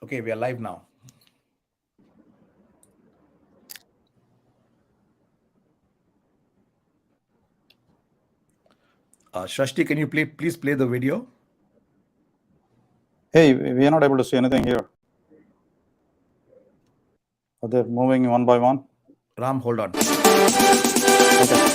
Okay, we are live now. Trustee, can you please play the video? Hey, we are not able to see anything here. Are they moving one by one? Ram, hold on. Okay.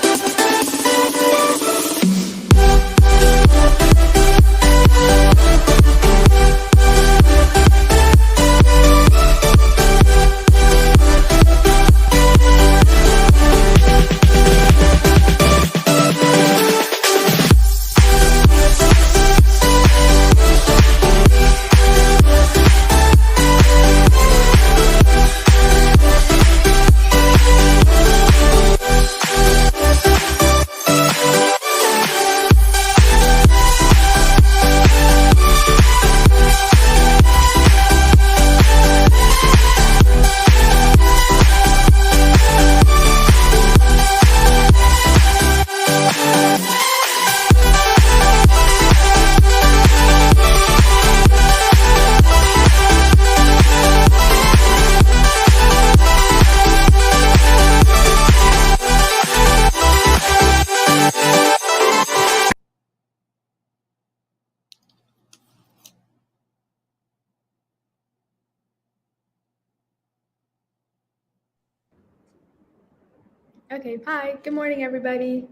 Okay, hi, good morning, everybody.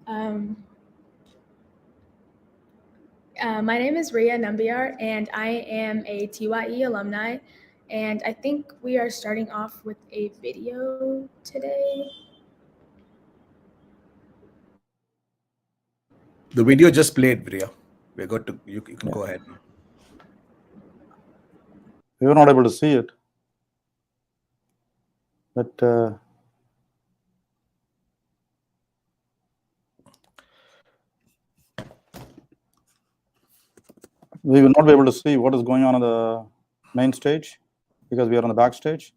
My name is Ria Nambiar, and I am a TYE alumni, and I think we are starting off with a video today. The video just played, Ria. We're good to, you can go ahead. We were not able to see it. But we will not be able to see what is going on the main stage because we are on the backstage.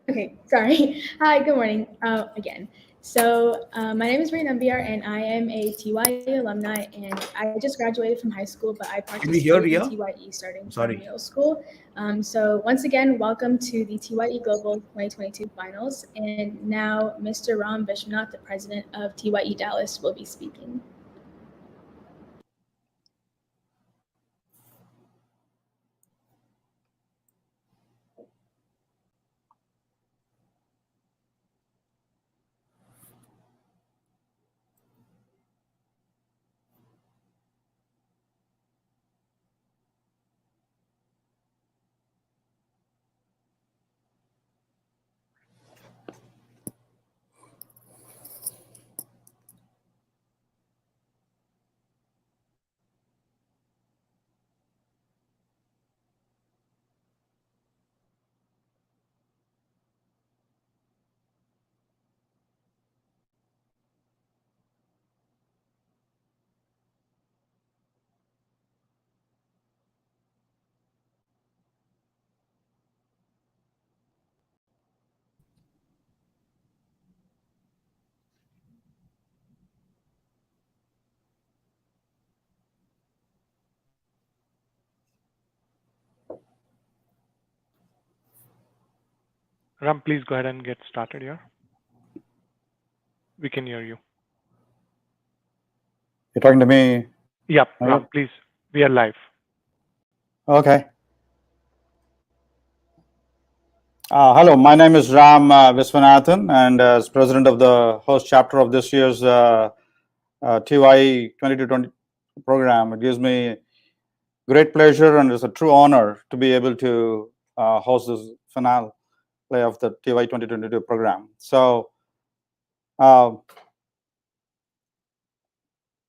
Okay, sorry. Hi, good morning again. So my name is Ria Nambiar, and I am a TYE alumni, and I just graduated from high school, but I Can we hear participated in Ria? TYE starting from Sorry. middle school. So once again, welcome to the TYE Global 2022 Finals. And now Mr. Ram Vishwanath, the president of TYE Dallas, will be speaking. Ram, please go ahead and get started here. We can hear you. You're talking to me? Yep, Ram, please. We are live. Okay. Hello, my name is Ram Viswanathan, and as president of the host chapter of this year's TYE 2220 program, it gives me great pleasure and it's a true honor to be able to host this finale of the TYE 2022 program. So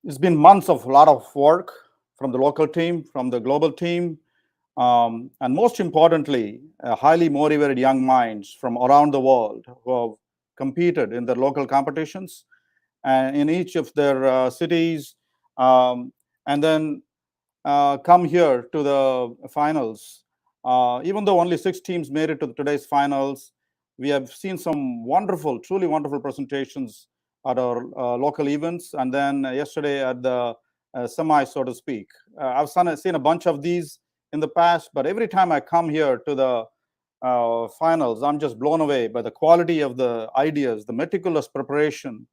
it's been months of a lot of work from the local team, from the global team, and most importantly, highly motivated young minds from around the world who have competed in their local competitions and in each of their cities, and then come here to the finals. Even though only 6 teams made it to today's finals, we have seen some wonderful, truly wonderful presentations at our local events, and then yesterday at the semi, so to speak. I've seen a bunch of these in the past, but every time I come here to the finals, I'm just blown away by the quality of the ideas, the meticulous preparation,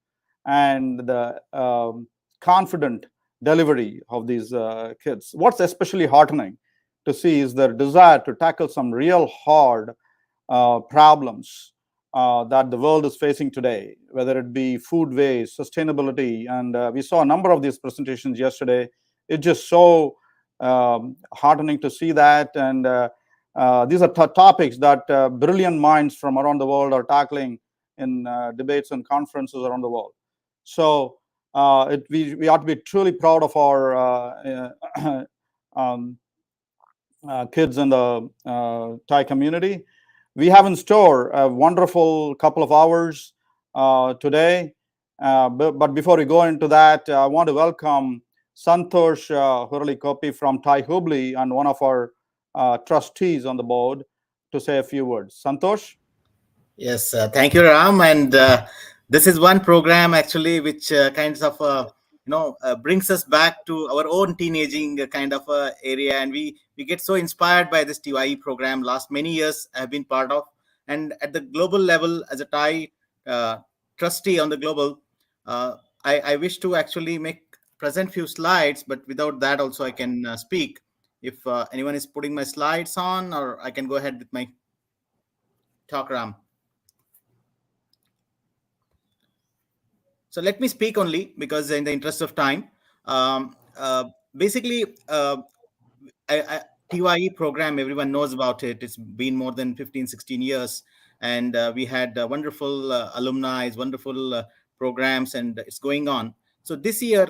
and the confident delivery of these kids. What's especially heartening to see is their desire to tackle some real hard problems that the world is facing today, whether it be food waste, sustainability, and we saw a number of these presentations yesterday. It's just so heartening to see that, and these are topics that brilliant minds from around the world are tackling in debates and conferences around the world. So we ought to be truly proud of our kids in the Thai community. We have in store a wonderful couple of hours today. But before we go into that, I want to welcome Santosh Hurlikopi from Thai Hubli and one of our trustees on the board to say a few words. Santosh? Yes, thank you, Ram. And this is one program actually which kinds of brings us back to our own teenaging kind of area, and we get so inspired by this TYE program. Last many years I have been part of, and at the global level as a Thai trustee on the global, I wish to actually present few slides, but without that also I can speak. If anyone is putting my slides on, or I can go ahead with my talk, Ram. So let me speak only because in the interest of time. Basically, TYE program, everyone knows about it. It's been more than 15, 16 years. And we had wonderful alumni, wonderful programs, and it's going on. So this year,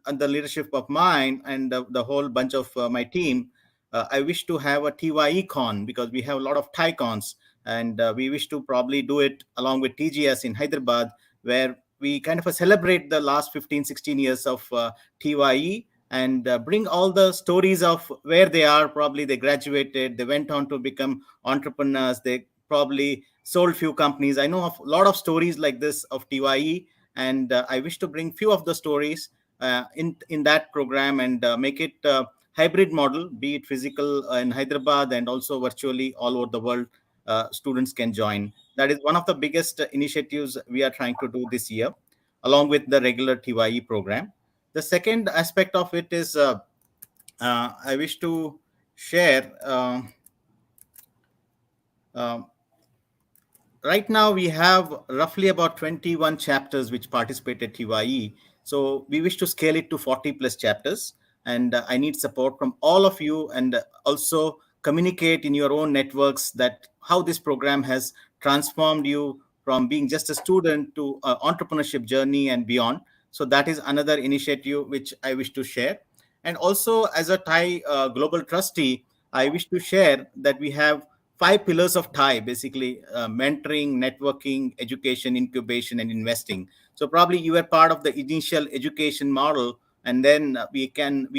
under leadership of mine and the whole bunch of my team, I wish to have a TYE con because we have a lot of Thai cons. And we wish to probably do it along with TGS in Hyderabad, where we kind of celebrate the last 15, 16 years of TYE and bring all the stories of where they are. Probably they graduated, they went on to become entrepreneurs, they probably sold few companies. I know of a lot of stories like this of TYE, and I wish to bring few of the stories in that program and make it hybrid model, be it physical in Hyderabad and also virtually all over the world. Students can join. That is one of the biggest initiatives we are trying to do this year, along with the regular TYE program. The second aspect of it is I wish to share. Right now, we have roughly about 21 chapters which participate at TYE. So we wish to scale it to 40 plus chapters. And I need support from all of you, and also communicate in your own networks that how this program has transformed you from being just a student to entrepreneurship journey and beyond. So that is another initiative which I wish to share. And also, as a Thai global trustee, I wish to share that we have 5 pillars of TIE, basically mentoring, networking, education, incubation, and investing. So probably you are part of the initial education model, and then we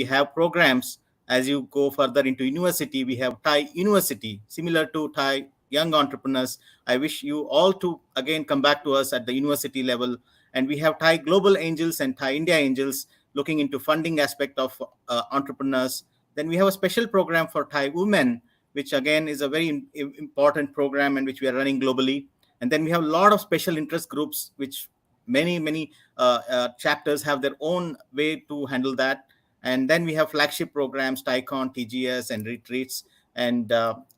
have programs as you go further into university. We have TIE University, similar to TIE Young Entrepreneurs. I wish you all to again come back to us at the university level. And we have TIE Global Angels and TIE India Angels looking into funding aspect of entrepreneurs. Then we have a special program for Thai women, which again is a very important program and which we are running globally. And then we have a lot of special interest groups, which many chapters have their own way to handle that. And then we have flagship programs, TICON, TGS, and retreats. And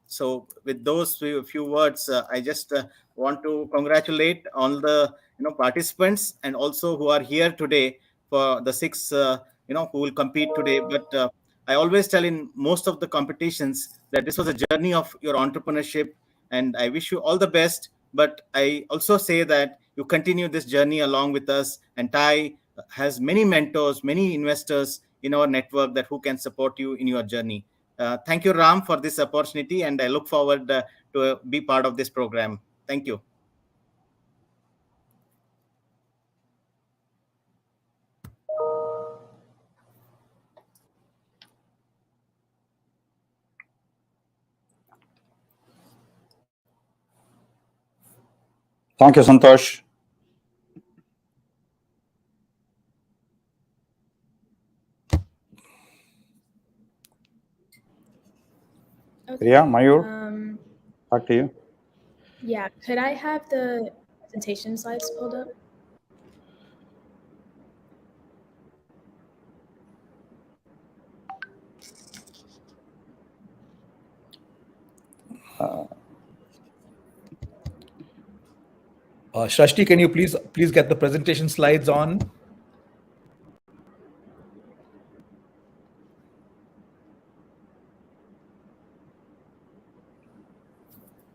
so with those few words, I just want to congratulate all the participants, and also who are here today for the 6 who will compete today. But I always tell in most of the competitions that this was a journey of your entrepreneurship, and I wish you all the best. But I also say that you continue this journey along with us, and TIE has many mentors, many investors in our network that who can support you in your journey. Thank you, Ram, for this opportunity, and I look forward to be part of this program. Thank you. Thank you, Santosh. Okay. Priya, Mayur, back to you. Yeah, could I have the presentation slides pulled up? Trustee, can you please get the presentation slides on?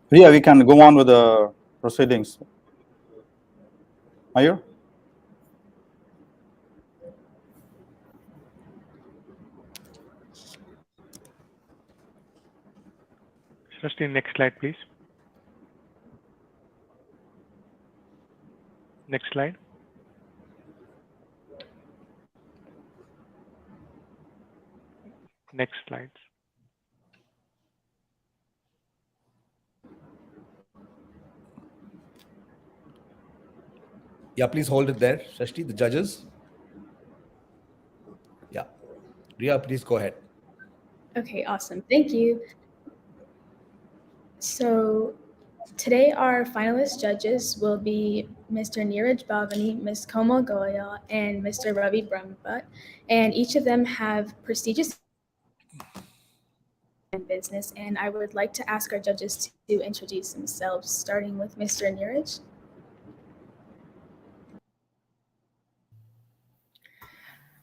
Priya, we can go on with the proceedings. Mayur? Trustee, next slide, please. Next slide. Next slides. Yeah, please hold it there, Trustee, the judges. Yeah. Priya, please go ahead. Okay, awesome. Thank you. So today our finalist judges will be Mr. Neeraj Bhavani, Ms. Komal Goyal, and Mr. Ravi Brahmbhatt, and each of them have prestigious in business, and I would like to ask our judges to introduce themselves, starting with Mr. Neeraj.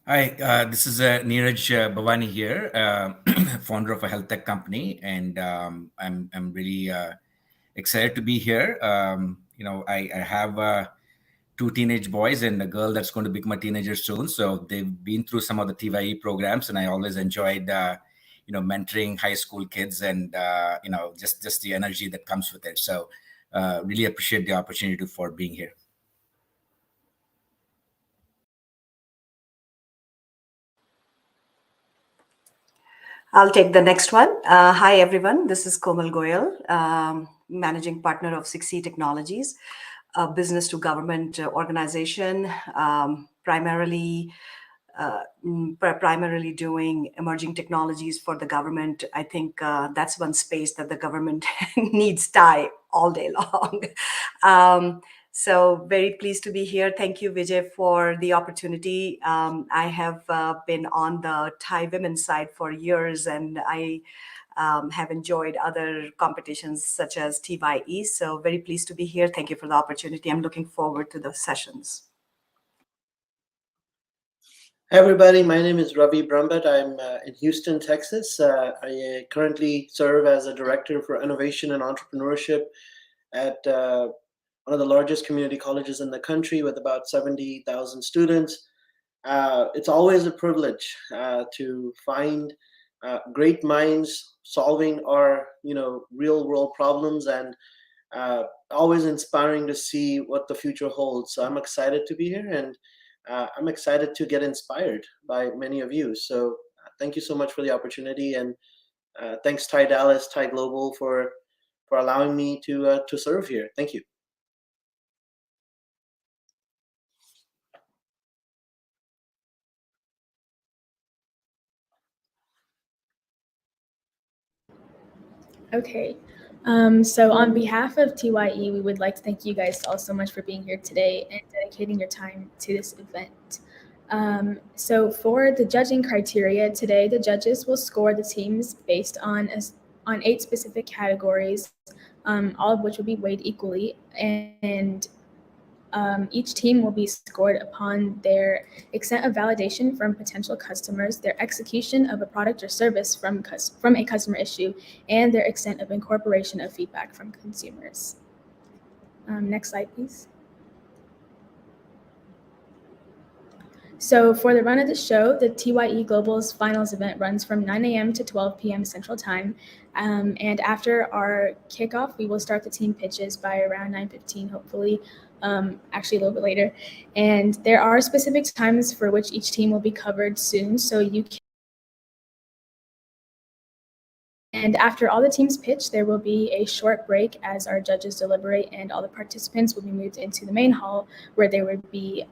Hi, this is Neeraj Bhavani here, founder of a health tech company, and I'm really excited to be here. I have two teenage boys and a girl that's going to become a teenager soon. So they've been through some of the TYE programs, and I always enjoyed mentoring high school kids and just the energy that comes with it. So really appreciate the opportunity for being here. I'll take the next one. Hi, everyone. This is Komal Goyal, managing partner of 6C Technologies, a business to government organization, primarily doing emerging technologies for the government. I think that's one space that the government needs TYE all day long. So very pleased to be here. Thank you, Vijay, for the opportunity. I have been on the TYE women side for years, and I have enjoyed other competitions such as TYE. So very pleased to be here. Thank you for the opportunity. I'm looking forward to the sessions. Hi, everybody. My name is Ravi Brahmbhatt. I'm in Houston, Texas. I currently serve as a director for innovation and entrepreneurship at one of the largest community colleges in the country with about 70,000 students. It's always a privilege to find great minds solving our real world problems, and always inspiring to see what the future holds. So I'm excited to be here, and I'm excited to get inspired by many of you. So thank you so much for the opportunity, and thanks TYE Dallas, TYE Global for allowing me to serve here. Thank you. Okay. So on behalf of TYE, we would like to thank you guys all so much for being here today and dedicating your time to this event. So for the judging criteria today, the judges will score the teams based on 8 specific categories, all of which will be weighed equally, and each team will be scored upon their extent of validation from potential customers, their execution of a product or service from a customer issue, and their extent of incorporation of feedback from consumers. Next slide, please. So for the run of the show, the TYE Global's finals event runs from 9 a.m. to 12 p.m. Central Time. And after our kickoff, we will start the team pitches by around 9:15, hopefully, actually a little bit later. And there are specific times for which each team will be covered soon, so you And after all the teams pitch, there will be a short break as our judges deliberate, and all the participants will be moved into the main hall, where there would be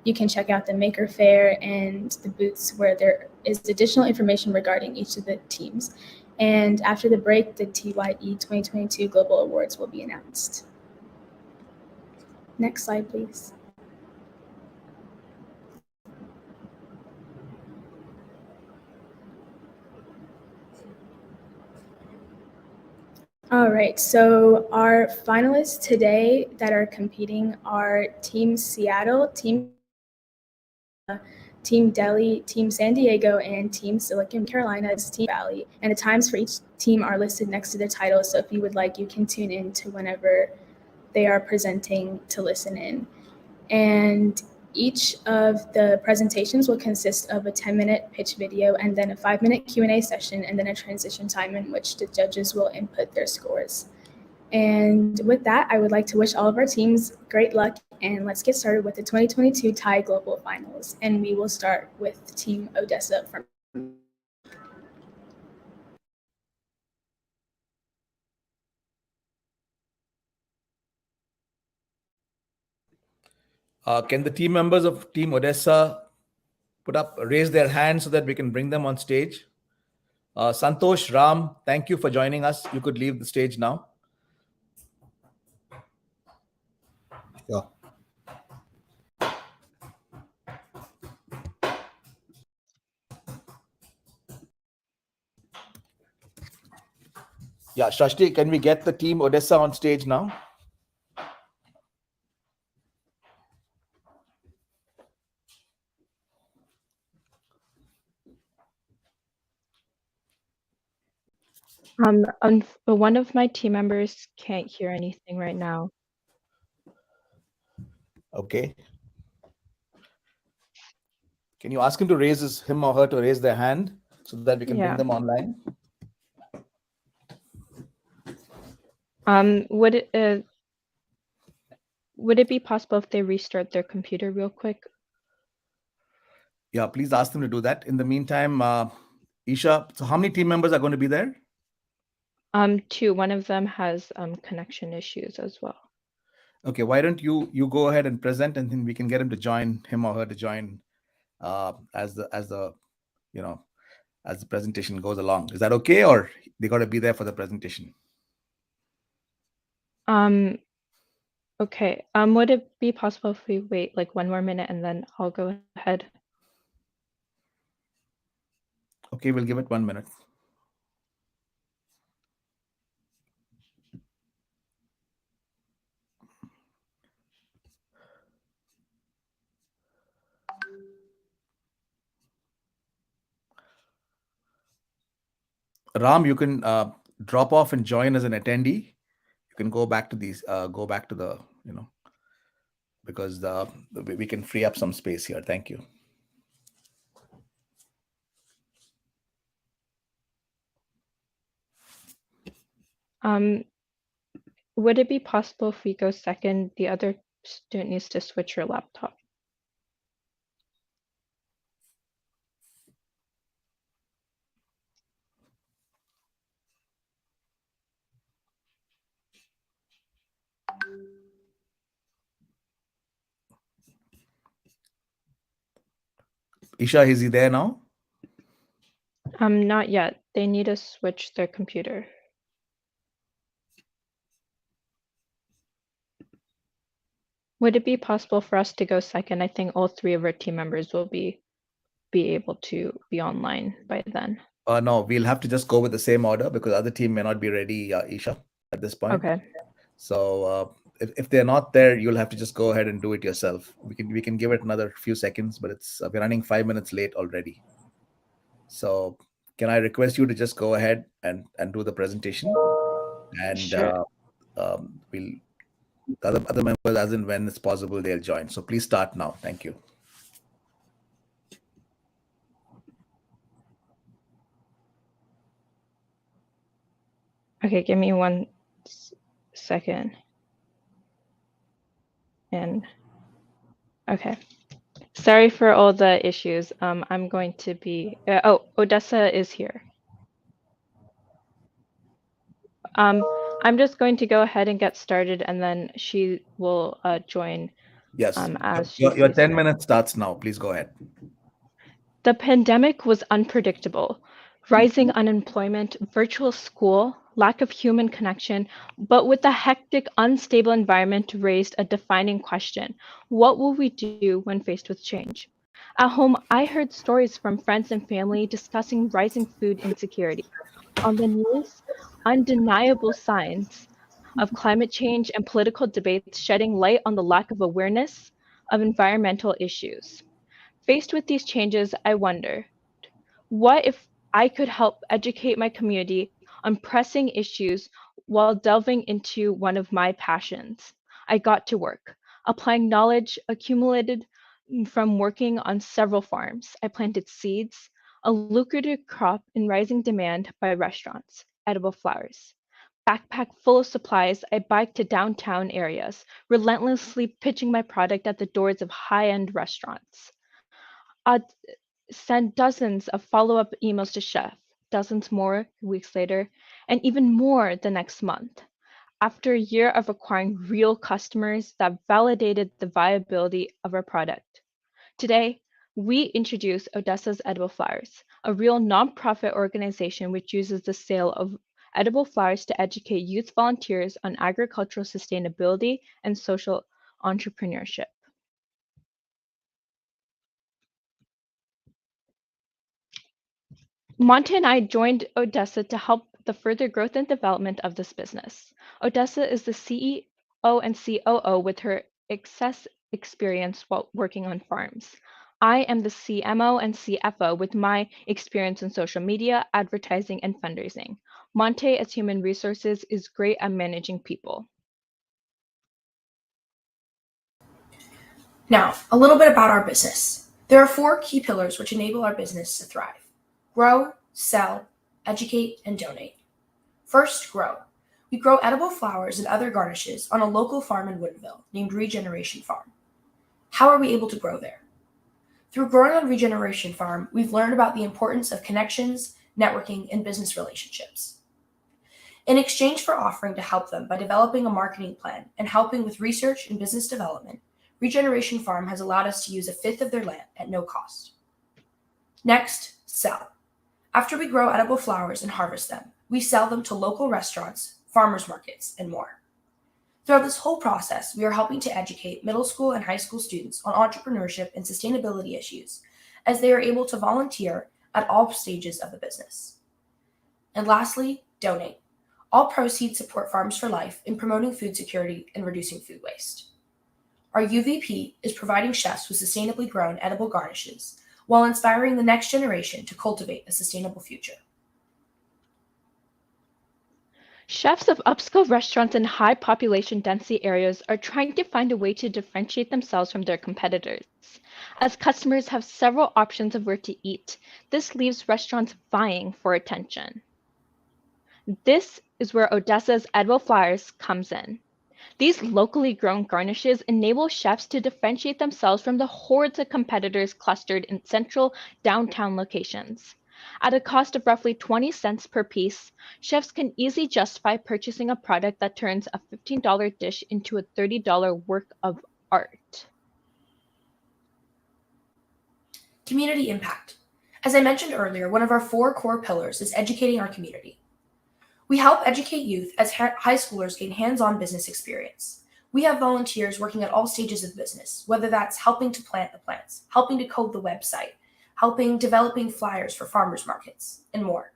you can check out the maker fair and the booths where there is additional information regarding each of the teams. And after the break, the TYE 2022 Global Awards will be announced. Next slide, please. All right, so our finalists today that are competing are Team Seattle, Team Delhi, Team San Diego, and Team Silicon Carolina's Team Valley. And the times for each team are listed next to the title, so if you would like, you can tune in to whenever they are presenting to listen in. And each of the presentations will consist of a 10-minute pitch video and then a 5-minute Q&A session, and then a transition time in which the judges will input their scores. And with that, I would like to wish all of our teams great luck, and let's get started with the 2022 TYE Global Finals. And we will start with Team Odessa from Can the team members of Team Odessa raise their hands so that we can bring them on stage? Santosh, Ram, thank you for joining us. You could leave the stage now. Yeah. Yeah, Trustee, can we get the Team Odessa on stage now? One of my team members can't hear anything right now. Okay. Can you ask him to him or her to raise their hand so that we can bring them online? Would it be possible if they restart their computer real quick? Yeah, please ask them to do that. In the meantime, Isha, so how many team members are going to be there? 2. One of them has connection issues as well. Okay, why don't you go ahead and present, and then we can get him or her to join as the presentation goes along. Is that okay, or they got to be there for the presentation? Okay. Would it be possible if we wait like 1 more minute and then I'll go ahead? Okay, we'll give it 1 minute. Ram, you can drop off and join as an attendee. You can go back to the because we can free up some space here. Thank you. Would it be possible if we go second? The other student needs to switch her laptop. Isha, is he there now? Not yet. They need to switch their computer. Would it be possible for us to go second? I think all 3 of our team members will be able to be online by then. No, we'll have to just go with the same order because other team may not be ready, Isha, at this point. Okay. So if they're not there, you'll have to just go ahead and do it yourself. We can give it another few seconds, but we're running 5 minutes late already. So can I request you to just go ahead and do the presentation, and Sure. the other members, as and when it's possible, they'll join. So please start now. Thank you. Okay, give me 1 second. And okay. Sorry for all the issues. I'm going to be, Odessa is here. I'm just going to go ahead and get started, and then she will join Yes. as she Your sees 10 fit. minutes starts now. Please go ahead. The pandemic was unpredictable. Rising unemployment, virtual school, lack of human connection, but with the hectic, unstable environment raised a defining question. What will we do when faced with change? At home, I heard stories from friends and family discussing rising food insecurity. On the news, undeniable signs of climate change and political debates shedding light on the lack of awareness of environmental issues. Faced with these changes, I wonder, what if I could help educate my community on pressing issues while delving into one of my passions? I got to work, applying knowledge accumulated from working on several farms. I planted seeds, a lucrative crop in rising demand by restaurants, edible flowers. Backpack full of supplies, I biked to downtown areas, relentlessly pitching my product at the doors of high end restaurants. I'd send dozens of follow up emails to Chef, dozens more weeks later, and even more the next month. After a year of acquiring real customers that validated the viability of our product. Today, we introduce Odessa's Edible Flowers, a real nonprofit organization which uses the sale of edible flowers to educate youth volunteers on agricultural sustainability and social entrepreneurship. Monte and I joined Odessa to help the further growth and development of this business. Odessa is the CEO and COO with her excess experience while working on farms. I am the CMO and CFO with my experience in social media, advertising, and fundraising. Monte, as human resources, is great at managing people. Now, a little bit about our business. There are 4 key pillars which enable our business to thrive: grow, sell, educate, and donate. First, grow. We grow edible flowers and other garnishes on a local farm in Woodville named Regeneration Farm. How are we able to grow there? Through growing on Regeneration Farm, we've learned about the importance of connections, networking, and business relationships. In exchange for offering to help them by developing a marketing plan and helping with research and business development, Regeneration Farm has allowed us to use a fifth of their land at no cost. Next, sell. After we grow edible flowers and harvest them, we sell them to local restaurants, farmers markets, and more. Throughout this whole process, we are helping to educate middle school and high school students on entrepreneurship and sustainability issues as they are able to volunteer at all stages of the business. And lastly, donate. All proceeds support Farms for Life in promoting food security and reducing food waste. Our UVP is providing chefs with sustainably grown edible garnishes while inspiring the next generation to cultivate a sustainable future. Chefs of upscale restaurants in high population density areas are trying to find a way to differentiate themselves from their competitors. As customers have several options of where to eat, this leaves restaurants vying for attention. This is where Odessa's Edible Flowers comes in. These locally grown garnishes enable chefs to differentiate themselves from the hordes of competitors clustered in central downtown locations. At a cost of roughly 20 cents per piece, chefs can easily justify purchasing a product that turns a $15 dish into a $30 work of art. Community impact. As I mentioned earlier, one of our 4 core pillars is educating our community. We help educate youth as high schoolers gain hands-on business experience. We have volunteers working at all stages of business, whether that's helping to plant the plants, helping to code the website, helping developing flyers for farmers markets, and more.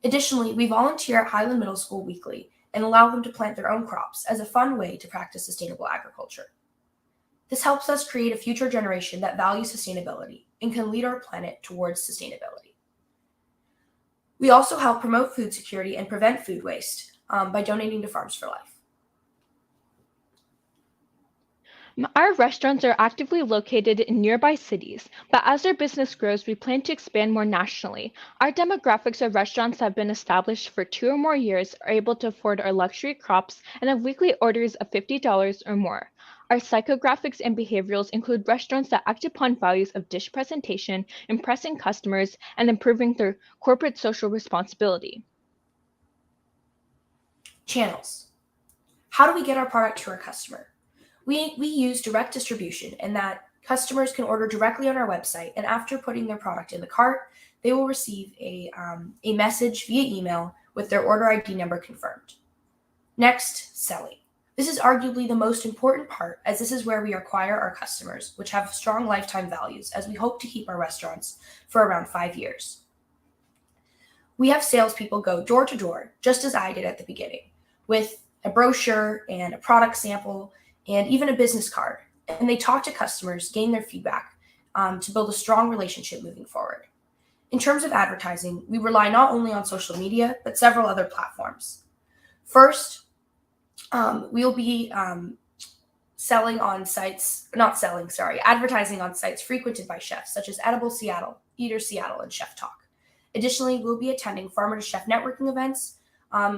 Additionally, we volunteer at Highland Middle School weekly and allow them to plant their own crops as a fun way to practice sustainable agriculture. This helps us create a future generation that values sustainability and can lead our planet towards sustainability. We also help promote food security and prevent food waste by donating to Farms for Life. Our restaurants are actively located in nearby cities, but as our business grows, we plan to expand more nationally. Our demographics of restaurants that have been established for 2 or more years are able to afford our luxury crops and have weekly orders of $50 or more. Our psychographics and behaviorals include restaurants that act upon values of dish presentation, impressing customers, and improving their corporate social responsibility. Channels. How do we get our product to our customer? We use direct distribution in that customers can order directly on our website, and after putting their product in the cart, they will receive a message via email with their order ID number confirmed. Next, selling. This is arguably the most important part, as this is where we acquire our customers, which have strong lifetime values, as we hope to keep our restaurants for around 5 years. We have salespeople go door to door, just as I did at the beginning, with a brochure and a product sample and even a business card. And they talk to customers, gain their feedback to build a strong relationship moving forward. In terms of advertising, we rely not only on social media, but several other platforms. First, we'll be advertising on sites frequented by chefs, such as Edible Seattle, Eater Seattle, and Chef Talk. Additionally, we'll be attending farmer-to-chef networking events,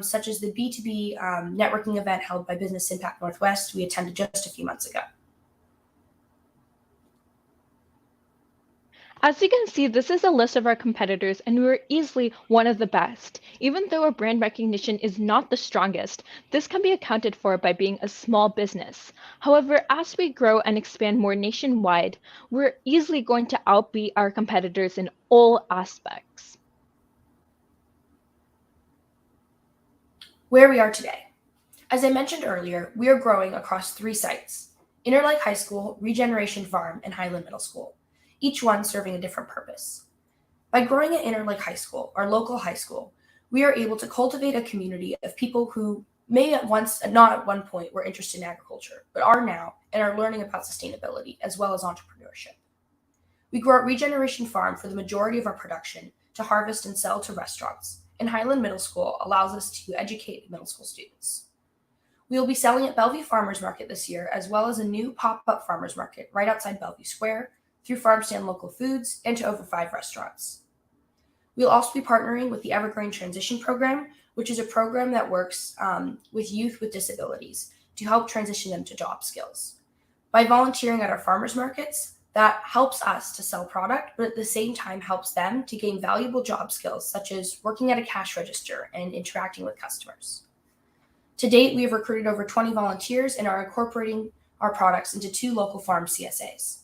such as the B2B networking event held by Business Impact Northwest we attended just a few months ago. As you can see, this is a list of our competitors, and we're easily one of the best. Even though our brand recognition is not the strongest, this can be accounted for by being a small business. However, as we grow and expand more nationwide, we're easily going to outbeat our competitors in all aspects. Where we are today. As I mentioned earlier, we are growing across 3 sites: Interlake High School, Regeneration Farm, and Highland Middle School, each one serving a different purpose. By growing at Interlake High School, our local high school, we are able to cultivate a community of people who may not at one point were interested in agriculture, but are now and are learning about sustainability as well as entrepreneurship. We grow at Regeneration Farm for the majority of our production to harvest and sell to restaurants, and Highland Middle School allows us to educate middle school students. We will be selling at Bellevue Farmers Market this year, as well as a new pop-up farmers market right outside Bellevue Square, through Farm Stand Local Foods, and to over 5 restaurants. We'll also be partnering with the Evergreen Transition Program, which is a program that works with youth with disabilities to help transition them to job skills. By volunteering at our farmers markets, that helps us to sell product, but at the same time helps them to gain valuable job skills, such as working at a cash register and interacting with customers. To date, we have recruited over 20 volunteers and are incorporating our products into 2 local farm CSAs.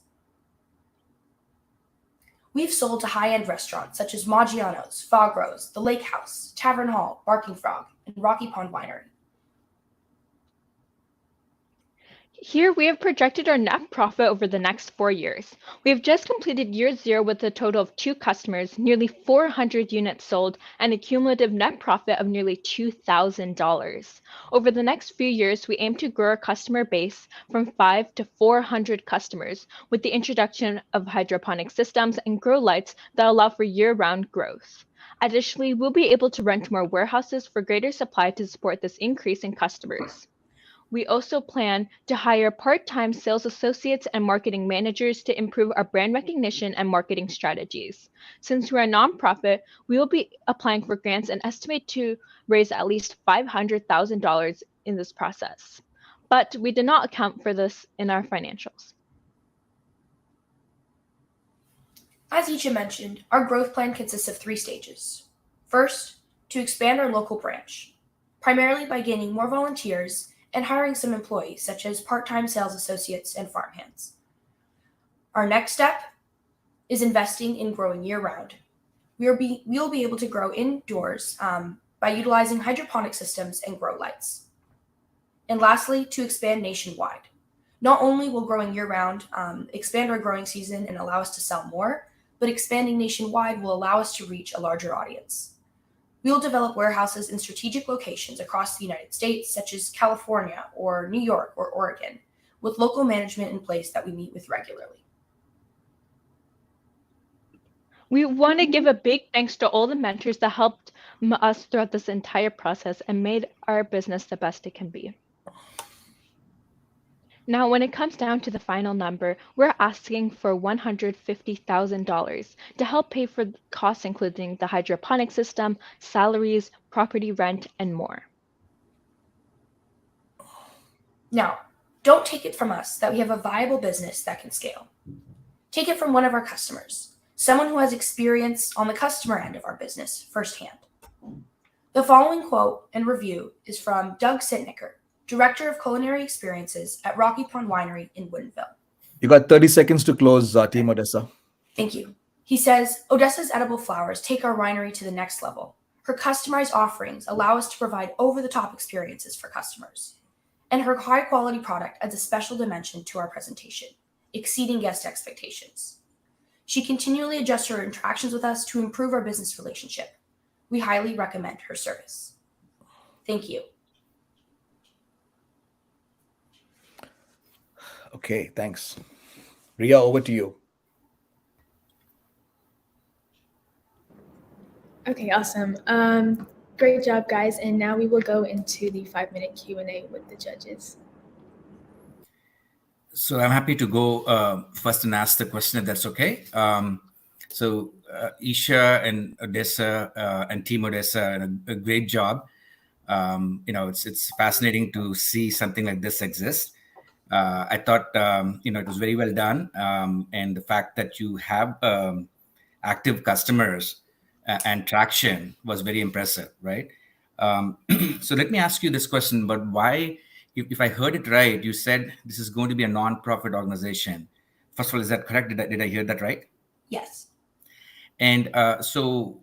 We've sold to high-end restaurants such as Maggiano's, Fog Rose, The Lake House, Tavern Hall, Barking Frog, and Rocky Pond Winery. Here we have projected our net profit over the next 4 years. We have just completed year 0 with a total of 2 customers, nearly 400 units sold, and a cumulative net profit of nearly $2,000. Over the next few years, we aim to grow our customer base from 5 to 400 customers with the introduction of hydroponic systems and grow lights that allow for year-round growth. Additionally, we'll be able to rent more warehouses for greater supply to support this increase in customers. We also plan to hire part-time sales associates and marketing managers to improve our brand recognition and marketing strategies. Since we're a nonprofit, we will be applying for grants and estimate to raise at least $500,000 in this process. But we did not account for this in our financials. As Isha mentioned, our growth plan consists of 3 stages. First, to expand our local branch, primarily by gaining more volunteers and hiring some employees, such as part-time sales associates and farmhands. Our next step is investing in growing year-round. We'll be able to grow indoors by utilizing hydroponic systems and grow lights. And lastly, to expand nationwide. Not only will growing year-round expand our growing season and allow us to sell more, but expanding nationwide will allow us to reach a larger audience. We will develop warehouses in strategic locations across the United States, such as California or New York or Oregon, with local management in place that we meet with regularly. We want to give a big thanks to all the mentors that helped us throughout this entire process and made our business the best it can be. Now, when it comes down to the final number, we're asking for $150,000 to help pay for costs including the hydroponic system, salaries, property rent, and more. Now, don't take it from us that we have a viable business that can scale. Take it from one of our customers, someone who has experience on the customer end of our business firsthand. The following quote and review is from Doug Sitnicker, Director of Culinary Experiences at Rocky Point Winery in Woodinville. You got 30 seconds to close, Team Odessa. Thank you. He says, Odessa's edible flowers take our winery to the next level. Her customized offerings allow us to provide over-the-top experiences for customers. And her high-quality product adds a special dimension to our presentation, exceeding guest expectations. She continually adjusts her interactions with us to improve our business relationship. We highly recommend her service. Thank you. Okay, thanks. Ria, over to you. Okay, awesome. Great job, guys. And now we will go into the 5-minute Q&A with the judges. So I'm happy to go first and ask the question if that's okay. Isha and Odessa and Team Odessa did a great job. It's fascinating to see something like this exist. I thought it was very well done, and the fact that you have active customers and traction was very impressive, right? So let me ask you this question: but why? If I heard it right, you said this is going to be a non-profit organization. First of all, is that correct? Did I hear that right? Yes. And so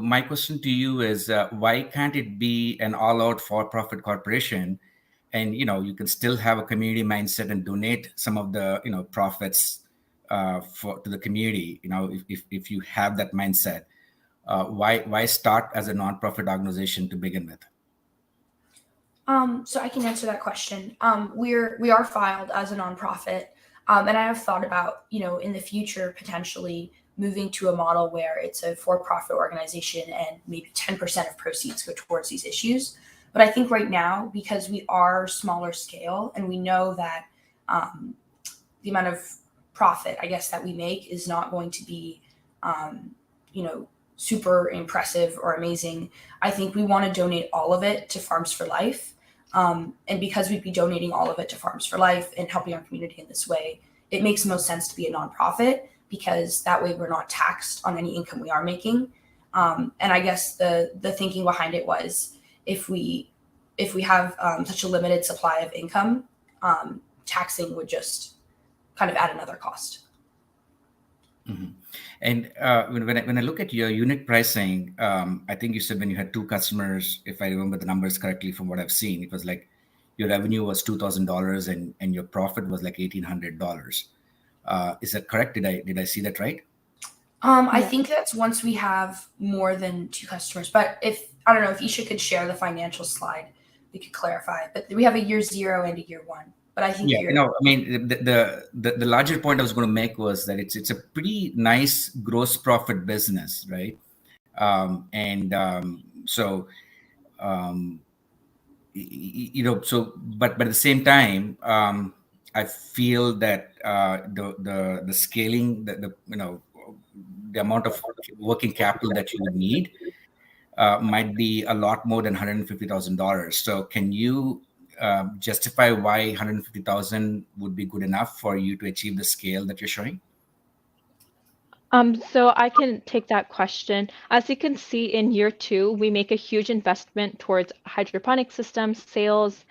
my question to you is, why can't it be an all-out for-profit corporation? And you can still have a community mindset and donate some of the profits to the community. If you have that mindset, why start as a non-profit organization to begin with? So I can answer that question. We are filed as a nonprofit, and I have thought about in the future potentially moving to a model where it's a for-profit organization and maybe 10% of proceeds go towards these issues. But I think right now, because we are smaller scale and we know that the amount of profit, I guess, that we make is not going to be, super impressive or amazing, I think we want to donate all of it to Farms for Life. And because we'd be donating all of it to Farms for Life and helping our community in this way, it makes most sense to be a nonprofit, because that way we're not taxed on any income we are making. And I guess the thinking behind it was, if we have such a limited supply of income, taxing would just kind of add another cost. Mm-hmm. And when I look at your unit pricing, I think you said when you had 2 customers, if I remember the numbers correctly from what I've seen, it was like your revenue was $2,000 and your profit was like $1,800. Is that correct? Did I see that right? I think that's once we have more than 2 customers. But I don't know if Isha could share the financial slide, we could clarify. But we have a year 0 and a year 1. But I think the larger point I was going to make was that it's a pretty nice gross profit business, right? But at the same time, I feel that the scaling, the amount of working capital that you would need might be a lot more than $150,000. So can you justify why $150,000 would be good enough for you to achieve the scale that you're showing? So I can take that question. As you can see, in year 2, we make a huge investment towards hydroponic systems, sales,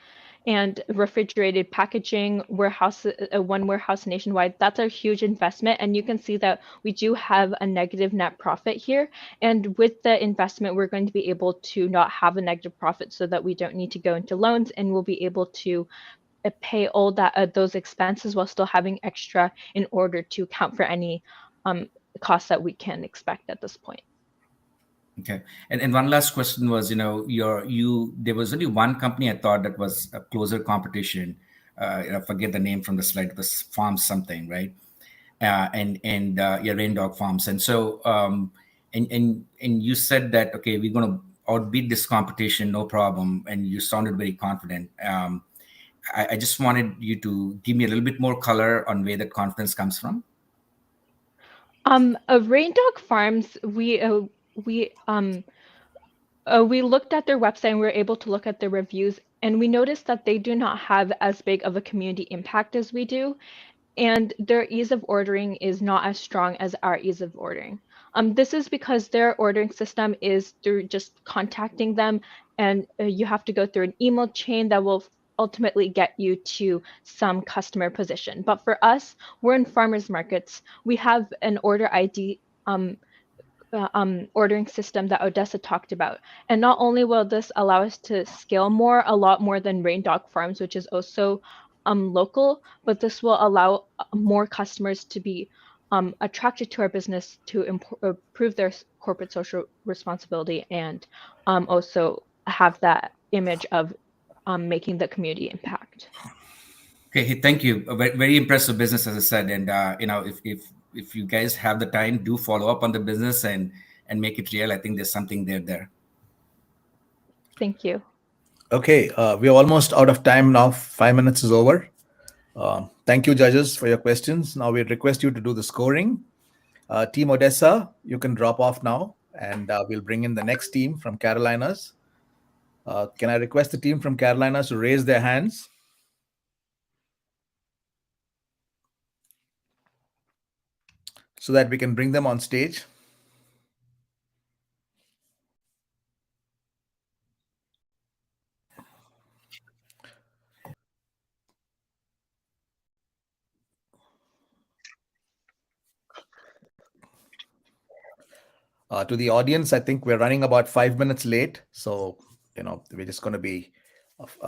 and refrigerated packaging, one warehouse nationwide. That's a huge investment. And you can see that we do have a negative net profit here. And with the investment, we're going to be able to not have a negative profit so that we don't need to go into loans, and we'll be able to pay all those expenses while still having extra in order to account for any costs that we can expect at this point. Okay. And one last question was, there was only one company I thought that was a closer competition. I forget the name from the slide. It was Farms something, right? And Rain Dog Farms. And so, and you said that, okay, we're going to outbeat this competition, no problem. And you sounded very confident. I just wanted you to give me a little bit more color on where that confidence comes from. Rain Dog Farms, we looked at their website and we were able to look at their reviews, and we noticed that they do not have as big of a community impact as we do, and their ease of ordering is not as strong as our ease of ordering. This is because their ordering system is through just contacting them, and you have to go through an email chain that will ultimately get you to some customer position. But for us, we're in farmers markets. We have an order ID ordering system that Odessa talked about. And not only will this allow us to scale a lot more than Rain Dog Farms, which is also local, but this will allow more customers to be attracted to our business to improve their corporate social responsibility and also have that image of making the community impact. Okay, hey, thank you. A very, very impressive business, as I said. And if you guys have the time, do follow up on the business and make it real. I think there's something there. Thank you. Okay, we are almost out of time now. 5 minutes is over. Thank you, judges, for your questions. Now we request you to do the scoring. Team Odessa, you can drop off now, and we'll bring in the next team from Carolinas. Can I request the team from Carolinas to raise their hands? So that we can bring them on stage. To the audience, I think we're running about 5 minutes late. So, we're just going to be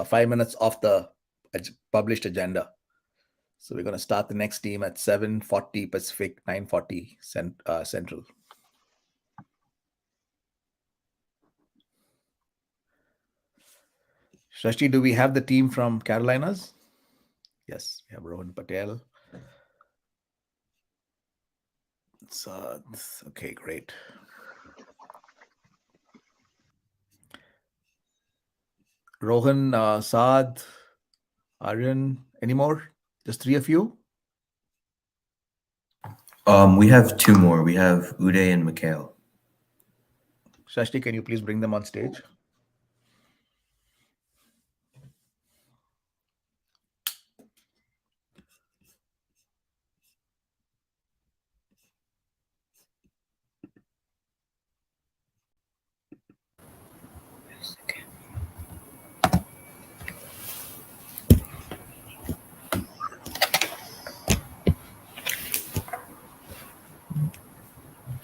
5 minutes off the published agenda. So we're going to start the next team at 7:40 Pacific, 9:40 Central. Trustee, do we have the team from Carolinas? Yes, we have Rohan Patel. Okay, great. Rohan, Saad, Aryan, any more? Just 3 of you? We have 2 more. We have Uday and Mikhail. Shashti, can you please bring them on stage?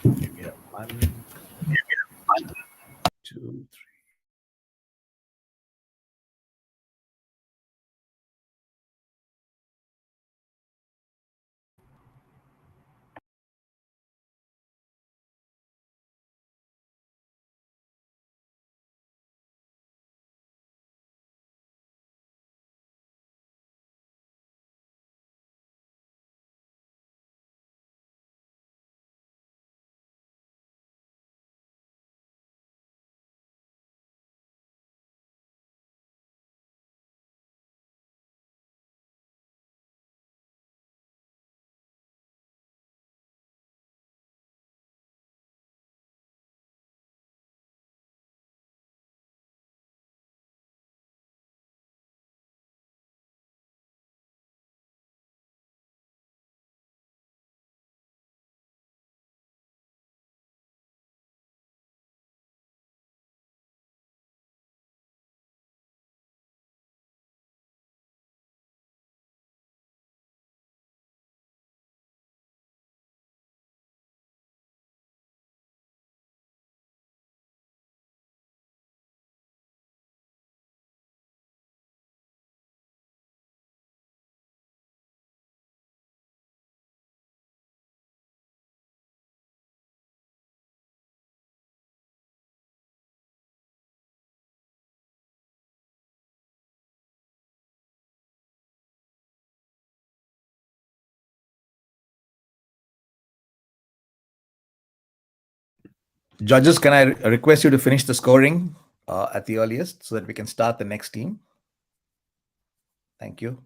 We have 1, 2, 3. Judges, can I request you to finish the scoring at the earliest so that we can start the next team? Thank you.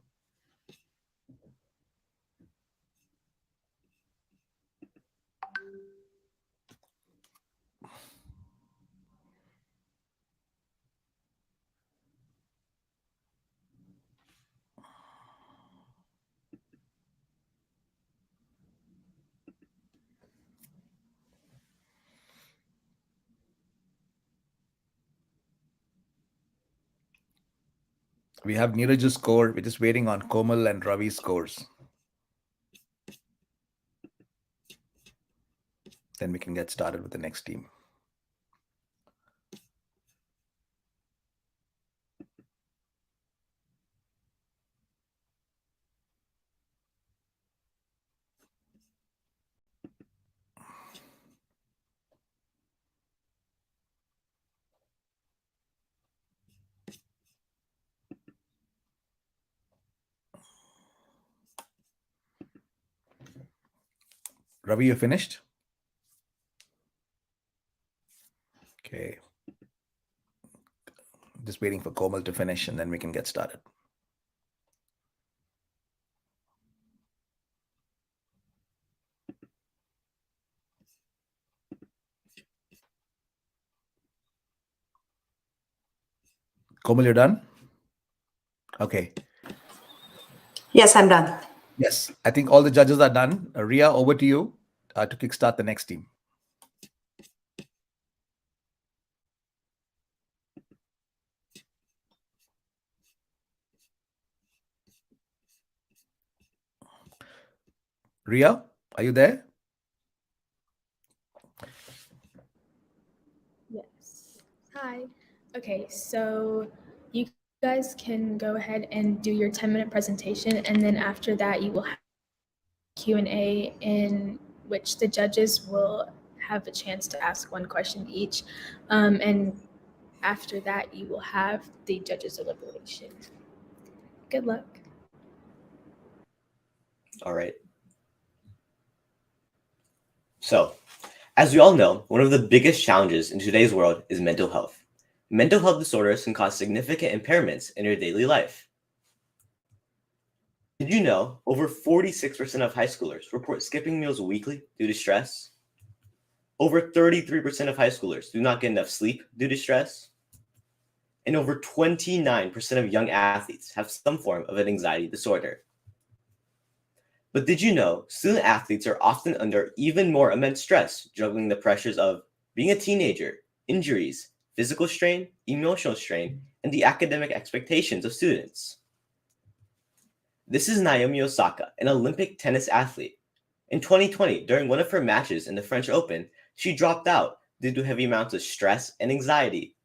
We have Neeraj's score. We're just waiting on Komal and Ravi's scores. Then we can get started with the next team. Ravi, you finished? Okay. Just waiting for Komal to finish and then we can get started. Komal, you're done? Okay. Yes, I'm done. Yes, I think all the judges are done. Ria, over to you to kickstart the next team. Ria, are you there? Yes. Hi. Okay, so you guys can go ahead and do your 10-minute presentation, and then after that you will have Q&A in which the judges will have a chance to ask one question each. And after that, you will have the judges' deliberation. Good luck. All right. So, as we all know, one of the biggest challenges in today's world is mental health. Mental health disorders can cause significant impairments in your daily life. Did you know over 46% of high schoolers report skipping meals weekly due to stress? Over 33% of high schoolers do not get enough sleep due to stress. And over 29% of young athletes have some form of an anxiety disorder. But did you know student athletes are often under even more immense stress, juggling the pressures of being a teenager, injuries, physical strain, emotional strain, and the academic expectations of students? This is Naomi Osaka, an Olympic tennis athlete. In 2020, during one of her matches in the French Open, she dropped out due to heavy amounts of stress and anxiety.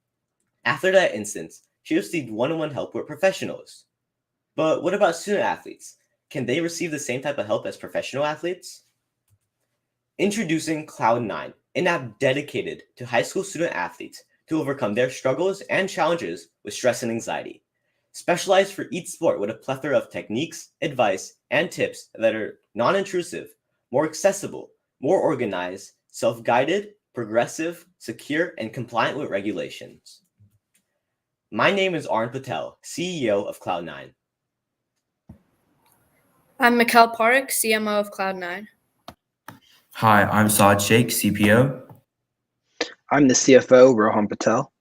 After that instance, she received one-on-one help with professionals. But what about student athletes? Can they receive the same type of help as professional athletes? Introducing Cloud9, an app dedicated to high school student athletes to overcome their struggles and challenges with stress and anxiety. Specialized for each sport with a plethora of techniques, advice, and tips that are non-intrusive, more accessible, more organized, self-guided, progressive, secure, and compliant with regulations. My name is Arun Patel, CEO of Cloud9. I'm Mikhail Parekh, CMO of Cloud9. Hi, I'm Saad Sheikh, CPO. I'm the CFO, Rohan Patel.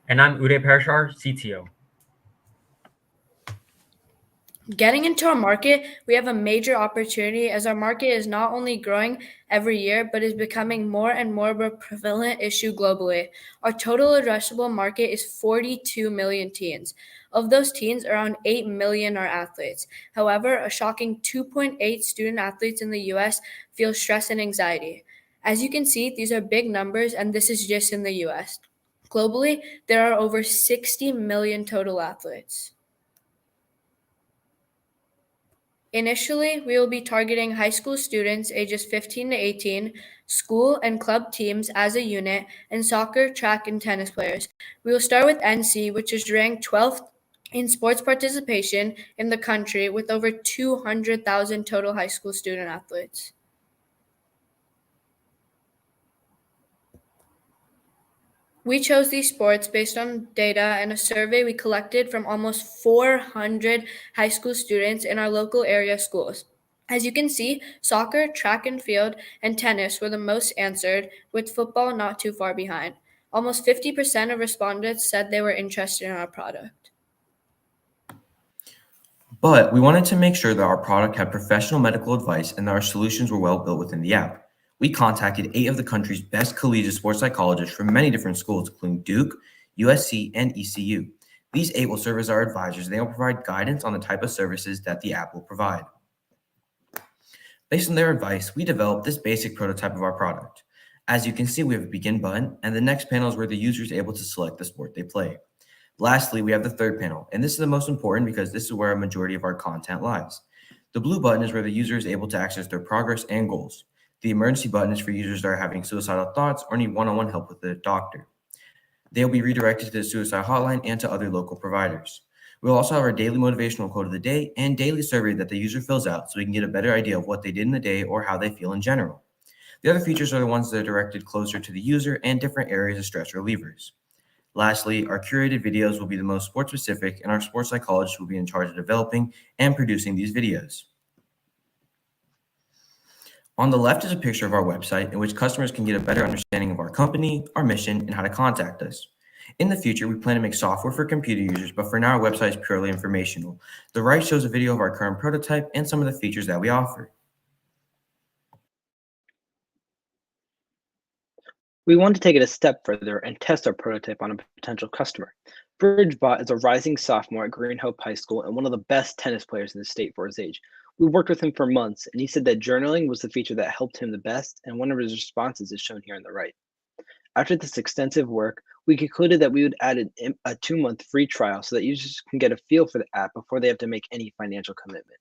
And I'm Uday Parashar, CTO. Getting into our market, we have a major opportunity as our market is not only growing every year, but is becoming more and more of a prevalent issue globally. Our total addressable market is 42 million teens. Of those teens, around 8 million are athletes. However, a shocking 2.8 student athletes in the US feel stress and anxiety. As you can see, these are big numbers, and this is just in the US. Globally, there are over 60 million total athletes. Initially, we will be targeting high school students ages 15 to 18, school and club teams as a unit, and soccer, track, and tennis players. We will start with NC, which is ranked 12th in sports participation in the country with over 200,000 total high school student athletes. We chose these sports based on data and a survey we collected from almost 400 high school students in our local area schools. As you can see, soccer, track and field, and tennis were the most answered, with football not too far behind. Almost 50% of respondents said they were interested in our product. But we wanted to make sure that our product had professional medical advice and that our solutions were well built within the app. We contacted 8 of the country's best collegiate sports psychologists from many different schools, including Duke, USC, and ECU. These 8 will serve as our advisors, and they will provide guidance on the type of services that the app will provide. Based on their advice, we developed this basic prototype of our product. As you can see, we have a begin button, and the next panel is where the user is able to select the sport they play. Lastly, we have the third panel, and this is the most important because this is where a majority of our content lies. The blue button is where the user is able to access their progress and goals. The emergency button is for users that are having suicidal thoughts or need one-on-one help with a doctor. They will be redirected to the suicide hotline and to other local providers. We'll also have our daily motivational quote of the day and daily survey that the user fills out so we can get a better idea of what they did in the day or how they feel in general. The other features are the ones that are directed closer to the user and different areas of stress relievers. Lastly, our curated videos will be the most sports specific, and our sports psychologists will be in charge of developing and producing these videos. On the left is a picture of our website in which customers can get a better understanding of our company, our mission, and how to contact us. In the future, we plan to make software for computer users, but for now, our website is purely informational. The right shows a video of our current prototype and some of the features that we offer. We want to take it a step further and test our prototype on a potential customer. Bridgebot is a rising sophomore at Green Hope High School and one of the best tennis players in the state for his age. We worked with him for months, and he said that journaling was the feature that helped him the best, and one of his responses is shown here on the right. After this extensive work, we concluded that we would add a 2-month free trial so that users can get a feel for the app before they have to make any financial commitment.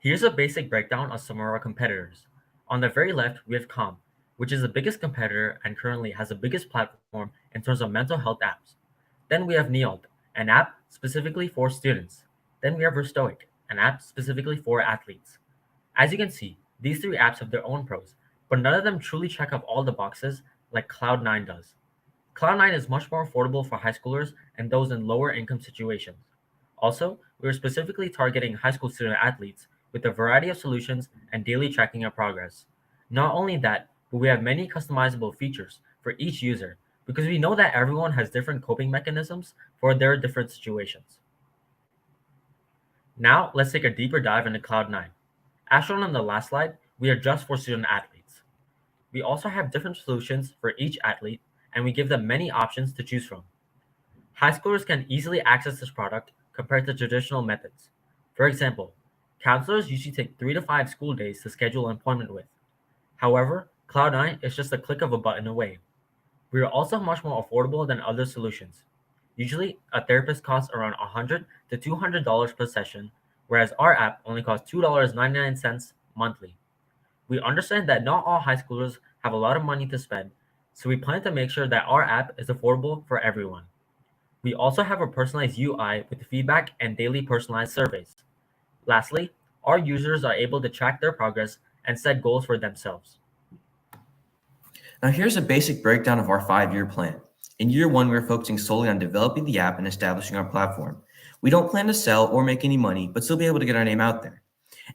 Here's a basic breakdown of some of our competitors. On the very left, we have Calm, which is the biggest competitor and currently has the biggest platform in terms of mental health apps. Then we have Neod, an app specifically for students. Then we have Restoic, an app specifically for athletes. As you can see, these 3 apps have their own pros, but none of them truly check off all the boxes like Cloud9 does. Cloud9 is much more affordable for high schoolers and those in lower income situations. Also, we are specifically targeting high school student athletes with a variety of solutions and daily tracking of progress. Not only that, but we have many customizable features for each user because we know that everyone has different coping mechanisms for their different situations. Now, let's take a deeper dive into Cloud9. As shown on the last slide, we are just for student athletes. We also have different solutions for each athlete, and we give them many options to choose from. High schoolers can easily access this product compared to traditional methods. For example, counselors usually take 3 to 5 school days to schedule an appointment with. However, Cloud9 is just a click of a button away. We are also much more affordable than other solutions. Usually, a therapist costs around $100 to $200 per session, whereas our app only costs $2.99 monthly. We understand that not all high schoolers have a lot of money to spend, so we plan to make sure that our app is affordable for everyone. We also have a personalized UI with feedback and daily personalized surveys. Lastly, our users are able to track their progress and set goals for themselves. Now here's a basic breakdown of our 5-year plan. In year 1, we're focusing solely on developing the app and establishing our platform. We don't plan to sell or make any money, but still be able to get our name out there.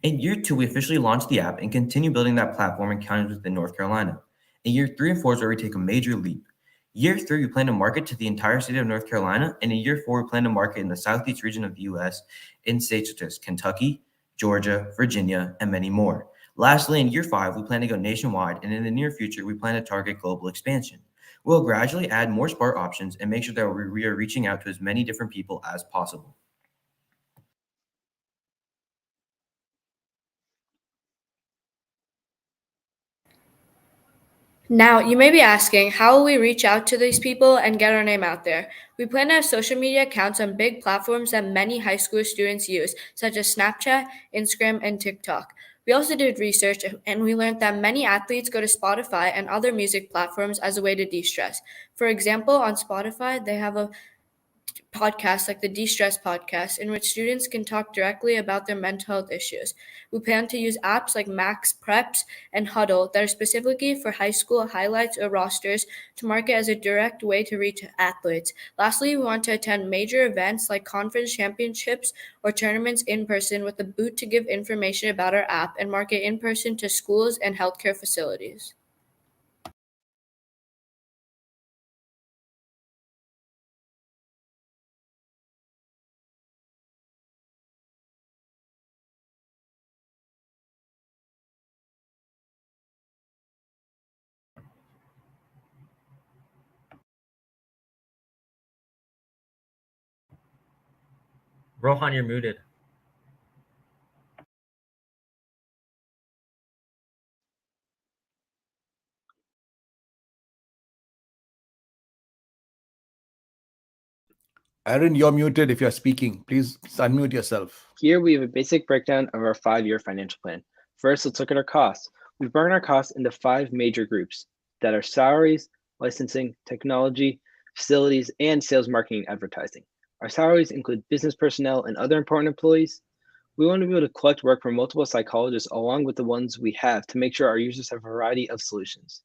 In year 2, we officially launch the app and continue building that platform in counties within North Carolina. In year 3 and 4 is where we take a major leap. Year 3, we plan to market to the entire state of North Carolina, and in year 4, we plan to market in the southeast region of the U.S. in states such as Kentucky, Georgia, Virginia, and many more. Lastly, in year 5, we plan to go nationwide, and in the near future, we plan to target global expansion. We'll gradually add more smart options and make sure that we are reaching out to as many different people as possible. Now, you may be asking, how will we reach out to these people and get our name out there? We plan to have social media accounts on big platforms that many high school students use, such as Snapchat, Instagram, and TikTok. We also did research, and we learned that many athletes go to Spotify and other music platforms as a way to de-stress. For example, on Spotify, they have a podcast like the De-Stress podcast, in which students can talk directly about their mental health issues. We plan to use apps like Max Preps and Huddle that are specifically for high school highlights or rosters to market as a direct way to reach athletes. Lastly, we want to attend major events like conference championships or tournaments in person with a booth to give information about our app and market in person to schools and healthcare facilities. Rohan, you're muted. Aaron, you're muted if you're speaking. Please unmute yourself. Here we have a basic breakdown of our 5-year financial plan. First, let's look at our costs. We've broken our costs into 5 major groups that are salaries, licensing, technology, facilities, and sales, marketing, and advertising. Our salaries include business personnel and other important employees. We want to be able to collect work from multiple psychologists along with the ones we have to make sure our users have a variety of solutions.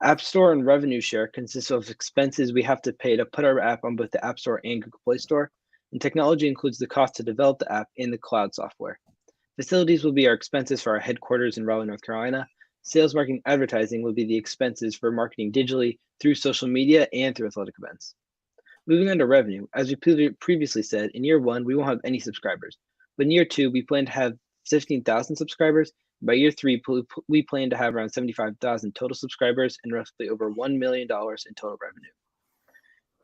App Store and revenue share consists of expenses we have to pay to put our app on both the App Store and Google Play Store, and technology includes the cost to develop the app and the cloud software. Facilities will be our expenses for our headquarters in Raleigh, North Carolina. Sales, marketing, advertising will be the expenses for marketing digitally through social media and through athletic events. Moving on to revenue, as we previously said, in year 1, we won't have any subscribers. But in year 2, we plan to have 15,000 subscribers. By year 3, we plan to have around 75,000 total subscribers and roughly over $1 million in total revenue.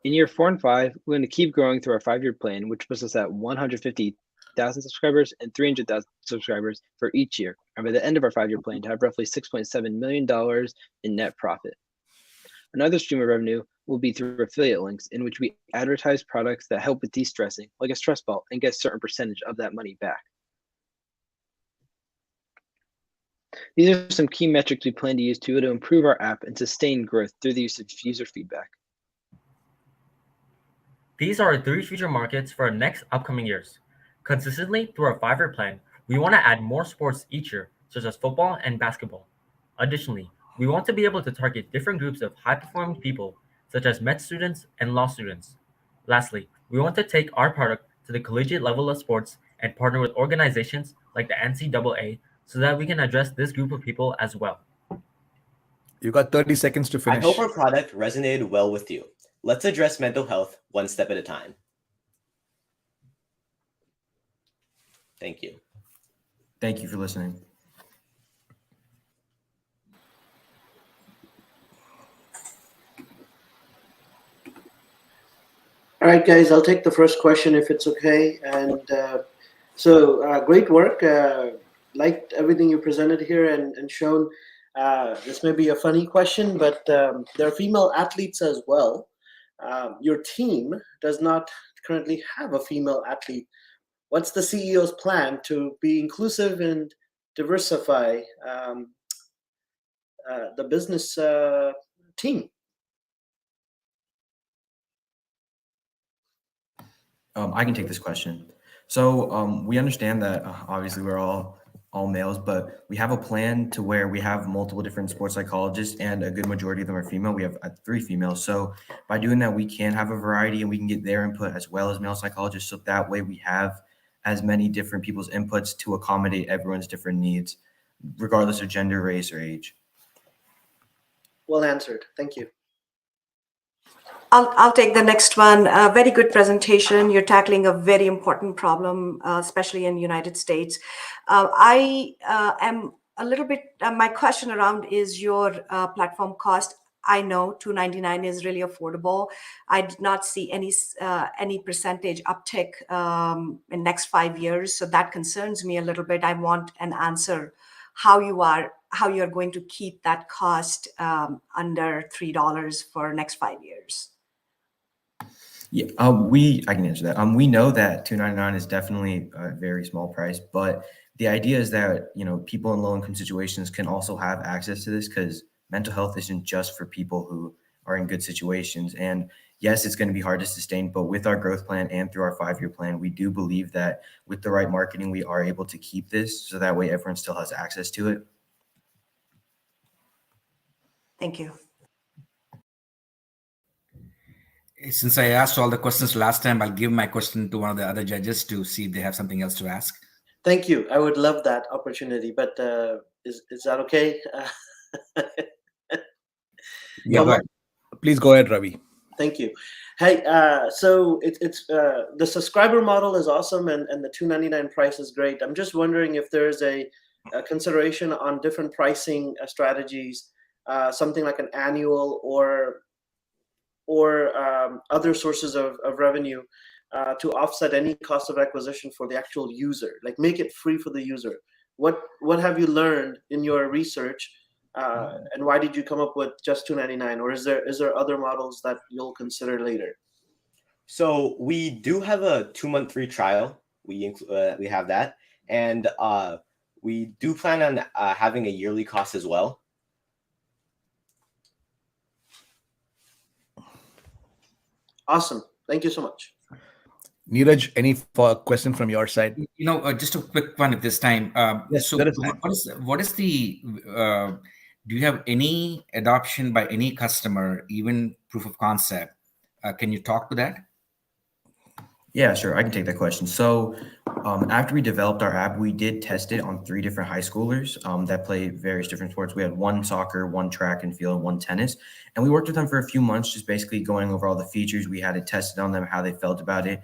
In year 4 and 5, we're going to keep growing through our 5-year plan, which puts us at 150,000 subscribers and 300,000 subscribers for each year. And by the end of our 5-year plan, to have roughly $6.7 million in net profit. Another stream of revenue will be through affiliate links, in which we advertise products that help with de-stressing, like a stress ball, and get a certain percentage of that money back. These are some key metrics we plan to use to improve our app and sustain growth through the use of user feedback. These are our 3 future markets for our next upcoming years. Consistently through our 5-year plan, we want to add more sports each year, such as football and basketball. Additionally, we want to be able to target different groups of high-performing people, such as med students and law students. Lastly, we want to take our product to the collegiate level of sports and partner with organizations like the NCAA so that we can address this group of people as well. You got 30 seconds to finish. I hope our product resonated well with you. Let's address mental health one step at a time. Thank you. Thank you for listening. All right, guys, I'll take the first question if it's okay. And great work. Liked everything you presented here and shown. This may be a funny question, but there are female athletes as well. Your team does not currently have a female athlete. What's the CEO's plan to be inclusive and diversify the business team? I can take this question. So we understand that obviously we're all males, but we have a plan to where we have multiple different sports psychologists and a good majority of them are female. We have 3 females. So by doing that, we can have a variety and we can get their input as well as male psychologists. So that way we have as many different people's inputs to accommodate everyone's different needs, regardless of gender, race, or age. Well answered. Thank you. I'll take the next one. Very good presentation. You're tackling a very important problem, especially in the United States. I am a little bit, my question around is your platform cost. I know $299 is really affordable. I did not see any percentage uptick in next 5 years. So that concerns me a little bit. I want an answer how you're going to keep that cost under $3 for next 5 years. Yeah, I can answer that. We know that $299 is definitely a very small price, but the idea is that, people in low-income situations can also have access to this because mental health isn't just for people who are in good situations. And yes, it's going to be hard to sustain, but with our growth plan and through our 5-year plan, we do believe that with the right marketing, we are able to keep this so that way everyone still has access to it. Thank you. Since I asked all the questions last time, I'll give my question to one of the other judges to see if they have something else to ask. Thank you. I would love that opportunity, but is that okay? Yeah, please go ahead, Ravi. Thank you. Hey, so it's the subscriber model is awesome, and the $299 price is great. I'm just wondering if there's a consideration on different pricing strategies, something like an annual or other sources of revenue. to offset any cost of acquisition for the actual user, like make it free for the user. What have you learned in your research, and why did you come up with just $2.99, or is there other models that you'll consider later? So we do have a 2-month free trial. We have that, and we do plan on having a yearly cost as well. Awesome. Thank you so much. Neeraj, any question from your side? Just a quick one at this time. Yes, so there is time. what is the do you have any adoption by any customer, even proof of concept? Can you talk to that? Yeah, sure. I can take that question. So after we developed our app, we did test it on 3 different high schoolers that play various different sports. We had 1 soccer, 1 track and field, and 1 tennis. And we worked with them for a few months, just basically going over all the features. We had it tested on them, how they felt about it.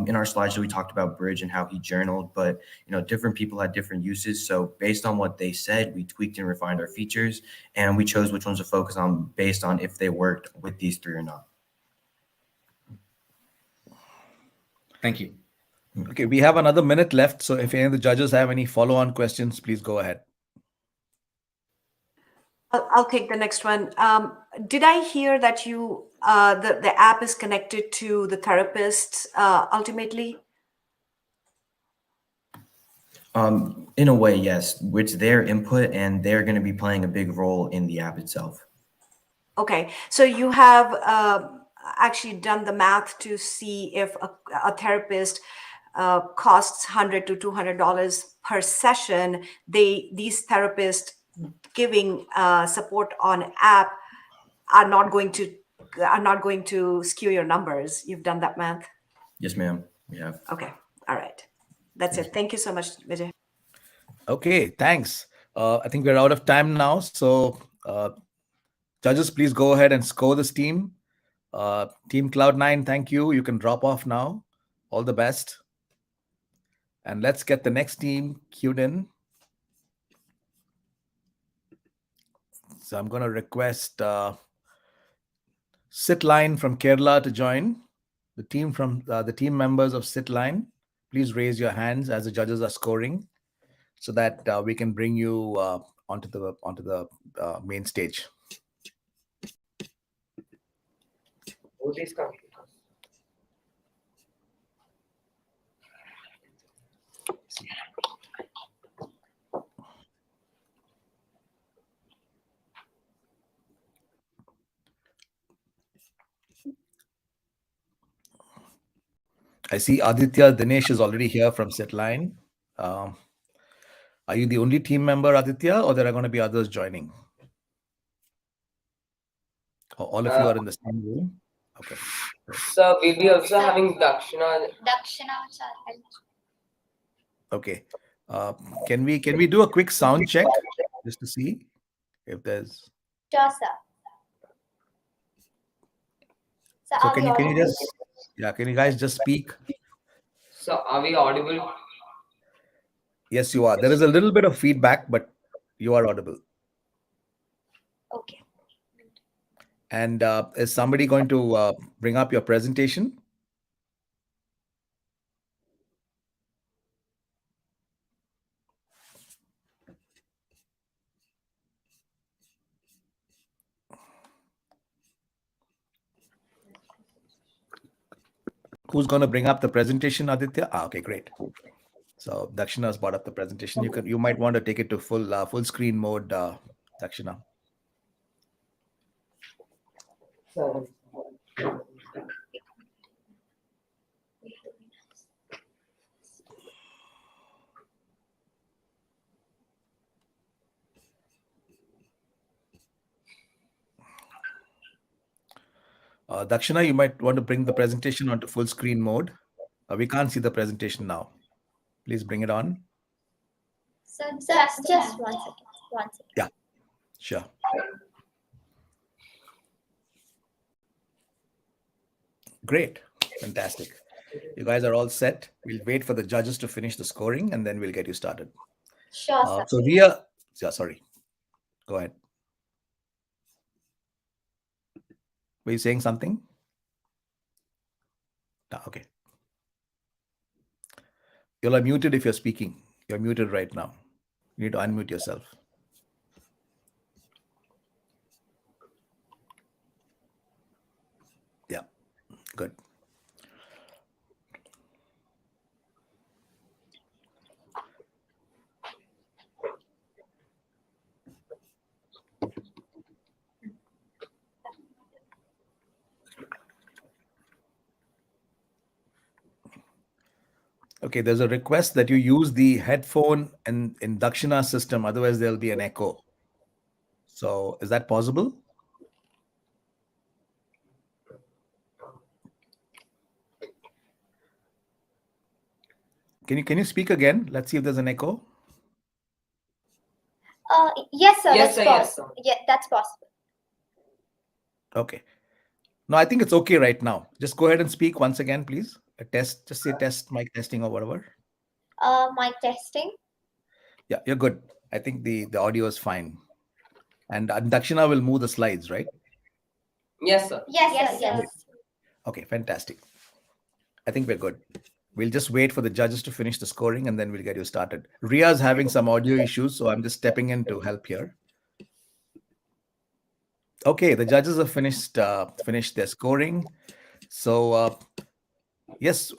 In our slideshow, we talked about Bridge and how he journaled, but different people had different uses. So based on what they said, we tweaked and refined our features, and we chose which ones to focus on based on if they worked with these 3 or not. Thank you. Okay, we have another minute left. So if any of the judges have any follow-on questions, please go ahead. I'll take the next one. Did I hear that you the app is connected to the therapists ultimately? In a way, yes. It's their input, and they're going to be playing a big role in the app itself. Okay, so you have actually done the math to see if a therapist costs $100 to $200 per session. These therapists giving support on app are not going to skew your numbers. You've done that math? Yes, ma'am. We have. Okay. All right. That's it. Thank you so much, Vijay. Okay, thanks. I think we're out of time now. So judges, please go ahead and score this team. Team Cloud9, thank you. You can drop off now. All the best. And let's get the next team queued in. So I'm going to request Sitline from Kerala to join. The team members of Sitline, please raise your hands as the judges are scoring, so that we can bring you onto the main stage. I see Aditya Dinesh is already here from Sitline. Are you the only team member, Aditya, or there are going to be others joining? All of you are in the same room? Okay. So we'll be also having Dakshina. Okay. Can we do a quick sound check just to see if there's... Sure, sir. So can you just... Yeah, can you guys just speak? So are we audible? Yes, you are. There is a little bit of feedback, but you are audible. Okay. And is somebody going to bring up your presentation? Who's going to bring up the presentation, Aditya? Okay, great. So Dakshina has brought up the presentation. You might want to take it to full screen mode, Dakshina. Dakshina, you might want to bring the presentation onto full screen mode. We can't see the presentation now. Please bring it on. So just 1 second. 1 second. Yeah, sure. Great. Fantastic. You guys are all set. We'll wait for the judges to finish the scoring, and then we'll get you started. Sure, sir. So Ria, yeah, sorry. Go ahead. Were you saying something? No, okay. You're muted if you're speaking. You're muted right now. You need to unmute yourself. Yeah, good. Okay, there's a request that you use the headphone and in Dakshina system, otherwise there'll be an echo. So is that possible? Can you speak again? Let's see if there's an echo. Yes, sir. Yes, That's sir, possible. yes, sir. Yeah, that's possible. Okay. No, I think it's okay right now. Just go ahead and speak once again, please. A test, just say test, mic testing or whatever. Mic testing. Yeah, you're good. I think the audio is fine. And Dakshina will move the slides, right? Yes, sir. Yes, sir. Okay, fantastic. I think we're good. We'll just wait for the judges to finish the scoring and then we'll get you started. Ria's having some audio issues, so I'm just stepping in to help here. Okay, the judges have finished their scoring. So yes,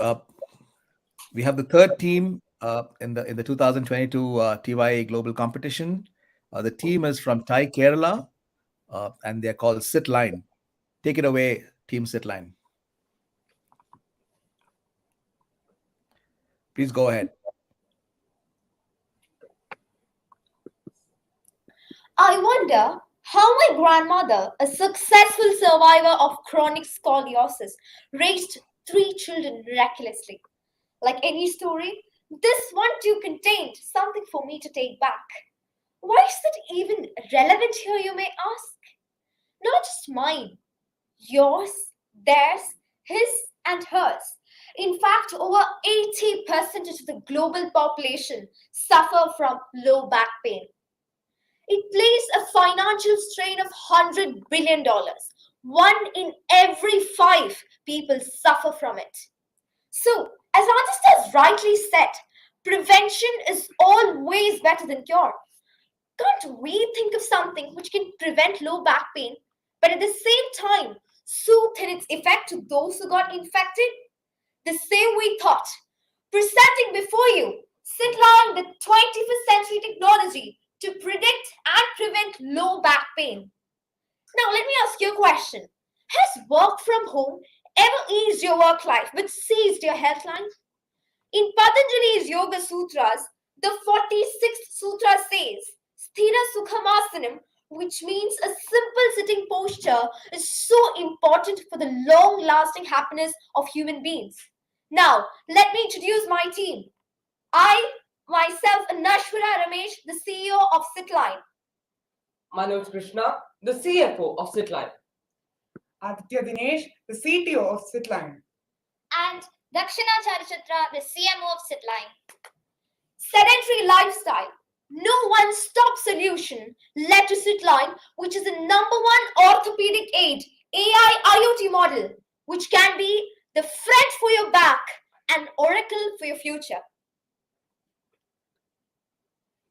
we have the third team in the 2022 TYE Global Competition. The team is from TYE Kerala, and they're called Sitline. Take it away, Team Sitline. Please go ahead. I wonder how my grandmother, a successful survivor of chronic scoliosis, raised 3 children miraculously. Like any story, this one too contained something for me to take back. Why is that even relevant here, you may ask? Not just mine, yours, theirs, his, and hers. In fact, over 80% of the global population suffer from low back pain. It places a financial strain of $100 billion. 1 in every 5 people suffer from it. So, as Artist has rightly said, prevention is always better than cure. Can't we think of something which can prevent low back pain, but at the same time soothe in its effect to those who got infected? The same we thought. Presenting before you, Sitline, the 21st century technology to predict and prevent low back pain. Now, let me ask you a question. Has work from home ever eased your work life but seized your health line? In Patanjali's Yoga Sutras, the 46th sutra says, Sthira Sukhamasana, which means a simple sitting posture, is so important for the long-lasting happiness of human beings. Now, let me introduce my team. I, myself, am Nashwara Ramesh, the CEO of Sitline. Manoj Krishna, the CFO of Sitline. Aditya Dinesh, the CTO of Sitline. And Dakshina Charichitra, the CMO of Sitline. Sedentary lifestyle, no one-stop solution led to Sitline, which is the #1 orthopedic aid AI IoT model, which can be the friend for your back and oracle for your future.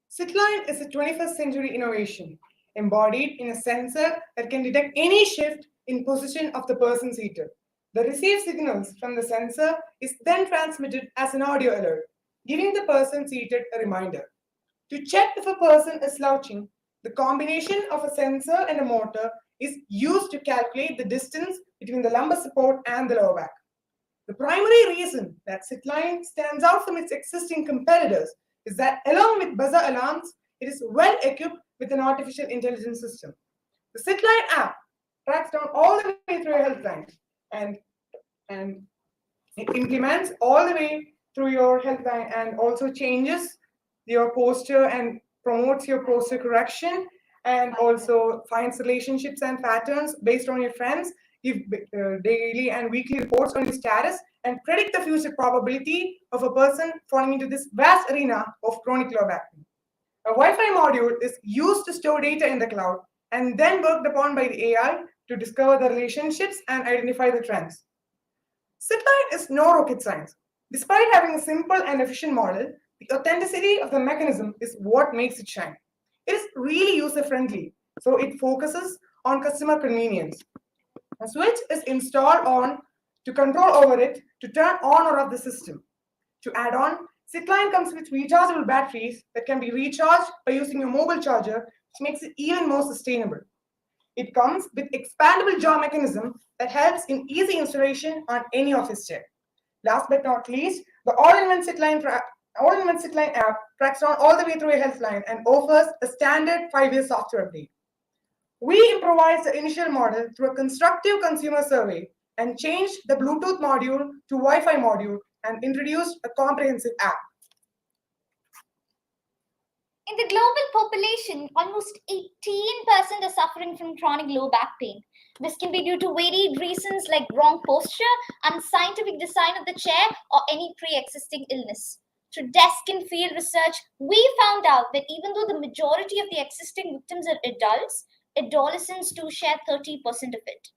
Sitline is a 21st century innovation embodied in a sensor that can detect any shift in position of the person seated. The received signals from the sensor is then transmitted as an audio alert, giving the person seated a reminder. To check if a person is slouching, the combination of a sensor and a motor is used to calculate the distance between the lumbar support and the lower back. The primary reason that Sitline stands out from its existing competitors is that along with buzzer alarms, it is well equipped with an artificial intelligence system. The Sitline app tracks down all the way through your health line and it implements all the way through your health line and also changes your posture and promotes your posture correction and also finds relationships and patterns based on your friends, give daily and weekly reports on your status, and predict the future probability of a person falling into this vast arena of chronic low back pain. A Wi-Fi module is used to store data in the cloud and then worked upon by the AI to discover the relationships and identify the trends. Sitline is no rocket science. Despite having a simple and efficient model, the authenticity of the mechanism is what makes it shine. It is really user-friendly, so it focuses on customer convenience. A switch is installed on to control over it to turn on or off the system. To add on, SITline comes with rechargeable batteries that can be recharged by using your mobile charger, which makes it even more sustainable. It comes with expandable jaw mechanism that helps in easy installation on any office chair. Last but not least, the all-in-one SITline app tracks down all the way through a health line and offers a standard 5-year software update. We improvised the initial model through a constructive consumer survey and changed the Bluetooth module to Wi-Fi module and introduced a comprehensive app. In the global population, almost 18% are suffering from chronic low back pain. This can be due to varied reasons like wrong posture, unscientific design of the chair, or any pre-existing illness. Through desk and field research, we found out that even though the majority of the existing victims are adults, adolescents do share 30% of it.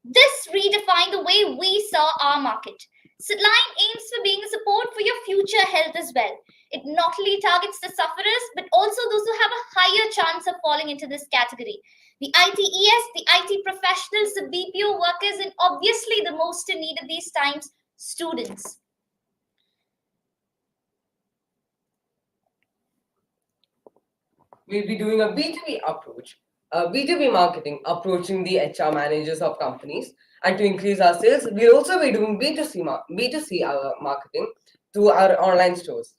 This redefined the way we saw our market. SITline aims for being a support for your future health as well. It not only targets the sufferers, but also those who have a higher chance of falling into this category. The ITES, the IT professionals, the BPO workers, and obviously the most in need of these times, students. We'll be doing a B2B approach, B2B marketing, approaching the HR managers of companies. And to increase our sales, we'll also be doing B2C marketing through our online stores.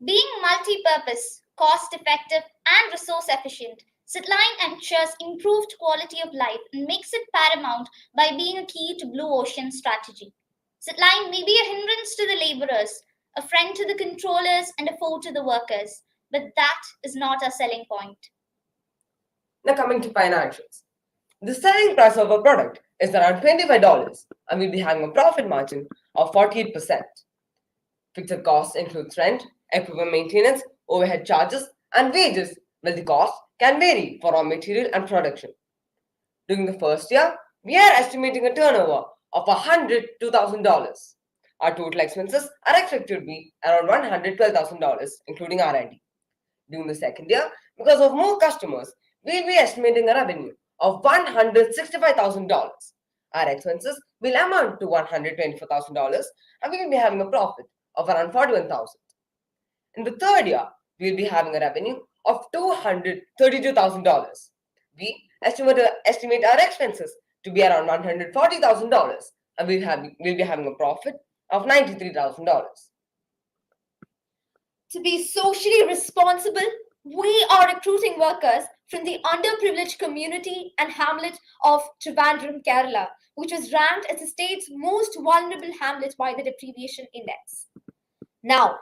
Being multi-purpose, cost-effective, and resource-efficient, SITline ensures improved quality of life and makes it paramount by being a key to Blue Ocean strategy. SITline may be a hindrance to the laborers, a friend to the controllers, and a foe to the workers, but that is not our selling point. Now coming to financials. The selling price of a product is around $25 and we'll be having a profit margin of 48%. Fixed costs include rent, equipment maintenance, overhead charges, and wages, while the cost can vary for raw material and production. During the first year, we are estimating a turnover of $100 to $2,000. Our total expenses are expected to be around $112,000, including R&D. During the second year, because of more customers, we'll be estimating a revenue of $165,000. Our expenses will amount to $124,000, and we will be having a profit of around $41,000. In the third year, we will be having a revenue of $232,000. We estimate our expenses to be around $140,000, and we'll be having a profit of $93,000. To be socially responsible, we are recruiting workers from the underprivileged community and hamlet of Trivandrum, Kerala, which was ranked as the state's most vulnerable hamlet by the Deprivation Index. Now,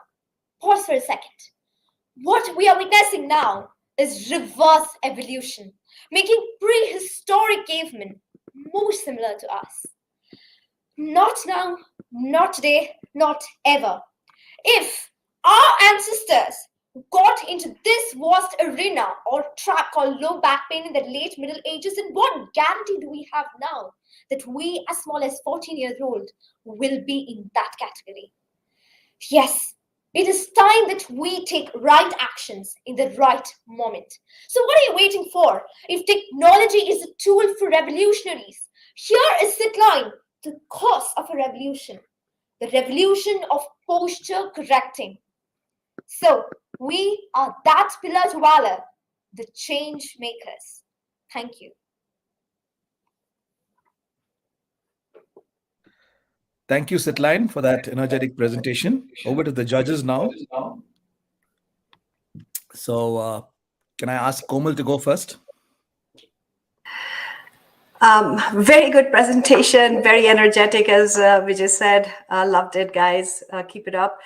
pause for a second. What we are witnessing now is reverse evolution, making prehistoric cavemen more similar to us. Not now, not today, not ever. If our ancestors got into this vast arena or track called low back pain in the late Middle Ages, then what guarantee do we have now that we, as small as 14 years old, will be in that category? Yes, it is time that we take right actions in the right moment. So what are you waiting for? If technology is a tool for revolutionaries, here is SITline, the cause of a revolution, the revolution of posture correcting. So we are that pillar to valor, the change makers. Thank you. Thank you, SITline, for that energetic presentation. Over to the judges now. So can I ask Komal to go first? Very good presentation, very energetic, as Vijay said. Loved it, guys. Keep it up.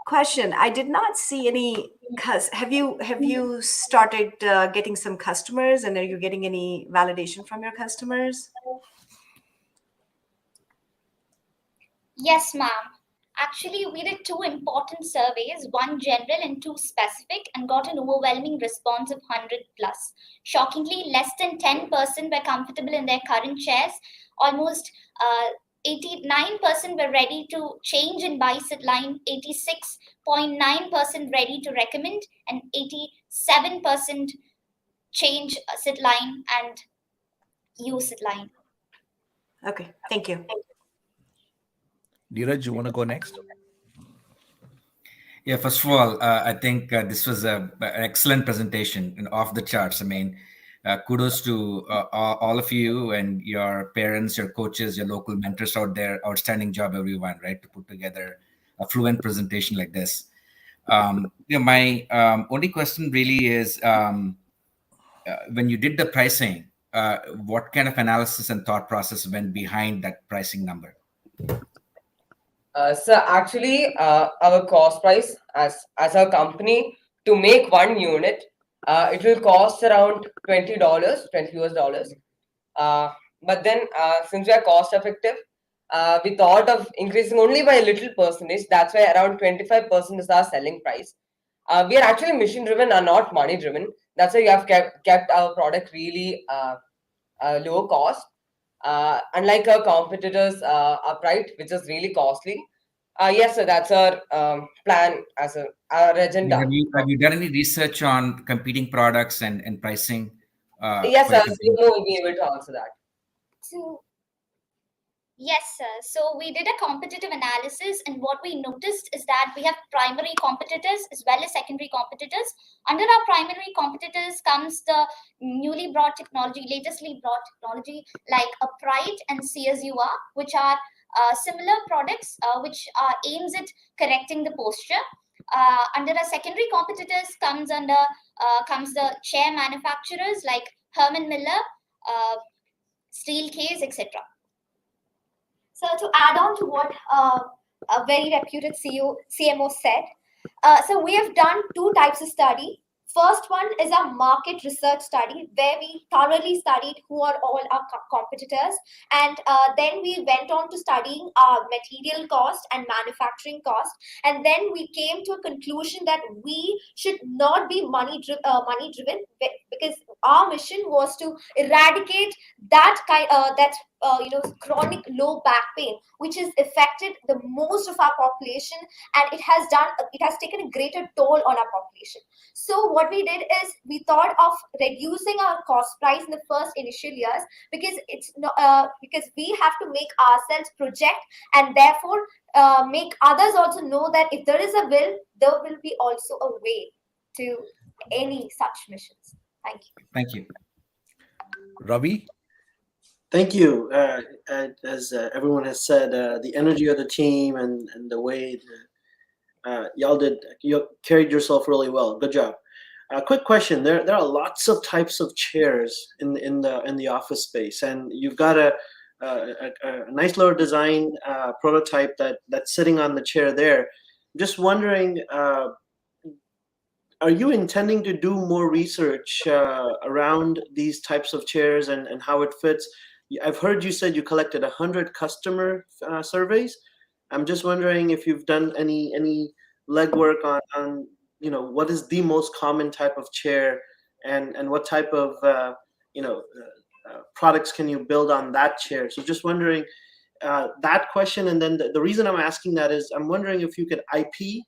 Question: I did not see any. Have you started getting some customers, and are you getting any validation from your customers? Yes, ma'am. Actually, we did 2 important surveys, one general and 2 specific, and got an overwhelming response of 100 plus. Shockingly, less than 10% were comfortable in their current chairs. Almost 89% were ready to change and buy Sitline, 86.9% ready to recommend, and 87% change Sitline and use Sitline. Okay, thank you. Neeraj, you want to go next? Yeah, first of all, I think this was an excellent presentation and off the charts. I mean, kudos to all of you and your parents, your coaches, your local mentors out there. Outstanding job, everyone, right, to put together a fluent presentation like this. My only question really is, when you did the pricing, what kind of analysis and thought process went behind that pricing number? So actually, our cost price as a company to make one unit, it will cost around $20, $20 US. But then since we are cost effective, we thought of increasing only by a little percentage. That's why around 25% is our selling price. We are actually mission driven and not money driven. That's why we have kept our product really low cost. Unlike our competitors, Upright, which is really costly. Yes, so that's our plan as our agenda. Have you done any research on competing products and pricing? Yes, sir. Simo will be able to answer that. So, yes, sir. So we did a competitive analysis, and what we noticed is that we have primary competitors as well as secondary competitors. Under our primary competitors comes the newly brought technology, latestly brought technology like Upright and CSUR, which are similar products which aims at correcting the posture. Under our secondary competitors comes the chair manufacturers like Herman Miller, Steelcase, etc. So to add on to what a very reputed CMO said, so we have done 2 types of study. First one is a market research study where we thoroughly studied who are all our competitors, and then we went on to studying our material cost and manufacturing cost, and then we came to a conclusion that we should not be money driven because our mission was to eradicate that chronic low back pain, which has affected the most of our population, and it has taken a greater toll on our population. So what we did is we thought of reducing our cost price in the first initial years because because we have to make ourselves project and therefore make others also know that if there is a will, there will be also a way to any such missions. Thank you. Thank you. Ravi? Thank you. As everyone has said, the energy of the team and the way you carried yourself really well. Good job. Quick question: there are lots of types of chairs in the office space, and you've got a nice little design prototype that's sitting on the chair there. Just wondering, are you intending to do more research around these types of chairs and how it fits? I've heard you said you collected 100 customer surveys. I'm just wondering if you've done any legwork on what is the most common type of chair and what type of products can you build on that chair. So just wondering that question, and then the reason I'm asking that is I'm wondering if you could IP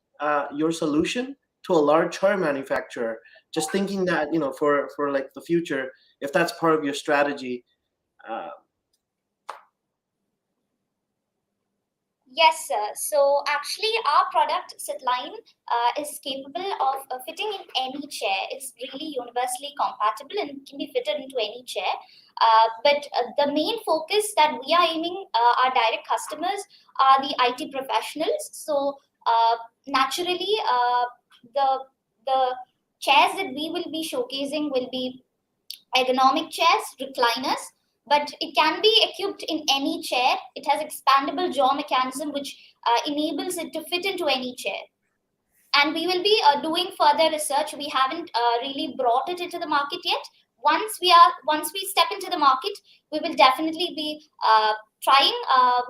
your solution to a large chair manufacturer. Just thinking that for like the future, if that's part of your strategy. Yes, sir. So actually, our product Sitline is capable of fitting in any chair. It's really universally compatible and can be fitted into any chair. But the main focus that we are aiming our direct customers are the IT professionals. So naturally, the chairs that we will be showcasing will be ergonomic chairs, recliners. But it can be equipped in any chair. It has expandable jaw mechanism, which enables it to fit into any chair. And we will be doing further research. We haven't really brought it into the market yet. Once we step into the market, we will definitely be trying.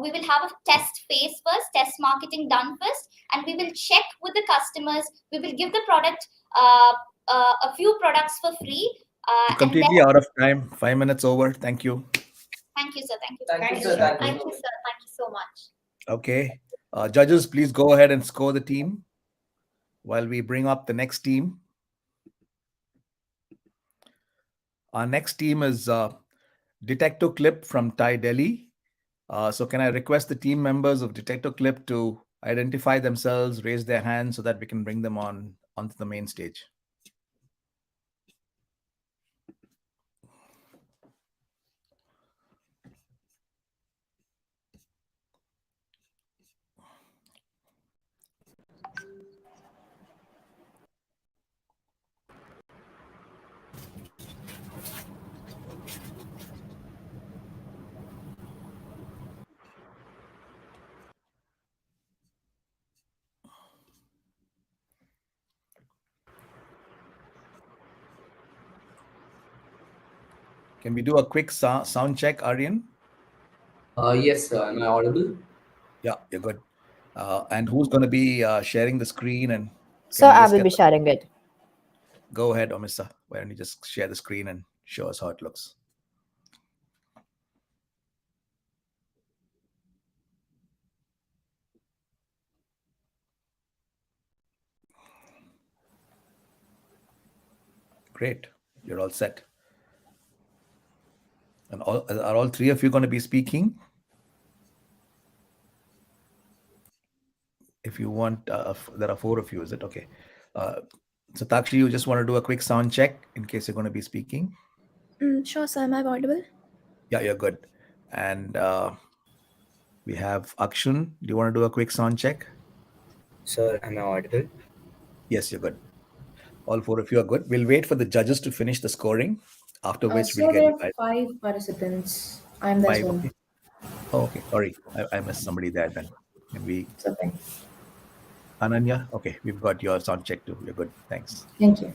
We will have a test phase first, test marketing done first, and we will check with the customers. We will give the product a few products for free. You're And then, completely out of time. 5 minutes over. Thank you. thank you, sir. Thank you. Thank you, Thank sir. you. Thank Thank you. you, sir. Thank you so much. Okay. Judges, please go ahead and score the team while we bring up the next team. Our next team is Detector Clip from TYE Delhi. So can I request the team members of Detector Clip to identify themselves, raise their hands so that we can bring them onto the main stage. Can we do a quick sound check, Aryan? Yes, sir. Am I audible? Yeah, you're good. And who's going to be sharing the screen? And So I will be sharing it. Go ahead, Omissa. Why don't you just share the screen and show us how it looks? Great. You're all set. And are all three of you going to be speaking? If you want, there are four of you, is it? Okay. So Takshi, you just want to do a quick sound check in case you're going to be speaking? Sure, sir. Am I audible? Yeah, you're good. And we have Akshun. Do you want to do a quick sound check? Sir, am I audible? Yes, you're good. All four of you are good. We'll wait for the judges to finish the scoring, after which Sir, we'll get there you are guys. 5 participants. I'm the 5, one. okay. Oh, okay. Sorry, I missed somebody there then. Can we? It's okay. Ananya? Okay, we've got your sound check too. You're good. Thanks. Thank you.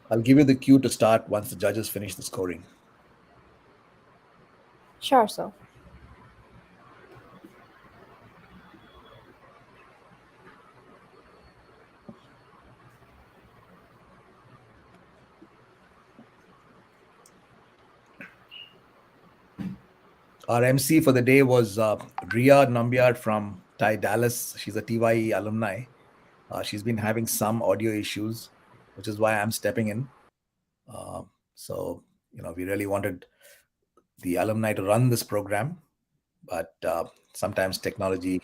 I'll give you the cue to start once the judges finish the scoring. Sure, sir. Our MC for the day was Ria Nambiar from TYE Dallas. She's a TYE alumni. She's been having some audio issues, which is why I'm stepping in. So, we really wanted the alumni to run this program, but sometimes technology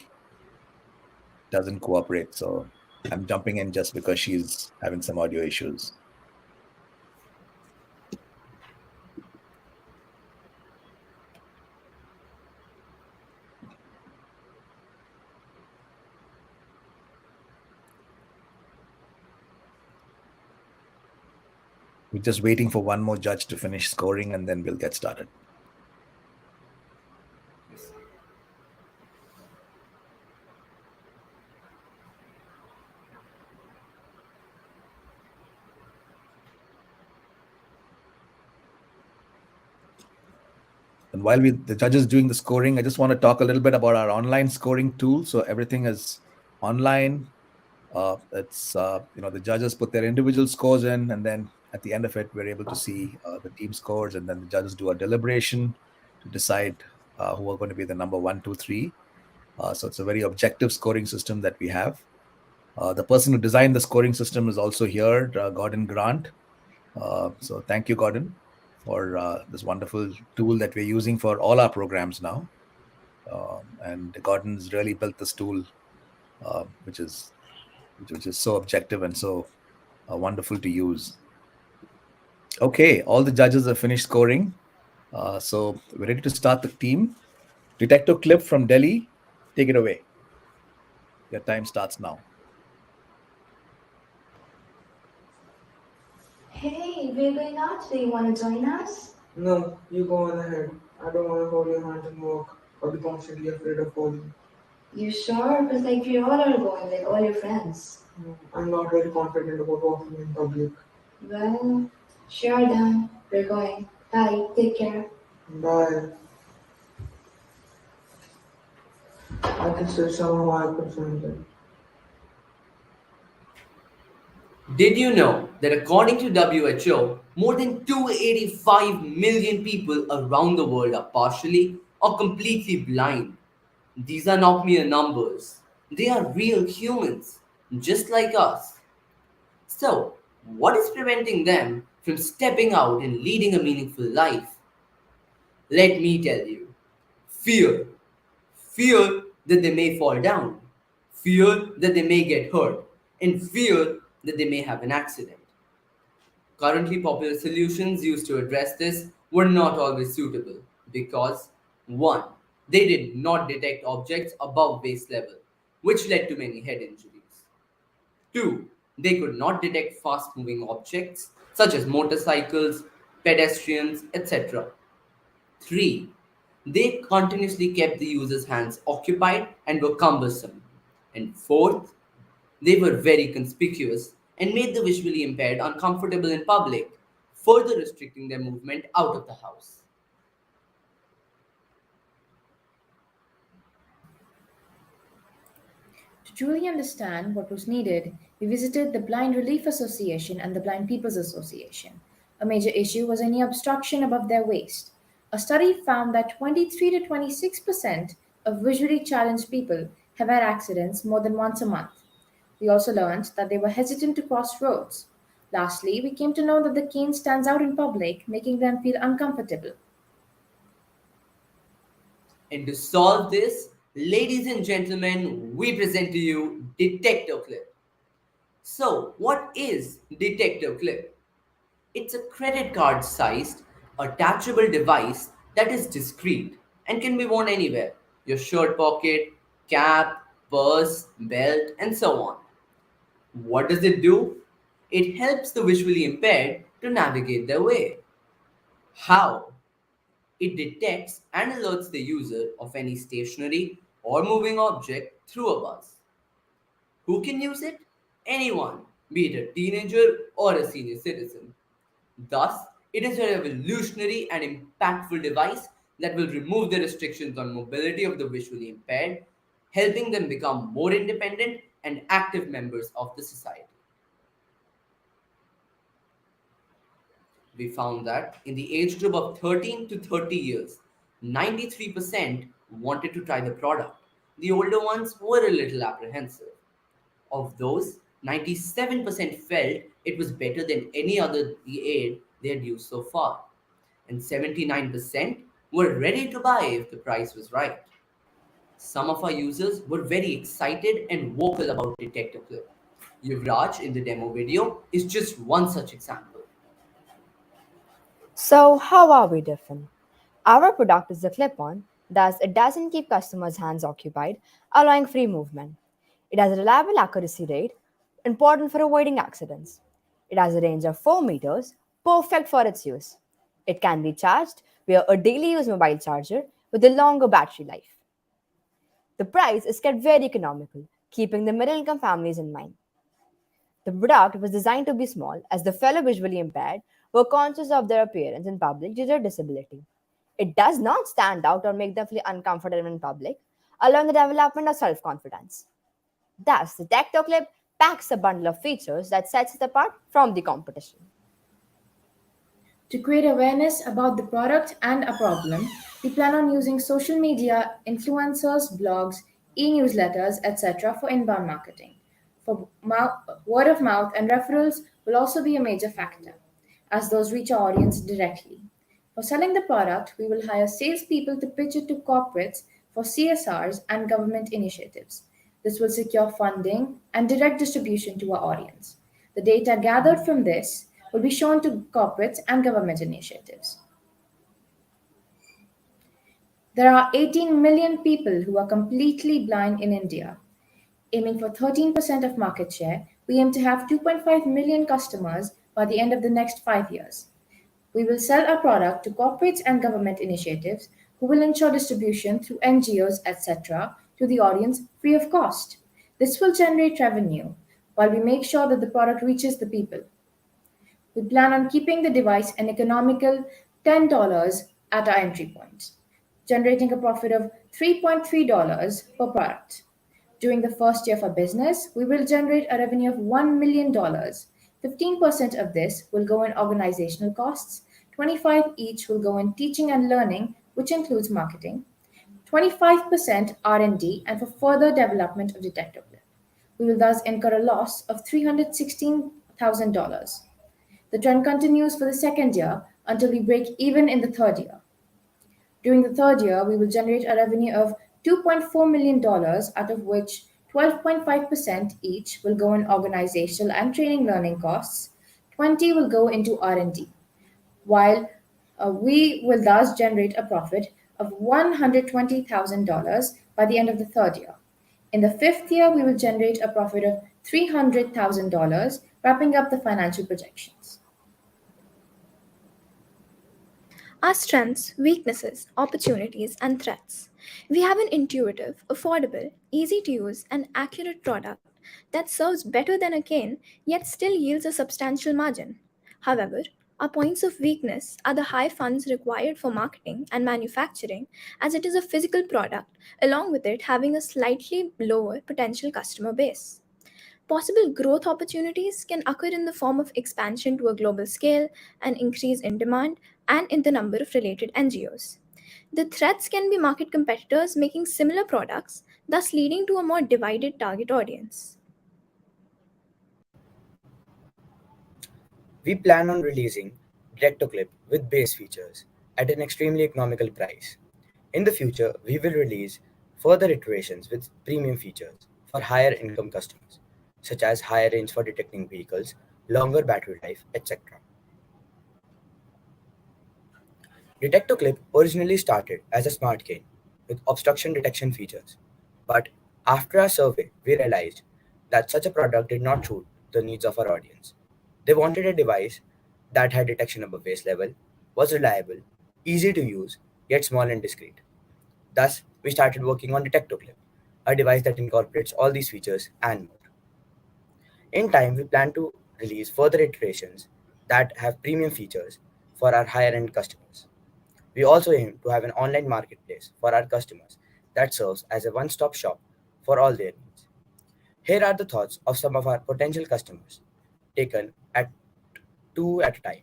doesn't cooperate. So I'm jumping in just because she's having some audio issues. We're just waiting for one more judge to finish scoring, and then we'll get started. And while the judges doing the scoring, I just want to talk a little bit about our online scoring tool. So everything is online. It's the judges put their individual scores in, and then at the end of it, we're able to see the team scores, and then the judges do a deliberation to decide who are going to be the number 1, 2, 3. So it's a very objective scoring system that we have. The person who designed the scoring system is also here, Gordon Grant. So thank you, Gordon, for this wonderful tool that we're using for all our programs now. And Gordon's really built this tool, which is so objective and so wonderful to use. Okay, all the judges have finished scoring. So we're ready to start the team. Detector Clip from Delhi, take it away. Your time starts now. Hey, we're going out. Do you want to join us? No, you go on ahead. I don't want to hold your hand and walk or be constantly afraid of falling. You sure? But like we all are going with all your friends. I'm not very confident about walking in public. Well, sure then. We're going. Bye. Take care. Bye. I can still somehow I could find it. Did you know that according to WHO, more than 285 million people around the world are partially or completely blind? These are not mere numbers. They are real humans, just like us. So, what is preventing them from stepping out and leading a meaningful life? Let me tell you, fear. Fear that they may fall down, fear that they may get hurt, and fear that they may have an accident. Currently popular solutions used to address this were not always suitable because 1. They did not detect objects above waist level, which led to many head injuries. 2. They could not detect fast moving objects such as motorcycles, pedestrians, etc. 3. They continuously kept the user's hands occupied and were cumbersome. And 4th, they were very conspicuous and made the visually impaired uncomfortable in public, further restricting their movement out of the house. To truly understand what was needed, we visited the Blind Relief Association and the Blind People's Association. A major issue was any obstruction above their waist. A study found that 23 to 26% of visually challenged people have had accidents more than once a month. We also learned that they were hesitant to cross roads. Lastly, we came to know that the cane stands out in public, making them feel uncomfortable. And to solve this, ladies and gentlemen, we present to you Detector Clip. So, what is Detector Clip? It's a credit card sized, attachable device that is discreet and can be worn anywhere your shirt pocket, cap, purse, belt, and so on. What does it do? It helps the visually impaired to navigate their way. How? It detects and alerts the user of any stationary or moving object through a bus. Who can use it? Anyone, be it a teenager or a senior citizen. Thus, it is a revolutionary and impactful device that will remove the restrictions on mobility of the visually impaired, helping them become more independent and active members of the society. We found that in the age group of 13 to 30 years, 93% wanted to try the product. The older ones were a little apprehensive. Of those, 97% felt it was better than any other aid they had used so far, and 79% were ready to buy if the price was right. Some of our users were very excited and vocal about Detector Clip. Yuvraj in the demo video is just one such example. So, how are we different? Our product is a clip on, thus, it doesn't keep customers' hands occupied, allowing free movement. It has a reliable accuracy rate, important for avoiding accidents. It has a range of 4 meters, perfect for its use. It can be charged via a daily use mobile charger with a longer battery life. The price is kept very economical, keeping the middle income families in mind. The product was designed to be small as the fellow visually impaired were conscious of their appearance in public due to their disability. It does not stand out or make them feel uncomfortable in public, allowing the development of self confidence. Thus, the Detector Clip packs a bundle of features that sets it apart from the competition. To create awareness about the product and a problem, we plan on using social media, influencers, blogs, e-newsletters, etc. for inbound marketing. Word of mouth and referrals will also be a major factor, as those reach our audience directly. For selling the product, we will hire salespeople to pitch it to corporates for CSRs and government initiatives. This will secure funding and direct distribution to our audience. The data gathered from this will be shown to corporates and government initiatives. There are 18 million people who are completely blind in India. Aiming for 13% of market share, we aim to have 2.5 million customers by the end of the next 5 years. We will sell our product to corporates and government initiatives who will ensure distribution through NGOs, etc., to the audience free of cost. This will generate revenue, while we make sure that the product reaches the people. We plan on keeping the device an economical $10 at our entry point, generating a profit of $3.3 per product. During the first year of our business, we will generate a revenue of $1 million. 15% of this will go in organizational costs, 25 each will go in teaching and learning, which includes marketing, 25% R&D and for further development of Detector Clip. We will thus incur a loss of $316,000. The trend continues for the second year until we break even in the third year. During the third year, we will generate a revenue of $2.4 million, out of which 12.5% each will go in organizational and training learning costs, 20 will go into R&D, while we will thus generate a profit of $120,000 by the end of the third year. In the fifth year, we will generate a profit of $300,000, wrapping up the financial projections. Our strengths, weaknesses, opportunities, and threats. We have an intuitive, affordable, easy to use, and accurate product that serves better than a cane yet still yields a substantial margin. However, our points of weakness are the high funds required for marketing and manufacturing, as it is a physical product, along with it having a slightly lower potential customer base. Possible growth opportunities can occur in the form of expansion to a global scale, an increase in demand, and in the number of related NGOs. The threats can be market competitors making similar products, thus leading to a more divided target audience. We plan on releasing Detector Clip with base features at an extremely economical price. In the future, we will release further iterations with premium features for higher income customers, such as higher range for detecting vehicles, longer battery life, etc. Detector Clip originally started as a smart cane with obstruction detection features, but after our survey, we realized that such a product did not suit the needs of our audience. They wanted a device that had detection above waist level, was reliable, easy to use, yet small and discreet. Thus, we started working on Detector Clip, a device that incorporates all these features and more. In time, we plan to release further iterations that have premium features for our higher end customers. We also aim to have an online marketplace for our customers that serves as a one stop shop for all their needs. Here are the thoughts of some of our potential customers, taken at two at a time.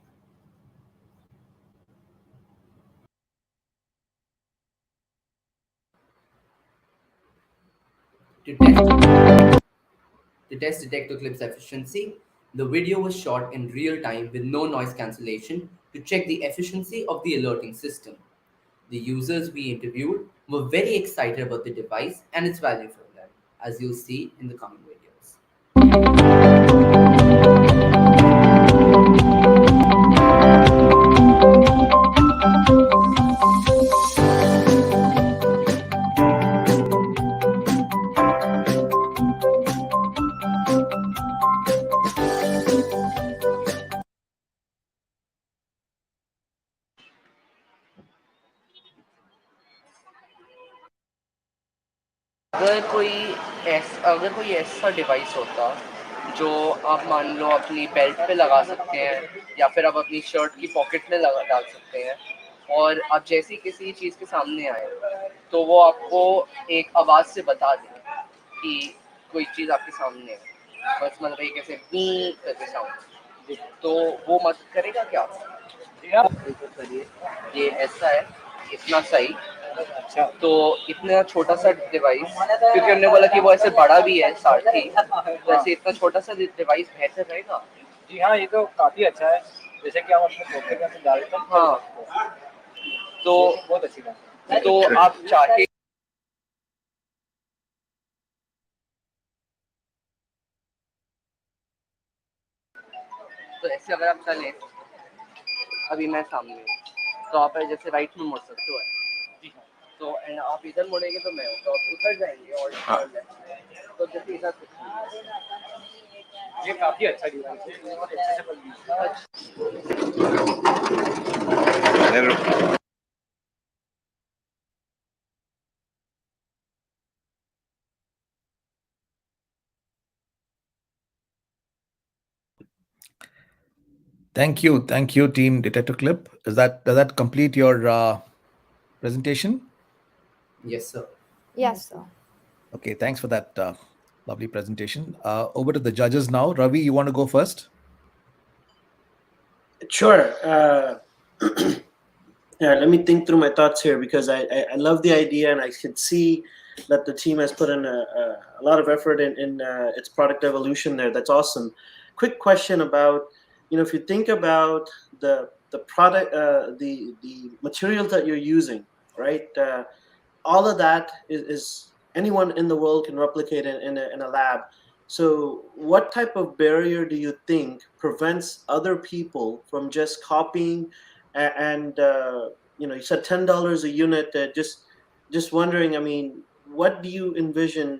To test Detector Clip's efficiency, the video was shot in real time with no noise cancellation to check the efficiency of the alerting system. The users we interviewed were very excited about the device and its value for them, as you'll see in the coming videos. अगर कोई ऐसा device होता जो आप मान लो अपनी belt पे लगा सकते हैं या फिर आप अपनी शर्ट की पॉकेट में लगा डाल सकते हैं और आप जैसी किसी चीज़ के सामने आए तो वो आपको एक आवाज़ से बता दे कि कोई चीज़ आपके सामने है, बस मतलब एक ऐसे बी करके साउंड, तो वो मदद करेगा क्या आपको? ये ऐसा है, इतना सही। अच्छा, तो इतना छोटा सा डिवाइस, क्योंकि हमने बोला कि वो ऐसे बड़ा भी है साथ ही, तो ऐसे इतना छोटा सा डिवाइस बेहतर रहेगा। जी हाँ, ये तो काफी अच्छा है, जैसे कि हम अपने पॉकेट में डालते हैं। हाँ, तो बहुत अच्छी बात है। तो आप चाहे तो ऐसे अगर आप चलें, अभी मैं सामने हूँ, तो आप जैसे राइट में मुड़ सकते हो। तो एंड आप इधर मुड़ेंगे तो मैं हूँ, तो आप उधर जाएंगे और तो जैसे इधर ये काफी अच्छा डिवाइस है, बहुत अच्छे से बन गया। Thank you, team Detector Clip. Does that complete your presentation? Yes, sir. Yes, sir. Okay, thanks for that lovely presentation. Over to the judges now. Ravi, you want to go first? Sure. Yeah, let me think through my thoughts here, because I love the idea, and I can see that the team has put in a lot of effort in its product evolution there. That's awesome. Quick question about, if you think about the product, the materials that you're using, right? All of that is anyone in the world can replicate in a lab. So what type of barrier do you think prevents other people from just copying and you said $10 a unit, just wondering, I mean, what do you envision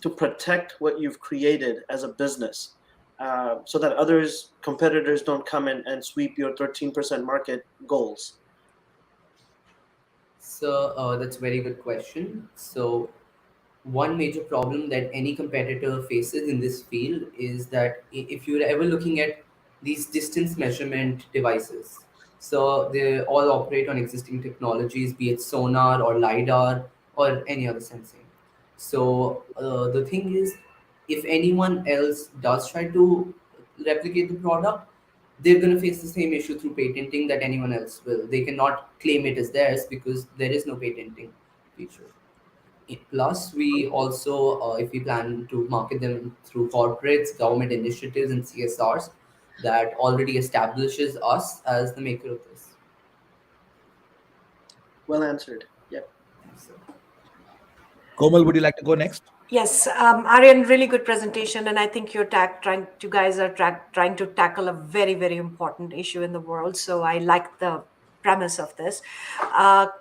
to protect what you've created as a business, so that competitors don't come in and sweep your 13% market goals? So that's a very good question. So one major problem that any competitor faces in this field is that if you're ever looking at these distance measurement devices, so they all operate on existing technologies, be it sonar or lidar or any other sensing. So the thing is, if anyone else does try to replicate the product, they're going to face the same issue through patenting that anyone else will. They cannot claim it as theirs because there is no patenting feature. Plus, we also, if we plan to market them through corporates, government initiatives, and CSRs, that already establishes us as the maker of this. Well answered. Yep. Komal, would you like to go next? Yes, Aryan, really good presentation, and I think you guys are trying to tackle a very, very important issue in the world. So I like the premise of this.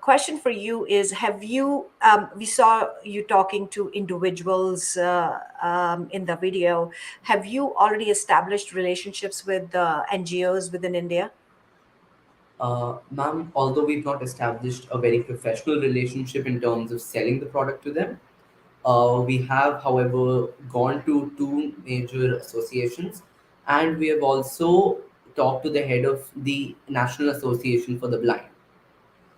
Question for you is: have you? We saw you talking to individuals in the video. Have you already established relationships with NGOs within India? Ma'am, although we've not established a very professional relationship in terms of selling the product to them, we have, however, gone to two major associations, and we have also talked to the head of the National Association for the Blind.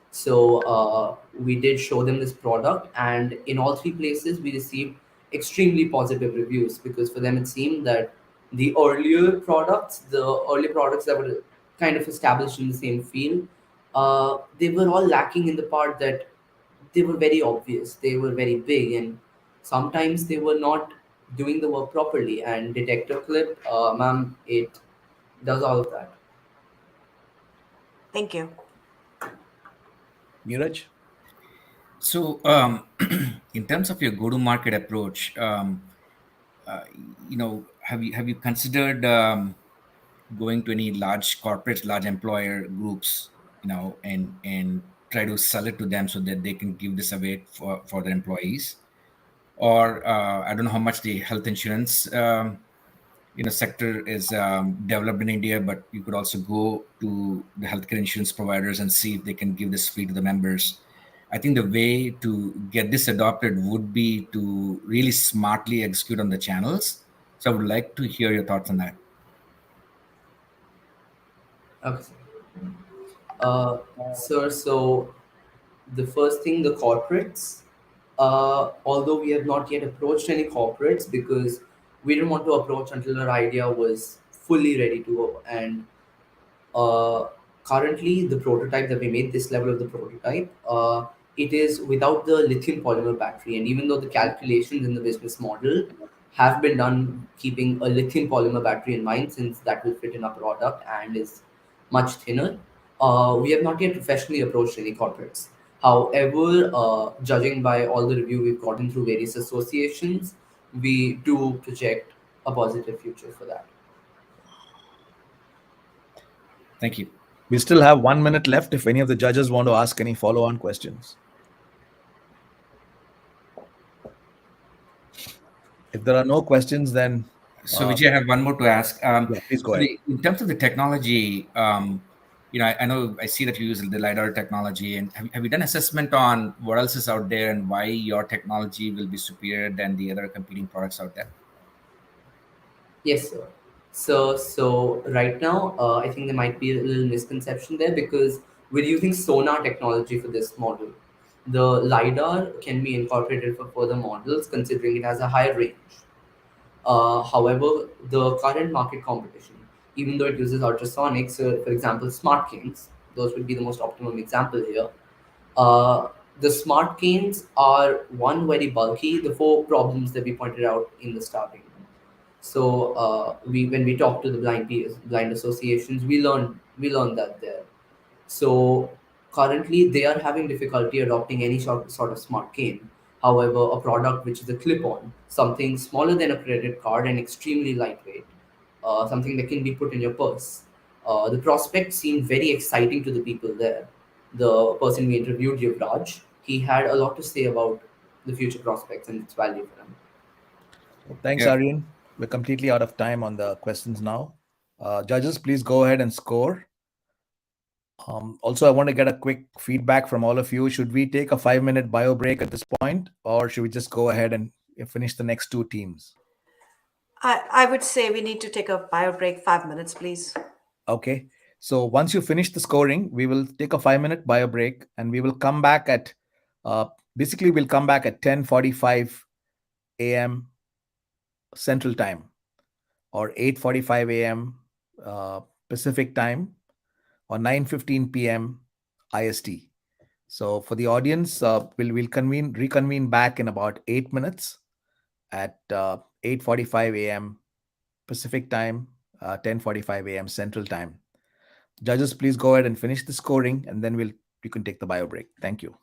So we did show them this product, and in all three places, we received extremely positive reviews because for them it seemed that the earlier products that were kind of established in the same field, they were all lacking in the part that they were very obvious, they were very big, and sometimes they were not doing the work properly. And Detector Clip, ma'am, it does all of that. Thank you. Neeraj? So, in terms of your go-to-market approach, have you considered going to any large corporates, large employer groups, and try to sell it to them so that they can give this away for their employees? Or I don't know how much the health insurance sector is developed in India, but you could also go to the healthcare insurance providers and see if they can give this free to the members. I think the way to get this adopted would be to really smartly execute on the channels. So I would like to hear your thoughts on that. Okay. Sir, so the first thing, the corporates, although we have not yet approached any corporates because we didn't want to approach until our idea was fully ready to go. And uh, currently, the prototype that we made, this level of the prototype, it is without the lithium polymer battery. And even though the calculations in the business model have been done keeping a lithium polymer battery in mind, since that will fit in our product and is much thinner, we have not yet professionally approached any corporates. However, judging by all the review we've gotten through various associations, we do project a positive future for that. Thank you. We still have 1 minute left if any of the judges want to ask any follow-on questions. If there are no questions, then... So Vijay, I have one more to ask. Yeah, please go ahead. In terms of the technology, I know I see that you use the LiDAR technology, and have you done assessment on what else is out there and why your technology will be superior than the other competing products out there? Yes, sir. So right now, I think there might be a little misconception there because we're using sonar technology for this model. The LiDAR can be incorporated for further models considering it has a higher range. However, the current market competition, even though it uses ultrasonics, for example, smart canes, those would be the most optimum example here. Uh, the smart canes are one very bulky, the four problems that we pointed out in the starting. So we when we talk to the blind associations, we learned that there. So currently they are having difficulty adopting any sort of smart cane. However, a product which is a clip-on, something smaller than a credit card and extremely lightweight, something that can be put in your purse. The prospect seemed very exciting to the people there. The person we interviewed, Yuvraj, he had a lot to say about the future prospects and its value for them. Well, thanks, Yeah. Aryan. We're completely out of time on the questions now. Judges, please go ahead and score. Also, I want to get a quick feedback from all of you. Should we take a 5 minute bio break at this point, or should we just go ahead and finish the next two teams? I would say we need to take a bio break, 5 minutes, please. Okay. So once you finish the scoring, we will take a 5 minute bio break, and we will come back at basically we'll come back at 10:45 a.m. Central Time or 8:45 a.m. Pacific Time or 9:15 p.m. IST. So for the audience, we'll reconvene back in about 8 minutes at 8:45 a.m. Pacific Time, 10:45 a.m. Central Time. Judges, please go ahead and finish the scoring, and then you can take the bio break. Thank you.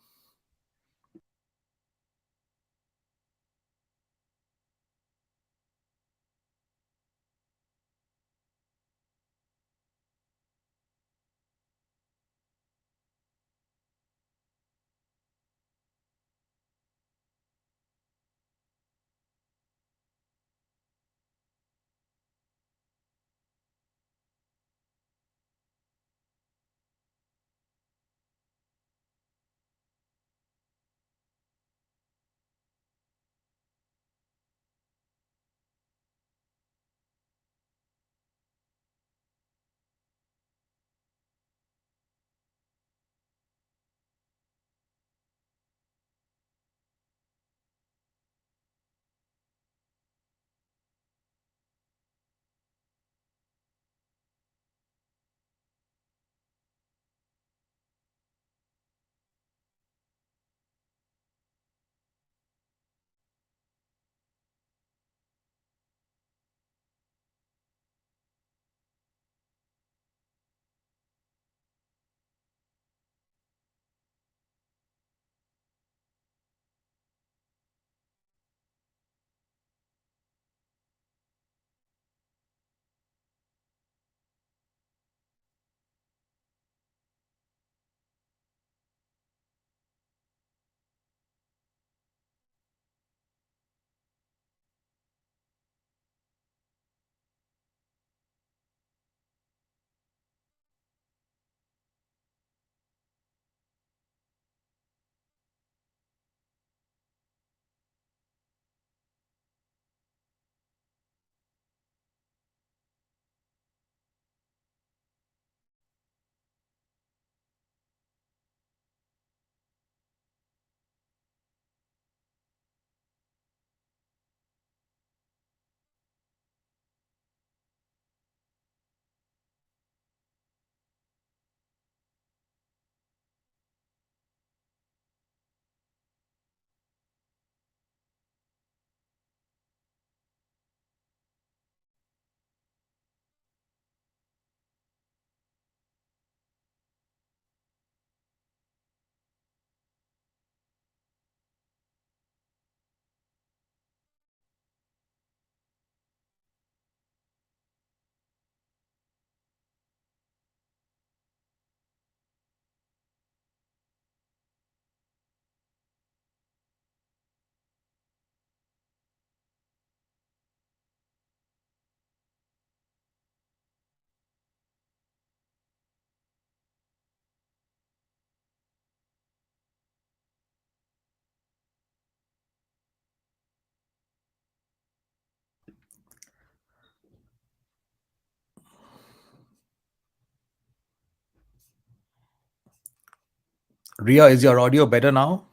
Ria, is your audio better now?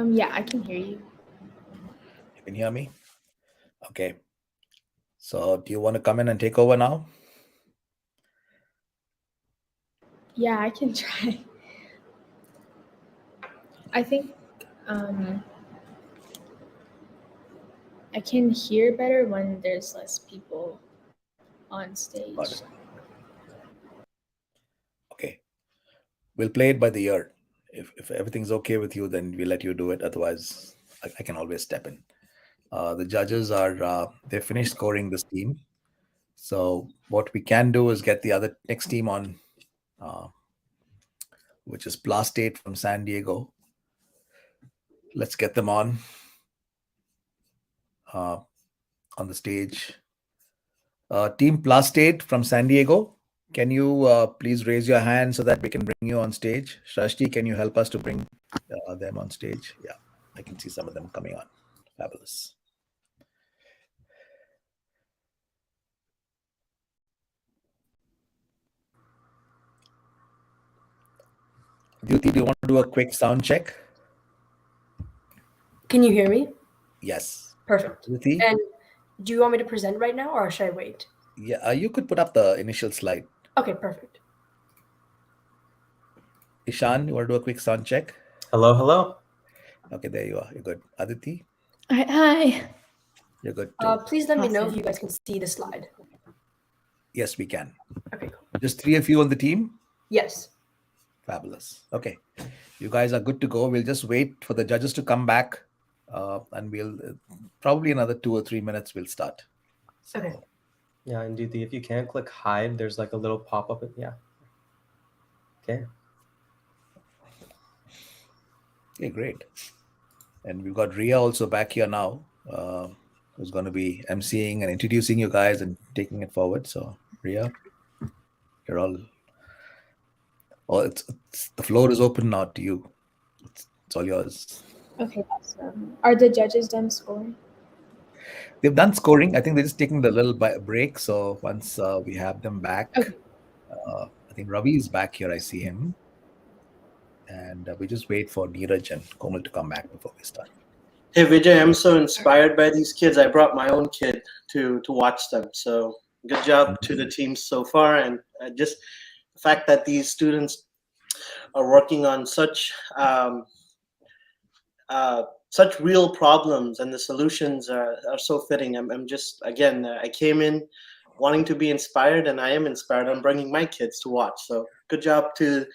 Yeah, I can hear you. You can hear me? Okay. So do you want to come in and take over now? Yeah, I can try. I think I can hear better when there's less people on stage. Got it. Okay. We'll play it by the ear. If everything's okay with you, then we'll let you do it. Otherwise, I can always step in. The judges are they finished scoring this team. So what we can do is get the other next team on, which is Plastate from San Diego. Let's get them on the stage. Team Plastate from San Diego, can you please raise your hand so that we can bring you on stage? Trustee, can you help us to bring them on stage? Yeah, I can see some of them coming on. Fabulous. Duty, do you want to do a quick sound check? Can you hear me? Yes. Perfect. Duty? And do you want me to present right now or should I wait? Yeah, you could put up the initial slide. Okay, perfect. Ishan, you want to do a quick sound check? Hello, hello. Okay, there you are. You're good. Aditi? Hi. You're good too. Please let me know if Awesome. you guys can see the slide. Yes, we can. Okay, cool. Just 3 of you on the team? Yes. Fabulous. Okay. You guys are good to go. We'll just wait for the judges to come back and we'll probably another 2 or 3 minutes we'll start. So, Okay. Yeah, and Duty, if you can't click hide, there's like a little pop-up. Yeah. Okay. Okay, great. And we've got Ria also back here now, who's going to be emceeing and introducing you guys and taking it forward. So, Ria, you're all. Oh, it's the floor is open now to you. It's all yours. Okay, awesome. Are the judges done scoring? They've done scoring. I think they're just taking the little break. So once we have them back, Okay. I think Ravi is back here. I see him. And we just wait for Neeraj and Komal to come back before we start. Hey Vijay, I'm so inspired by these kids. I brought my own kid to watch them. So good job to the team so far, and just the fact that these students are working on such real problems, and the solutions are so fitting. I'm just again, I came in wanting to be inspired, and I am inspired. I'm bringing my kids to watch. So good job to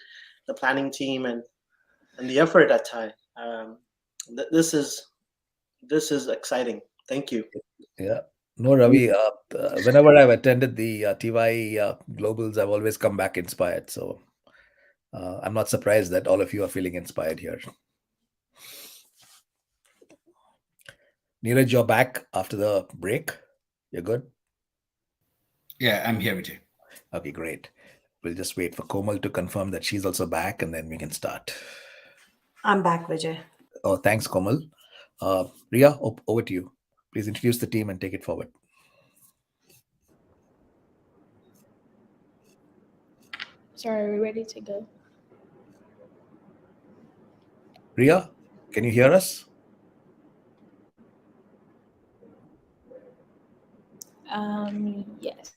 the planning team and the effort at TYE. This is exciting. Thank you. Yeah. No, Ravi, whenever I've attended the TYE Globals, I've always come back inspired. So I'm not surprised that all of you are feeling inspired here. Neeraj, you're back after the break. You're good? Yeah, I'm here with you. Okay, great. We'll just wait for Komal to confirm that she's also back, and then we can start. I'm back, Vijay. Oh, thanks, Komal. Ria, over to you. Please introduce the team and take it forward. Sorry, are we ready to go? Ria, can you hear us? Yes.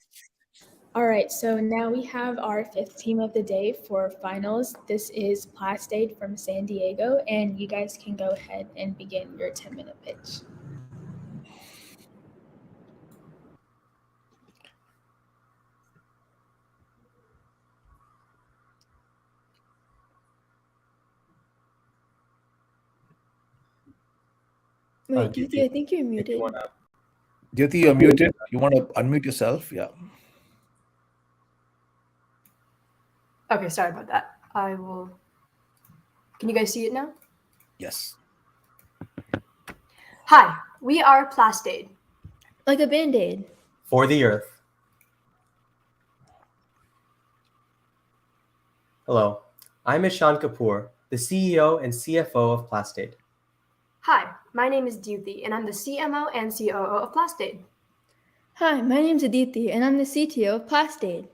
All right, so now we have our 5th team of the day for finals. This is Plastate from San Diego, and you guys can go ahead and begin your 10-minute pitch. Wait, Duty, I think you're muted. Jyoti, you're muted. You want to unmute yourself? Yeah. Okay, sorry about that. I will. Can you guys see it now? Yes. Hi, we are Plastate. Like a band-aid. For the Earth. Hello, I'm Ishan Kapoor, the CEO and CFO of Plastate. Hi, my name is Duty, and I'm the CMO and COO of Plastate. Hi, my name's Aditi, and I'm the CTO of Plastade.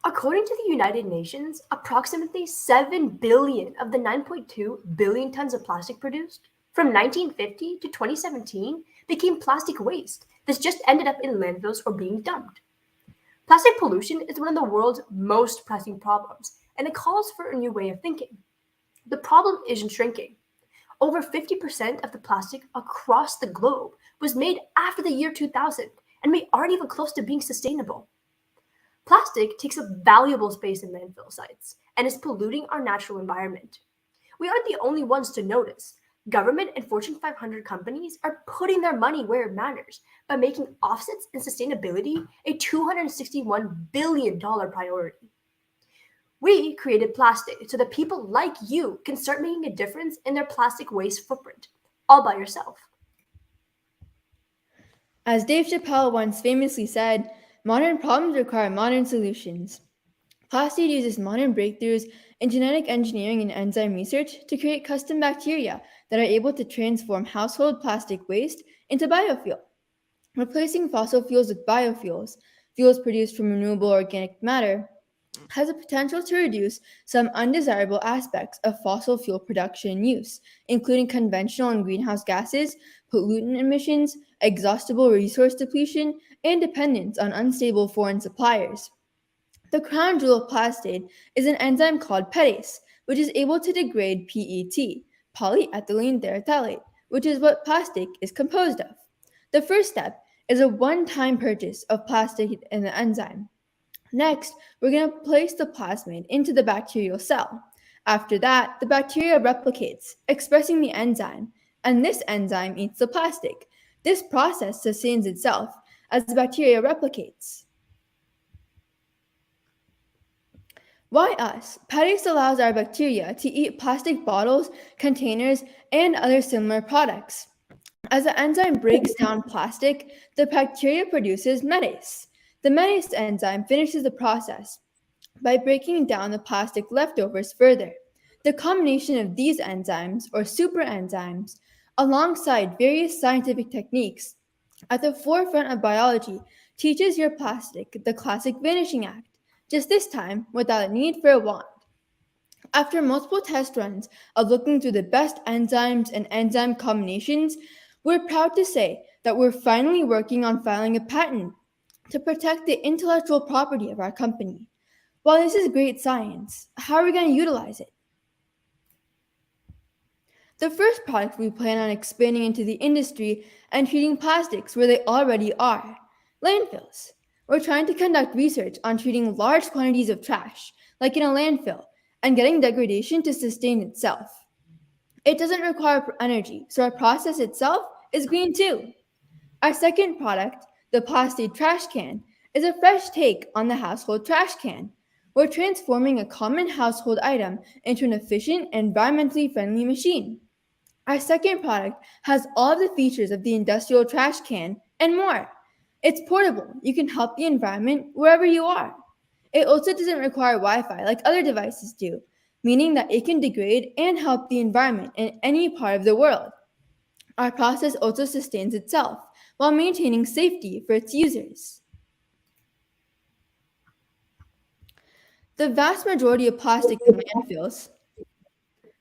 According to the United Nations, approximately 7 billion of the 9.2 billion tons of plastic produced from 1950 to 2017 became plastic waste that's just ended up in landfills or being dumped. Plastic pollution is one of the world's most pressing problems, and it calls for a new way of thinking. The problem isn't shrinking. Over 50% of the plastic across the globe was made after the year 2000, and we aren't even close to being sustainable. Plastic takes up valuable space in landfill sites and is polluting our natural environment. We aren't the only ones to notice. Government and Fortune 500 companies are putting their money where it matters by making offsets and sustainability a $261 billion priority. We created Plastic so that people like you can start making a difference in their plastic waste footprint, all by yourself. As Dave Chappelle once famously said, modern problems require modern solutions. Plastide uses modern breakthroughs in genetic engineering and enzyme research to create custom bacteria that are able to transform household plastic waste into biofuel. Replacing fossil fuels with biofuels, fuels produced from renewable organic matter, has the potential to reduce some undesirable aspects of fossil fuel production and use, including conventional and greenhouse gases, pollutant emissions, exhaustible resource depletion, and dependence on unstable foreign suppliers. The crown jewel of Plastade is an enzyme called PETase, which is able to degrade PET, polyethylene terephthalate, which is what plastic is composed of. The first step is a one-time purchase of Plastade in the enzyme. Next, we're going to place the plasmid into the bacterial cell. After that, the bacteria replicates, expressing the enzyme, and this enzyme eats the plastic. This process sustains itself as the bacteria replicates. Why us? PETase allows our bacteria to eat plastic bottles, containers, and other similar products. As the enzyme breaks down plastic, the bacteria produces metase. The metase enzyme finishes the process by breaking down the plastic leftovers further. The combination of these enzymes, or superenzymes, alongside various scientific techniques at the forefront of biology, teaches your plastic the classic vanishing act, just this time without a need for a wand. After multiple test runs of looking through the best enzymes and enzyme combinations, we're proud to say that we're finally working on filing a patent to protect the intellectual property of our company. While this is great science, how are we going to utilize it? The first product we plan on expanding into the industry and treating plastics where they already are, landfills. We're trying to conduct research on treating large quantities of trash, like in a landfill, and getting degradation to sustain itself. It doesn't require energy, so our process itself is green too. Our second product, the Plastide trash can, is a fresh take on the household trash can. We're transforming a common household item into an efficient and environmentally friendly machine. Our second product has all of the features of the industrial trash can and more. It's portable. You can help the environment wherever you are. It also doesn't require Wi-Fi like other devices do, meaning that it can degrade and help the environment in any part of the world. Our process also sustains itself while maintaining safety for its users. The vast majority of plastic in landfills,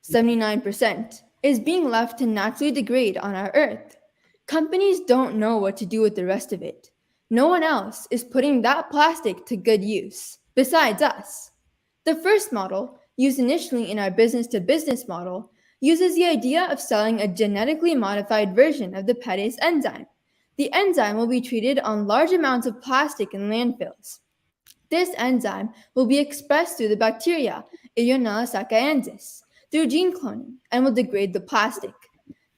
79%, is being left to naturally degrade on our Earth. Companies don't know what to do with the rest of it. No one else is putting that plastic to good use, besides us. The first model, used initially in our business-to-business model, uses the idea of selling a genetically modified version of the PETase enzyme. The enzyme will be treated on large amounts of plastic in landfills. This enzyme will be expressed through the bacteria Ionella sacchaensis through gene cloning and will degrade the plastic.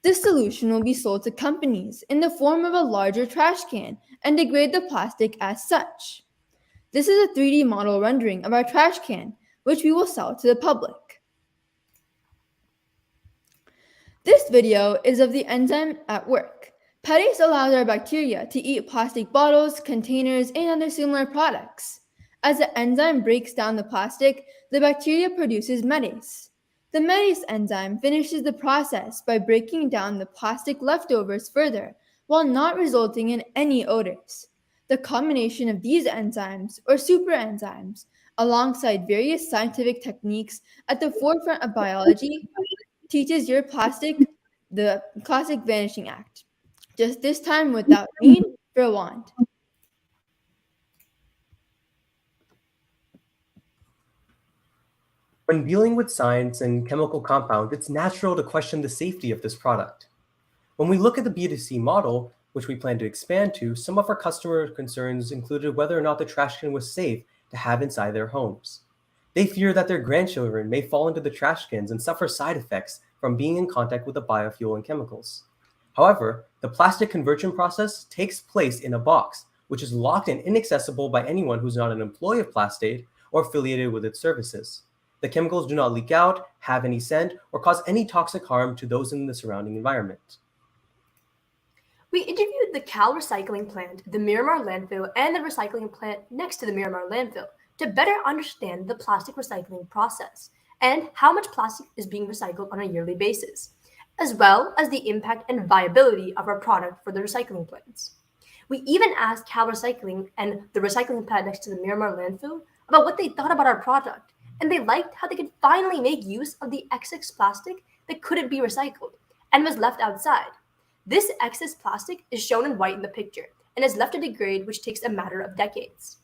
This solution will be sold to companies in the form of a larger trash can and degrade the plastic as such. This is a 3D model rendering of our trash can, which we will sell to the public. This video is of the enzyme at work. PETase allows our bacteria to eat plastic bottles, containers, and other similar products. As the enzyme breaks down the plastic, the bacteria produces metase. The metase enzyme finishes the process by breaking down the plastic leftovers further, while not resulting in any odors. The combination of these enzymes, or superenzymes, alongside various scientific techniques at the forefront of biology, teaches your plastic the classic vanishing act, just this time without need for a wand. When dealing with science and chemical compounds, it's natural to question the safety of this product. When we look at the B2C model, which we plan to expand to, some of our customer concerns included whether or not the trash can was safe to have inside their homes. They fear that their grandchildren may fall into the trash cans and suffer side effects from being in contact with the biofuel and chemicals. However, the plastic conversion process takes place in a box, which is locked and inaccessible by anyone who's not an employee of Plastade or affiliated with its services. The chemicals do not leak out, have any scent, or cause any toxic harm to those in the surrounding environment. We interviewed the Cal recycling plant, the Miramar landfill, and the recycling plant next to the Miramar landfill to better understand the plastic recycling process and how much plastic is being recycled on a yearly basis, as well as the impact and viability of our product for the recycling plants. We even asked Cal Recycling and the recycling plant next to the Miramar landfill about what they thought about our product, and they liked how they could finally make use of the excess plastic that couldn't be recycled and was left outside. This excess plastic is shown in white in the picture and is left to degrade, which takes a matter of decades.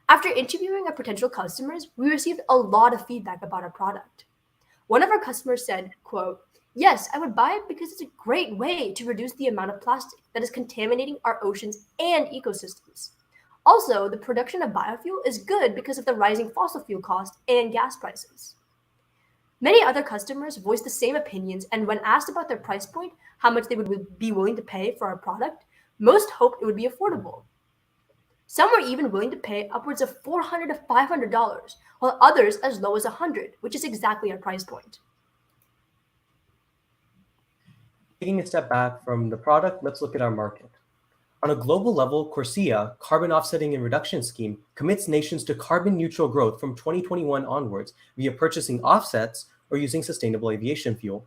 After interviewing our potential customers, we received a lot of feedback about our product. One of our customers said, quote, "Yes, I would buy it because it's a great way to reduce the amount of plastic that is contaminating our oceans and ecosystems. Also, the production of biofuel is good because of the rising fossil fuel cost and gas prices." Many other customers voiced the same opinions, and when asked about their price point, how much they would be willing to pay for our product, most hoped it would be affordable. Some were even willing to pay upwards of $400 to $500, while others as low as $100, which is exactly our price point. Taking a step back from the product, let's look at our market. On a global level, CORSIA, Carbon Offsetting and Reduction Scheme, commits nations to carbon neutral growth from 2021 onwards via purchasing offsets or using sustainable aviation fuel.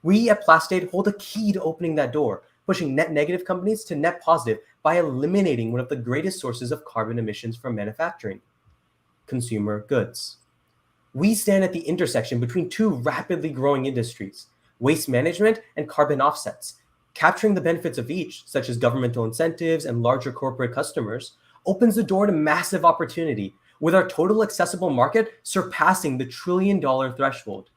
We at Plastade hold a key to opening that door, pushing net negative companies to net positive by eliminating one of the greatest sources of carbon emissions from manufacturing: consumer goods. We stand at the intersection between two rapidly growing industries, waste management and carbon offsets. Capturing the benefits of each, such as governmental incentives and larger corporate customers, opens the door to massive opportunity, with our total accessible market surpassing the $1 trillion threshold.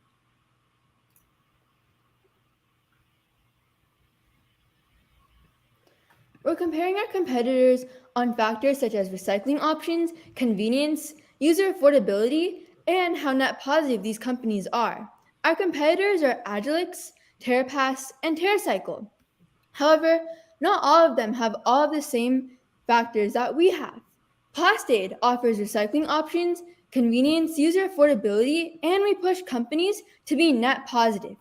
We're comparing our competitors on factors such as recycling options, convenience, user affordability, and how net positive these companies are. Our competitors are Agilix, TerraPass, and TerraCycle. However, not all of them have all of the same factors that we have. Plastade offers recycling options, convenience, user affordability, and we push companies to be net positive.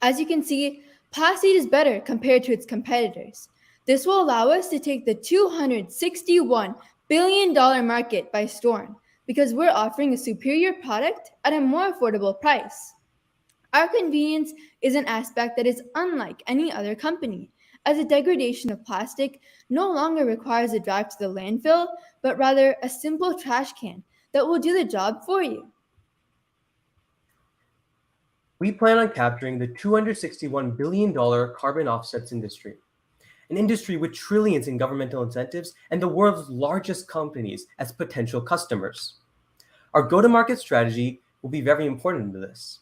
As you can see, Plastade is better compared to its competitors. This will allow us to take the $261 billion market by storm because we're offering a superior product at a more affordable price. Our convenience is an aspect that is unlike any other company, as the degradation of plastic no longer requires a drive to the landfill, but rather a simple trash can that will do the job for you. We plan on capturing the $261 billion carbon offsets industry, an industry with trillions in governmental incentives and the world's largest companies as potential customers. Our go-to-market strategy will be very important to this.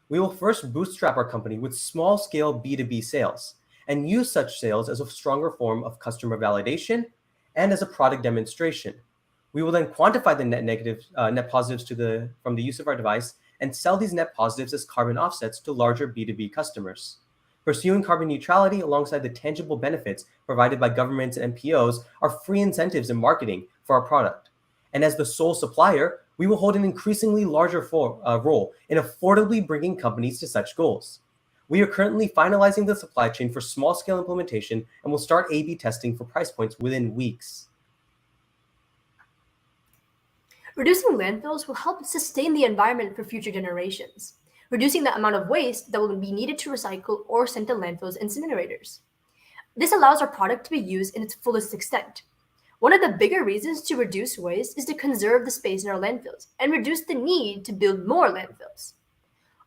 We will first bootstrap our company with small-scale B2B sales and use such sales as a stronger form of customer validation and as a product demonstration. We will then quantify the net positives from the use of our device and sell these net positives as carbon offsets to larger B2B customers. Pursuing carbon neutrality alongside the tangible benefits provided by governments and NPOs are free incentives in marketing for our product. And as the sole supplier, we will hold an increasingly larger role in affordably bringing companies to such goals. We are currently finalizing the supply chain for small-scale implementation and will start A/B testing for price points within weeks. Reducing landfills will help sustain the environment for future generations, reducing the amount of waste that will be needed to recycle or send to landfills and incinerators. This allows our product to be used in its fullest extent. One of the bigger reasons to reduce waste is to conserve the space in our landfills and reduce the need to build more landfills.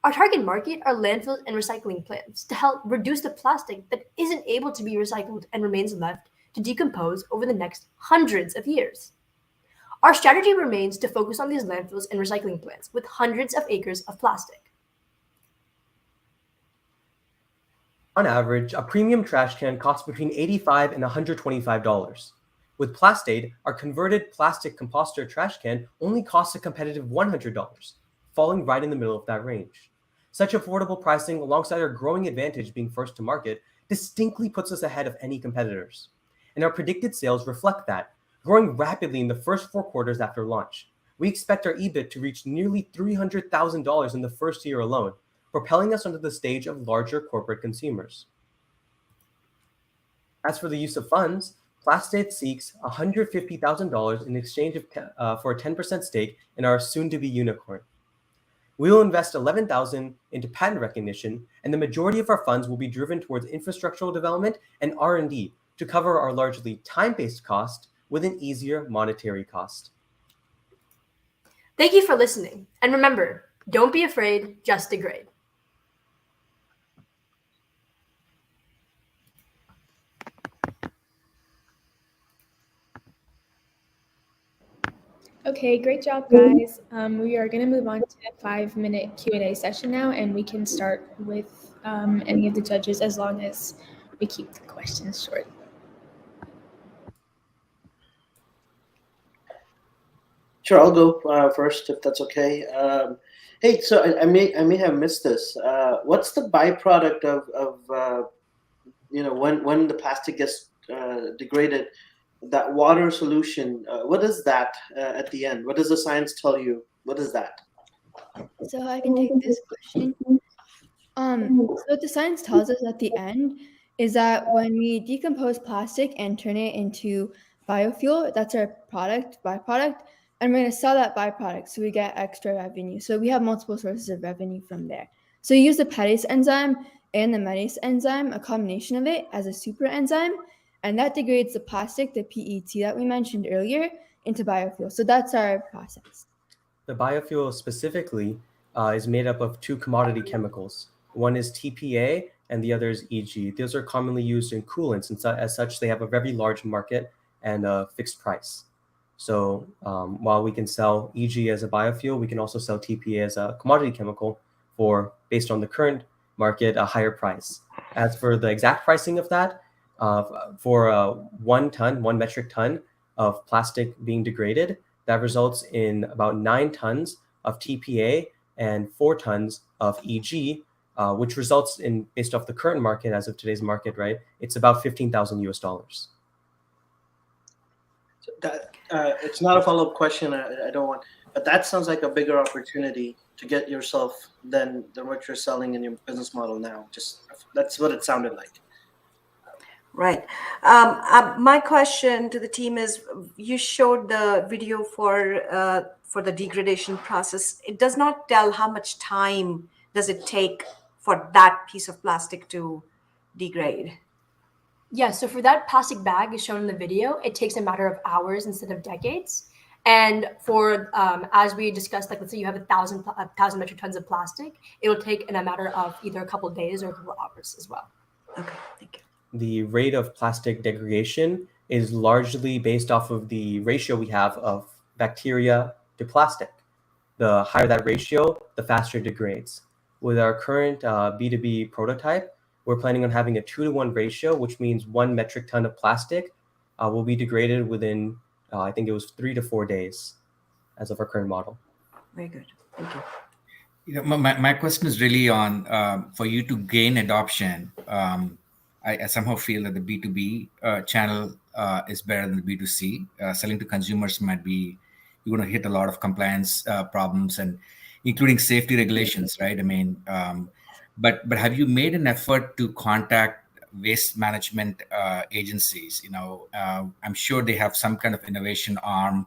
Our target market are landfills and recycling plants to help reduce the plastic that isn't able to be recycled and remains left to decompose over the next hundreds of years. Our strategy remains to focus on these landfills and recycling plants with hundreds of acres of plastic. On average, a premium trash can costs between $85 and $125. With Plastade, our converted plastic composter trash can only costs a competitive $100, falling right in the middle of that range. Such affordable pricing, alongside our growing advantage being first to market, distinctly puts us ahead of any competitors. And our predicted sales reflect that, growing rapidly in the first 4 quarters after launch. We expect our EBIT to reach nearly $300,000 in the first year alone, propelling us onto the stage of larger corporate consumers. As for the use of funds, Plastade seeks $150,000 in exchange for a 10% stake in our soon-to-be unicorn. We will invest $11,000 into patent recognition, and the majority of our funds will be driven towards infrastructural development and R&D to cover our largely time-based cost with an easier monetary cost. Thank you for listening, and remember, don't be afraid, just degrade. Okay, great job, guys. We are going to move on to a 5-minute Q&A session now, and we can start with any of the judges as long as we keep the questions short. Sure, I'll go first if that's okay. Hey, so I may have missed this. What's the byproduct of when the plastic gets degraded? That water solution, what is that at the end? What does the science tell you? What is that? So I can take this question. So what the science tells us at the end is that when we decompose plastic and turn it into biofuel, that's our byproduct, and we're going to sell that byproduct so we get extra revenue. So we have multiple sources of revenue from there. So you use the PETase enzyme and the metase enzyme, a combination of it as a super enzyme, and that degrades the plastic, the PET that we mentioned earlier, into biofuel. So that's our process. The biofuel specifically is made up of 2 commodity chemicals. One is TPA and the other is EG. Those are commonly used in coolants, and as such, they have a very large market and a fixed price. So while we can sell EG as a biofuel, we can also sell TPA as a commodity chemical for, based on the current market, a higher price. As for the exact pricing of that, for 1 metric ton of plastic being degraded, that results in about 9 tons of TPA and 4 tons of EG, which results in, based off the current market, as of today's market, right, it's about $15,000 US. So that, it's not a follow-up question. I don't want, but that sounds like a bigger opportunity to get yourself than what you're selling in your business model now. Just that's what it sounded like. Right. My question to the team is: you showed the video for the degradation process. It does not tell how much time does it take for that piece of plastic to degrade. Yeah, so for that plastic bag is shown in the video, it takes a matter of hours instead of decades. And for, as we discussed, like let's say you have 1,000 metric tons of plastic, it'll take in a matter of either a couple of days or a couple of hours as well. Okay, thank you. The rate of plastic degradation is largely based off of the ratio we have of bacteria to plastic. The higher that ratio, the faster it degrades. With our current B2B prototype, we're planning on having a 2-to-1 ratio, which means 1 metric ton of plastic will be degraded within, I think it was 3 to 4 days as of our current model. Very good. Thank you. You know, my question is really on for you to gain adoption. I somehow feel that the B2B channel is better than the B2C. Selling to consumers might be, you're going to hit a lot of compliance problems, and including safety regulations, right? I mean, but have you made an effort to contact waste management agencies? You know, I'm sure they have some kind of innovation arm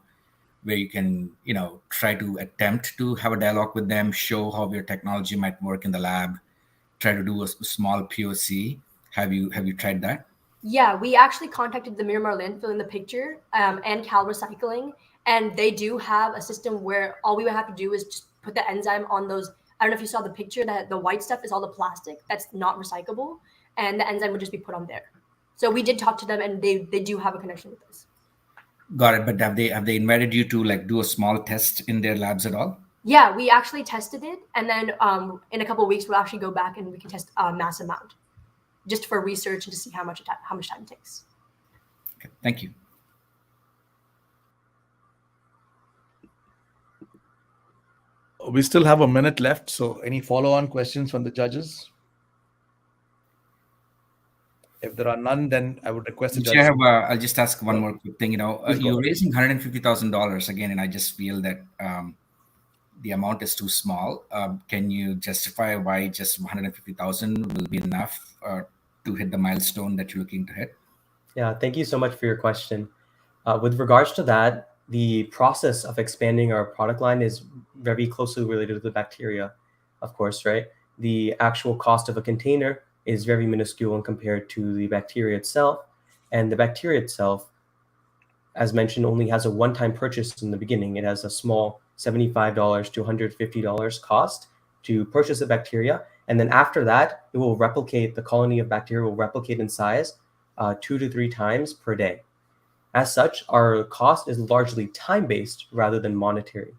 where you can, you know, try to attempt to have a dialogue with them, show how your technology might work in the lab, try to do a small POC. Have you tried that? Yeah, we actually contacted the Miramar landfill in the picture and Cal Recycling, and they do have a system where all we would have to do is just put the enzyme on those. I don't know if you saw the picture, that the white stuff is all the plastic that's not recyclable, and the enzyme would just be put on there. So we did talk to them, and they do have a connection with us. Got it. But have they invited you to like do a small test in their labs at all? Yeah, we actually tested it, and then in a couple of weeks we'll actually go back and we can test a mass amount, just for research and to see how much time it takes. Okay, thank you. We still have a minute left, so any follow-on questions from the judges? If there are none, then I would request the judges. I'll just ask one more quick thing. You're raising $150,000 again, and I just feel that the amount is too small. Can you justify why just 150,000 will be enough to hit the milestone that you're looking to hit? Yeah, thank you so much for your question. With regards to that, the process of expanding our product line is very closely related to the bacteria, of course, right? The actual cost of a container is very minuscule when compared to the bacteria itself. And the bacteria itself, as mentioned, only has a one-time purchase in the beginning. It has a small $75 to $150 cost to purchase the bacteria. And then after that, it will replicate, the colony of bacteria will replicate in size 2 to 3 times per day. As such, our cost is largely time-based rather than monetary.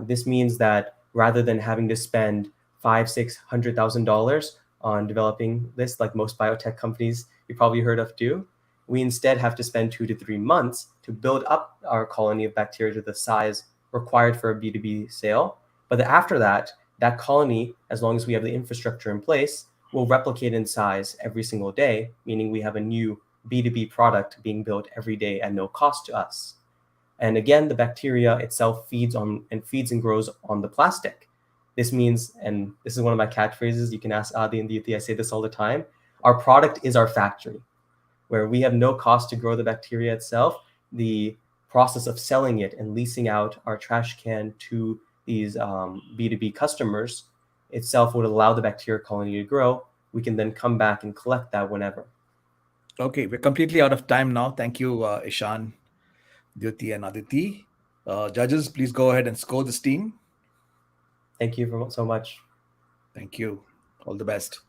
This means that rather than having to spend $500,000-$600,000 on developing this, like most biotech companies you probably heard of do, we instead have to spend 2 to 3 months to build up our colony of bacteria to the size required for a B2B sale. But after that, that colony, as long as we have the infrastructure in place, will replicate in size every single day, meaning we have a new B2B product being built every day at no cost to us. And again, the bacteria itself feeds and grows on the plastic. This means, and this is one of my catchphrases, you can ask Adi and Deepthi, I say this all the time, our product is our factory, where we have no cost to grow the bacteria itself. The process of selling it and leasing out our trash can to these B2B customers itself would allow the bacteria colony to grow. We can then come back and collect that whenever. Okay, we're completely out of time now. Thank you, Ishan, Dyuti, and Aditi. Judges, please go ahead and score this team. Thank you so much. Thank you. All the best.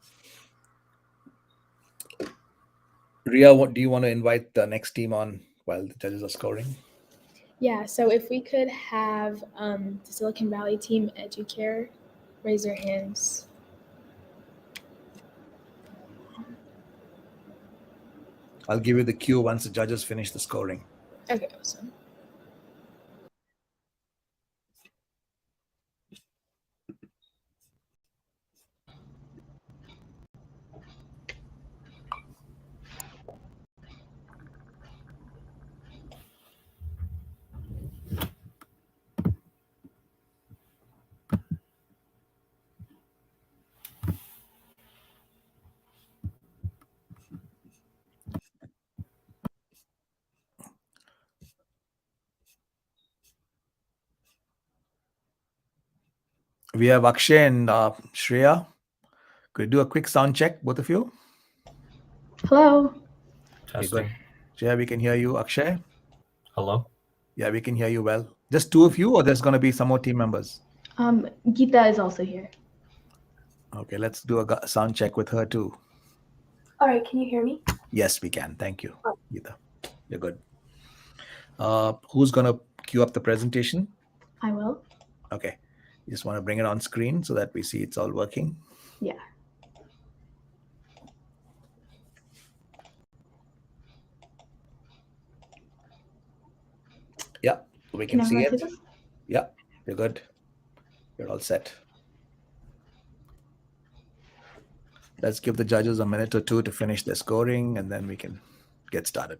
Ria, do you want to invite the next team on while the judges are scoring? Yeah, so if we could have the Silicon Valley team, Educare, raise your hands. I'll give you the cue once the judges finish the scoring. Okay, awesome. We have Akshay and Shreya. Could you do a quick sound check, both of you? Hello. Okay, good. Shreya, we can hear you. Akshay? Hello. Yeah, we can hear you well. Just two of you, or there's going to be some more team members? Geeta is also here. Okay, let's do a sound check with her too. All right, can you hear me? Yes, we can. Thank you, Geeta. You're good. Who's going to queue up the presentation? I will. Okay. You just want to bring it on screen so that we see it's all working? Yeah. Yeah, we can see it. This? Yeah, you're good. You're all set. Let's give the judges a minute or two to finish their scoring, and then we can get started.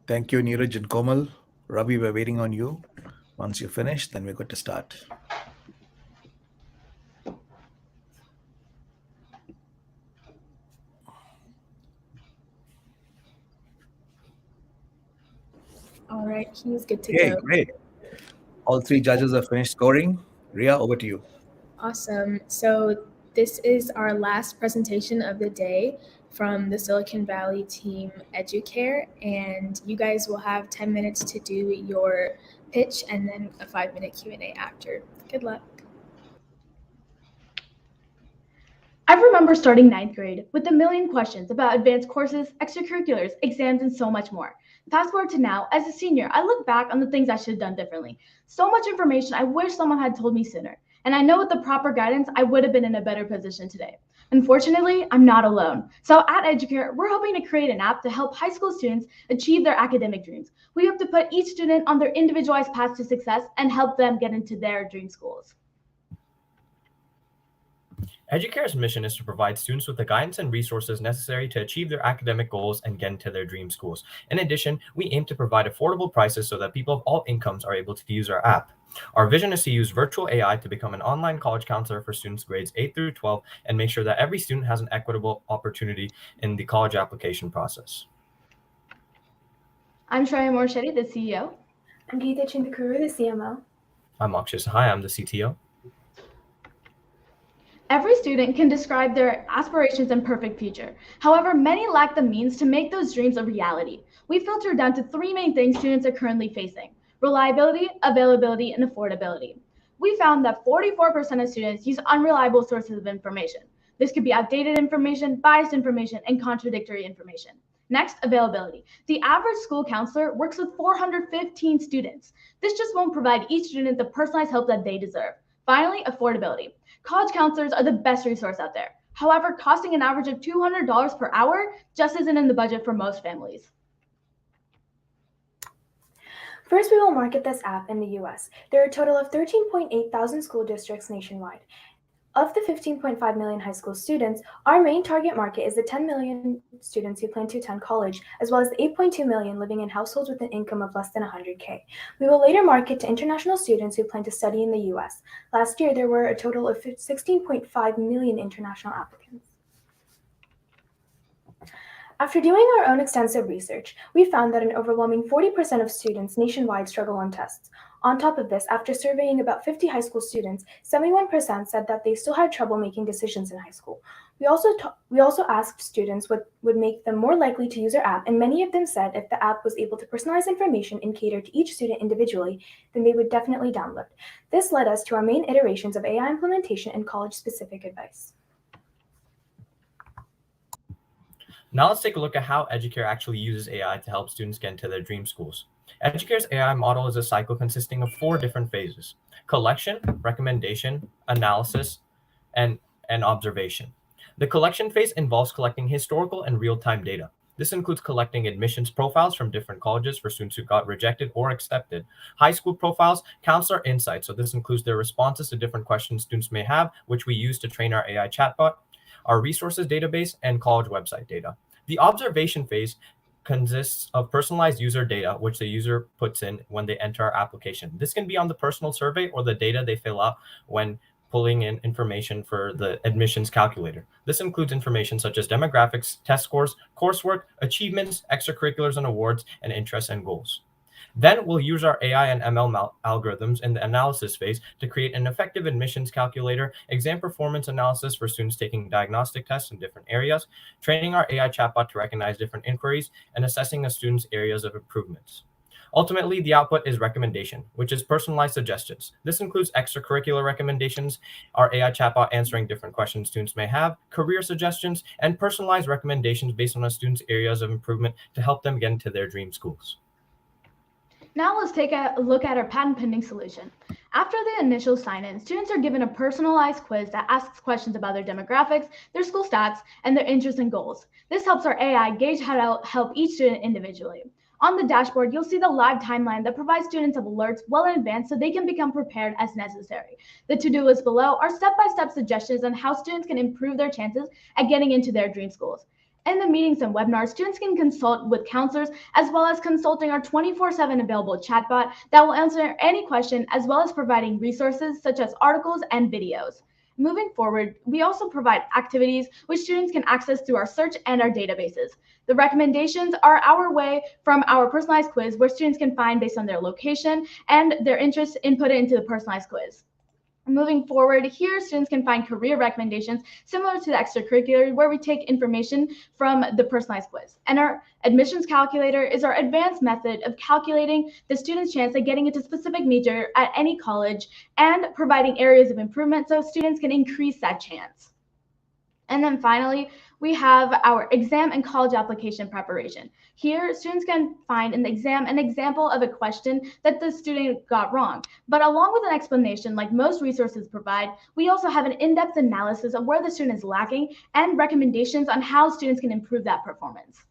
Thank you, Neeraj and Komal. Ravi, we're waiting on you. Once you finish, then we're good to start. All right, he's good to Okay, go. great. All three judges have finished scoring. Ria, over to you. Awesome. So this is our last presentation of the day from the Silicon Valley team Educare, and you guys will have 10 minutes to do your pitch and then a 5-minute Q&A after. Good luck. I remember starting 9th grade with a million questions about advanced courses, extracurriculars, exams, and so much more. Fast forward to now, as a senior, I look back on the things I should have done differently. So much information I wish someone had told me sooner. And I know with the proper guidance, I would have been in a better position today. Unfortunately, I'm not alone. So at Educare, we're hoping to create an app to help high school students achieve their academic dreams. We hope to put each student on their individualized path to success and help them get into their dream schools. Educare's mission is to provide students with the guidance and resources necessary to achieve their academic goals and get into their dream schools. In addition, we aim to provide affordable prices so that people of all incomes are able to use our app. Our vision is to use virtual AI to become an online college counselor for students grades 8 through 12 and make sure that every student has an equitable opportunity in the college application process. I'm Shreya Morshetti, the CEO. I'm Geeta Chindakuru, the CMO. I'm Akshay Sahai, I'm the CTO. Every student can describe their aspirations and perfect future. However, many lack the means to make those dreams a reality. We filter down to 3 main things students are currently facing: reliability, availability, and affordability. We found that 44% of students use unreliable sources of information. This could be outdated information, biased information, and contradictory information. Next, availability. The average school counselor works with 415 students. This just won't provide each student the personalized help that they deserve. Finally, affordability. College counselors are the best resource out there. However, costing an average of $200 per hour just isn't in the budget for most families. First, we will market this app in the US. There are a total of 13.8 thousand school districts nationwide. Of the 15.5 million high school students, our main target market is the 10 million students who plan to attend college, as well as the 8.2 million living in households with an income of less than 100K. We will later market to international students who plan to study in the US. Last year, there were a total of 16.5 million international applicants. After doing our own extensive research, we found that an overwhelming 40% of students nationwide struggle on tests. On top of this, after surveying about 50 high school students, 71% said that they still had trouble making decisions in high school. We also asked students what would make them more likely to use our app, and many of them said if the app was able to personalize information and cater to each student individually, then they would definitely download. This led us to our main iterations of AI implementation and college-specific advice. Now let's take a look at how Educare actually uses AI to help students get into their dream schools. Educare's AI model is a cycle consisting of 4 different phases: collection, recommendation, analysis, and observation. The collection phase involves collecting historical and real-time data. This includes collecting admissions profiles from different colleges for students who got rejected or accepted, high school profiles, counselor insights, so this includes their responses to different questions students may have, which we use to train our AI chatbot, our resources database, and college website data. The observation phase consists of personalized user data, which the user puts in when they enter our application. This can be on the personal survey or the data they fill out when pulling in information for the admissions calculator. This includes information such as demographics, test scores, coursework, achievements, extracurriculars and awards, and interests and goals. Then we'll use our AI and ML algorithms in the analysis phase to create an effective admissions calculator, exam performance analysis for students taking diagnostic tests in different areas, training our AI chatbot to recognize different inquiries, and assessing a student's areas of improvements. Ultimately, the output is recommendation, which is personalized suggestions. This includes extracurricular recommendations, our AI chatbot answering different questions students may have, career suggestions, and personalized recommendations based on a student's areas of improvement to help them get into their dream schools. Now let's take a look at our patent pending solution. After the initial sign-in, students are given a personalized quiz that asks questions about their demographics, their school stats, and their interests and goals. This helps our AI gauge how to help each student individually. On the dashboard, you'll see the live timeline that provides students of alerts well in advance so they can become prepared as necessary. The to-do list below are step-by-step suggestions on how students can improve their chances at getting into their dream schools. In the meetings and webinars, students can consult with counselors as well as consulting our 24/7 available chatbot that will answer any question as well as providing resources such as articles and videos. Moving forward, we also provide activities which students can access through our search and our databases. The recommendations are our way from our personalized quiz where students can find based on their location and their interests input it into the personalized quiz. Moving forward, here students can find career recommendations similar to the extracurricular where we take information from the personalized quiz. And our admissions calculator is our advanced method of calculating the student's chance of getting into a specific major at any college and providing areas of improvement so students can increase that chance. And then finally, we have our exam and college application preparation. Here, students can find in the exam an example of a question that the student got wrong. But along with an explanation, like most resources provide, we also have an in-depth analysis of where the student is lacking and recommendations on how students can improve that performance.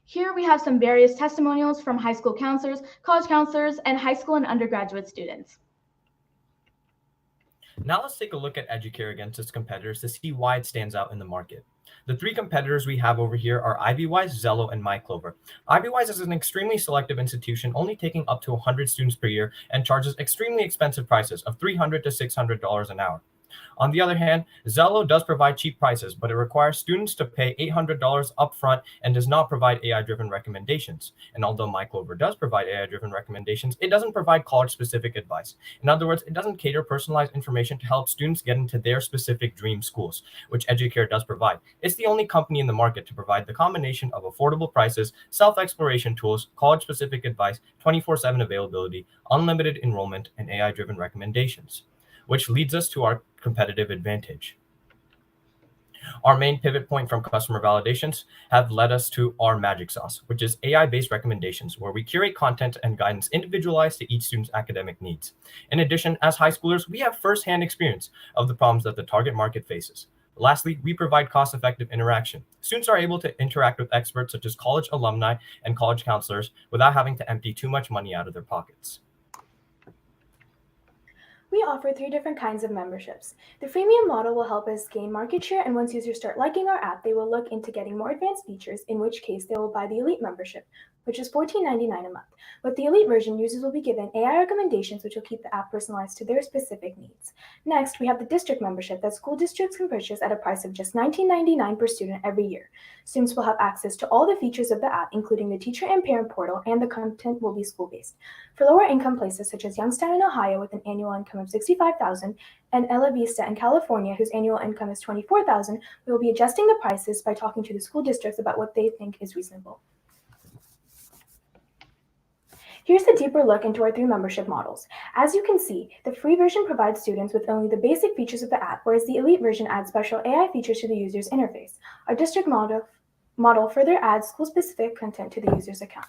Here we have some various testimonials from high school counselors, college counselors, and high school and undergraduate students. Now let's take a look at Educare against its competitors to see why it stands out in the market. The three competitors we have over here are IvyWise, Zello, and MyClover. IvyWise is an extremely selective institution, only taking up to 100 students per year and charges extremely expensive prices of $300 to $600 an hour. On the other hand, Zello does provide cheap prices, but it requires students to pay $800 upfront and does not provide AI-driven recommendations. And although MyClover does provide AI-driven recommendations, it doesn't provide college-specific advice. In other words, it doesn't cater personalized information to help students get into their specific dream schools, which Educare does provide. It's the only company in the market to provide the combination of affordable prices, self-exploration tools, college-specific advice, 24/7 availability, unlimited enrollment, and AI-driven recommendations, which leads us to our competitive advantage. Our main pivot point from customer validations have led us to our magic sauce, which is AI-based recommendations, where we curate content and guidance individualized to each student's academic needs. In addition, as high schoolers, we have firsthand experience of the problems that the target market faces. Lastly, we provide cost-effective interaction. Students are able to interact with experts such as college alumni and college counselors without having to empty too much money out of their pockets. We offer 3 different kinds of memberships. The freemium model will help us gain market share, and once users start liking our app, they will look into getting more advanced features, in which case they will buy the Elite membership, which is $14.99 a month. With the Elite version, users will be given AI recommendations, which will keep the app personalized to their specific needs. Next, we have the district membership that school districts can purchase at a price of just $19.99 per student every year. Students will have access to all the features of the app, including the teacher and parent portal, and the content will be school-based. For lower income places such as Youngstown in Ohio with an annual income of $65,000 and Ella Vista in California whose annual income is $24,000, we will be adjusting the prices by talking to the school districts about what they think is reasonable. Here's a deeper look into our 3 membership models. As you can see, the free version provides students with only the basic features of the app, whereas the Elite version adds special AI features to the user's interface. Our district model further adds school-specific content to the user's account.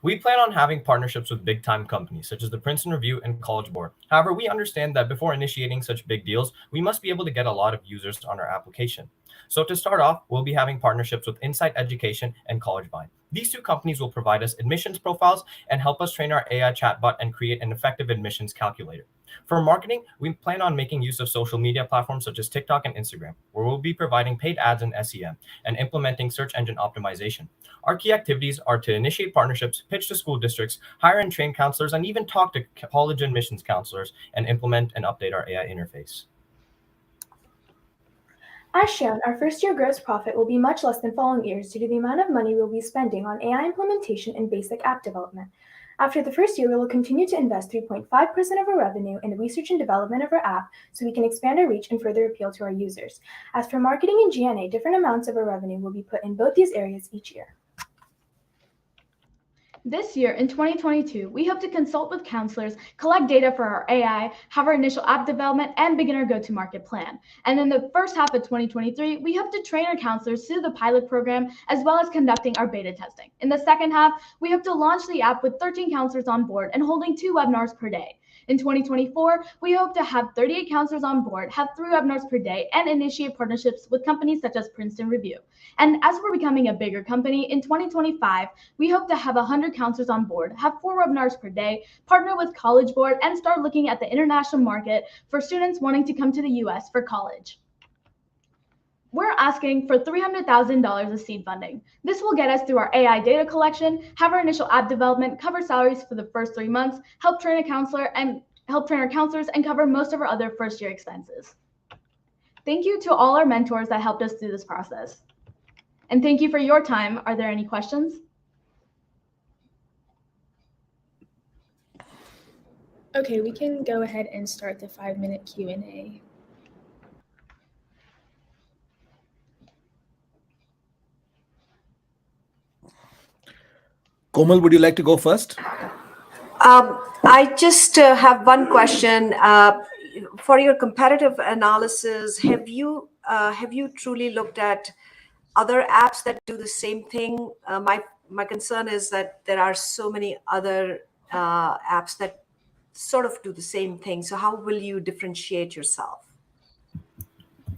We plan on having partnerships with big-time companies such as the Princeton Review and College Board. However, we understand that before initiating such big deals, we must be able to get a lot of users on our application. So to start off, we'll be having partnerships with Insight Education and CollegeVine. These 2 companies will provide us admissions profiles and help us train our AI chatbot and create an effective admissions calculator. For marketing, we plan on making use of social media platforms such as TikTok and Instagram, where we'll be providing paid ads and SEM and implementing search engine optimization. Our key activities are to initiate partnerships, pitch to school districts, hire and train counselors, and even talk to college admissions counselors and implement and update our AI interface. As shown, our first-year gross profit will be much less than following years due to the amount of money we'll be spending on AI implementation and basic app development. After the first year, we will continue to invest 3.5% of our revenue in the research and development of our app so we can expand our reach and further appeal to our users. As for marketing and G&A, different amounts of our revenue will be put in both these areas each year. This year, in 2022, we hope to consult with counselors, collect data for our AI, have our initial app development, and begin our go-to-market plan. And in the first half of 2023, we hope to train our counselors through the pilot program, as well as conducting our beta testing. In the second half, we hope to launch the app with 13 counselors on board and holding 2 webinars per day. In 2024, we hope to have 38 counselors on board, have 3 webinars per day, and initiate partnerships with companies such as Princeton Review. And as we're becoming a bigger company, in 2025, we hope to have 100 counselors on board, have 4 webinars per day, partner with College Board, and start looking at the international market for students wanting to come to the US for college. We're asking for $300,000 of seed funding. This will get us through our AI data collection, have our initial app development, cover salaries for the first 3 months, help train our counselors, and cover most of our other first-year expenses. Thank you to all our mentors that helped us through this process. And thank you for your time. Are there any questions? Okay, we can go ahead and start the 5-minute Q&A. Komal, would you like to go first? I just have one question. For your competitive analysis, have you truly looked at other apps that do the same thing? My concern is that there are so many other apps that sort of do the same thing. So how will you differentiate yourself?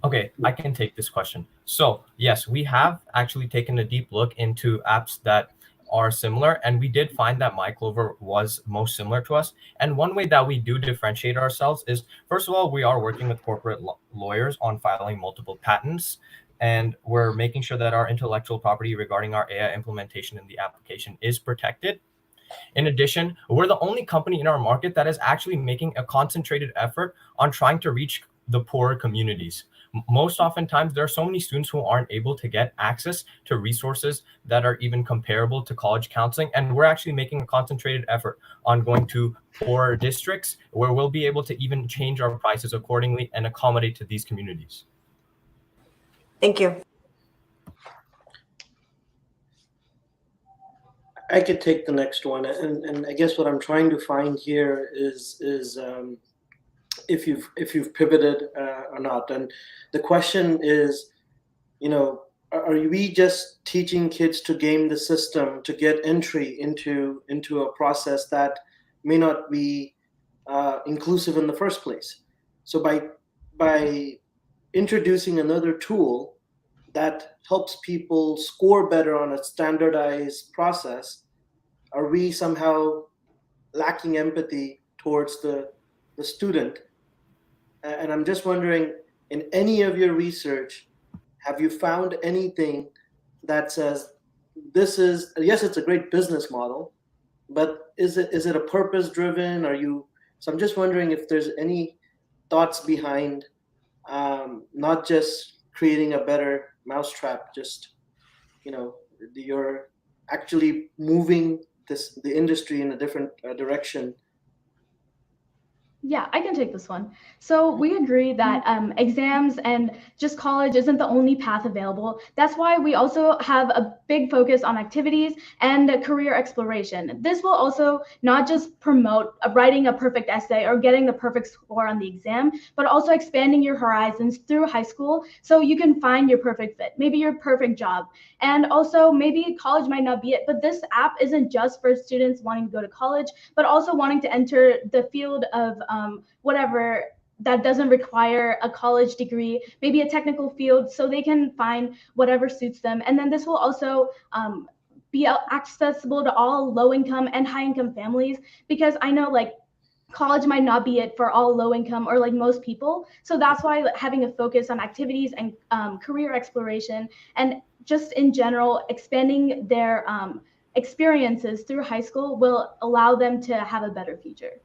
Okay, I can take this question. So yes, we have actually taken a deep look into apps that are similar, and we did find that MyClover was most similar to us. And one way that we do differentiate ourselves is, first of all, we are working with corporate lawyers on filing multiple patents, and we're making sure that our intellectual property regarding our AI implementation in the application is protected. In addition, we're the only company in our market that is actually making a concentrated effort on trying to reach the poorer communities. Most oftentimes, there are so many students who aren't able to get access to resources that are even comparable to college counseling. And we're actually making a concentrated effort on going to poorer districts where we'll be able to even change our prices accordingly and accommodate to these communities. Thank you. I could take the next one, and I guess what I'm trying to find here is if you've pivoted or not. And the question is, are we just teaching kids to game the system to get entry into a process that may not be inclusive in the first place? So by introducing another tool that helps people score better on a standardized process, are we somehow lacking empathy towards the student? And I'm just wondering, in any of your research, have you found anything that says this is, yes, it's a great business model, but is it a purpose driven? So I'm just wondering if there's any thoughts behind not just creating a better mousetrap, just you're actually moving the industry in a different direction. Yeah, I can take this one. So we agree that exams and just college isn't the only path available. That's why we also have a big focus on activities and career exploration. This will also not just promote writing a perfect essay or getting the perfect score on the exam, but also expanding your horizons through high school so you can find your perfect fit, maybe your perfect job. And also maybe college might not be it, but this app isn't just for students wanting to go to college, but also wanting to enter the field of whatever that doesn't require a college degree, maybe a technical field, so they can find whatever suits them. And then this will also be accessible to all low-income and high-income families, because I know college might not be it for all low income or most people. So that's why having a focus on activities and career exploration and just in general expanding their experiences through high school will allow them to have a better future.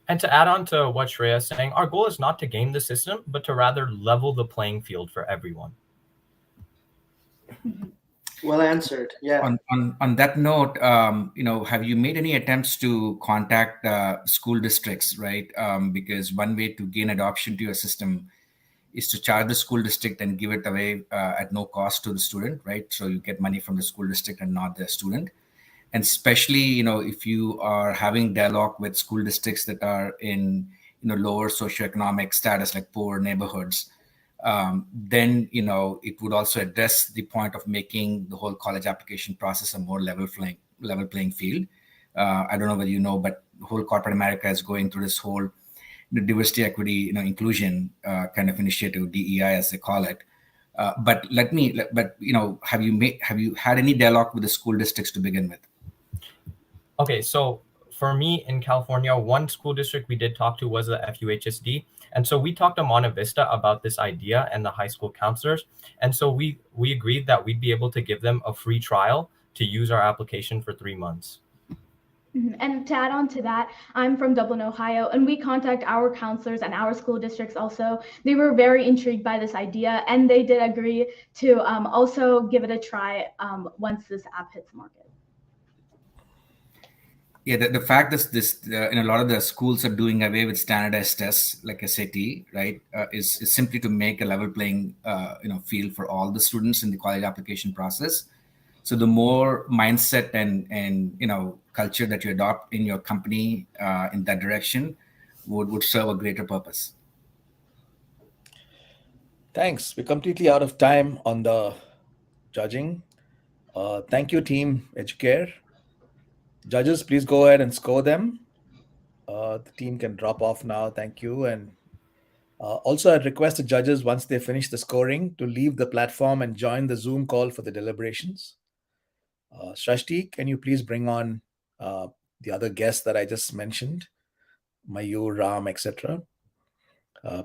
And to add on to what Shreya is saying, our goal is not to game the system, but to rather level the playing field for everyone. Well answered. Yeah. On that note, have you made any attempts to contact school districts, right? Because one way to gain adoption to your system is to charge the school district and give it away at no cost to the student, right? So you get money from the school district and not the student. And especially, if you are having dialogue with school districts that are in, lower socioeconomic status, like poor neighborhoods, then, it would also address the point of making the whole college application process a more level playing field. I don't know whether but whole corporate America is going through this whole the diversity, equity, inclusion kind of initiative, DEI as they call it. But have you had any dialogue with the school districts to begin with? Okay, so for me in California, one school district we did talk to was the FUHSD. And so we talked to Monte Vista about this idea and the high school counselors. And so we agreed that we'd be able to give them a free trial to use our application for 3 months. And to add on to that, I'm from Dublin, Ohio, and we contact our counselors and our school districts also. They were very intrigued by this idea, and they did agree to also give it a try once this app hits market. Yeah, the fact that in a lot of the schools are doing away with standardized tests like SAT, right, is simply to make a level playing field for all the students in the college application process. So the more mindset and culture that you adopt in your company in that direction would serve a greater purpose. Thanks. We're completely out of time on the judging. Thank you, team Educare. Judges, please go ahead and score them. The team can drop off now. Thank you. And also, I'd request the judges, once they finish the scoring, to leave the platform and join the Zoom call for the deliberations. Trustee, can you please bring on the other guests that I just mentioned, Mayur, Ram, etc.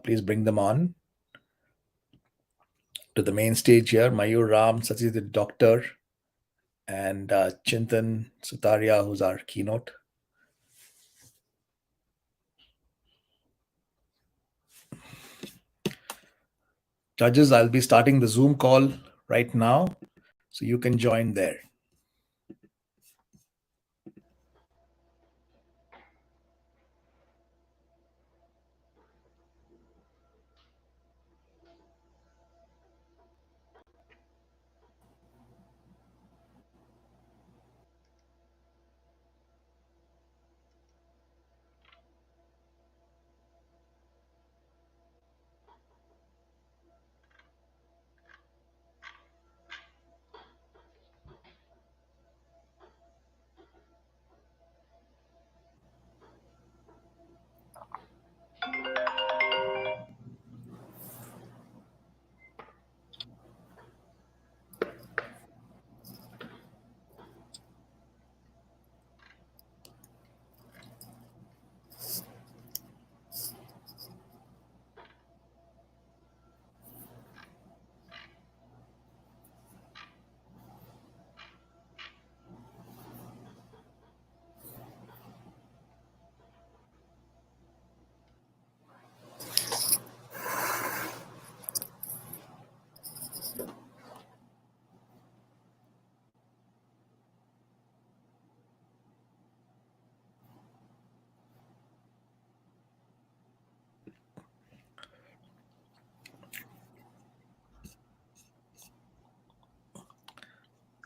Please bring them on to the main stage here. Mayur, Ram, Satyajit, the doctor, and Chintan Sutaria, who's our keynote. Judges, I'll be starting the Zoom call right now, so you can join there.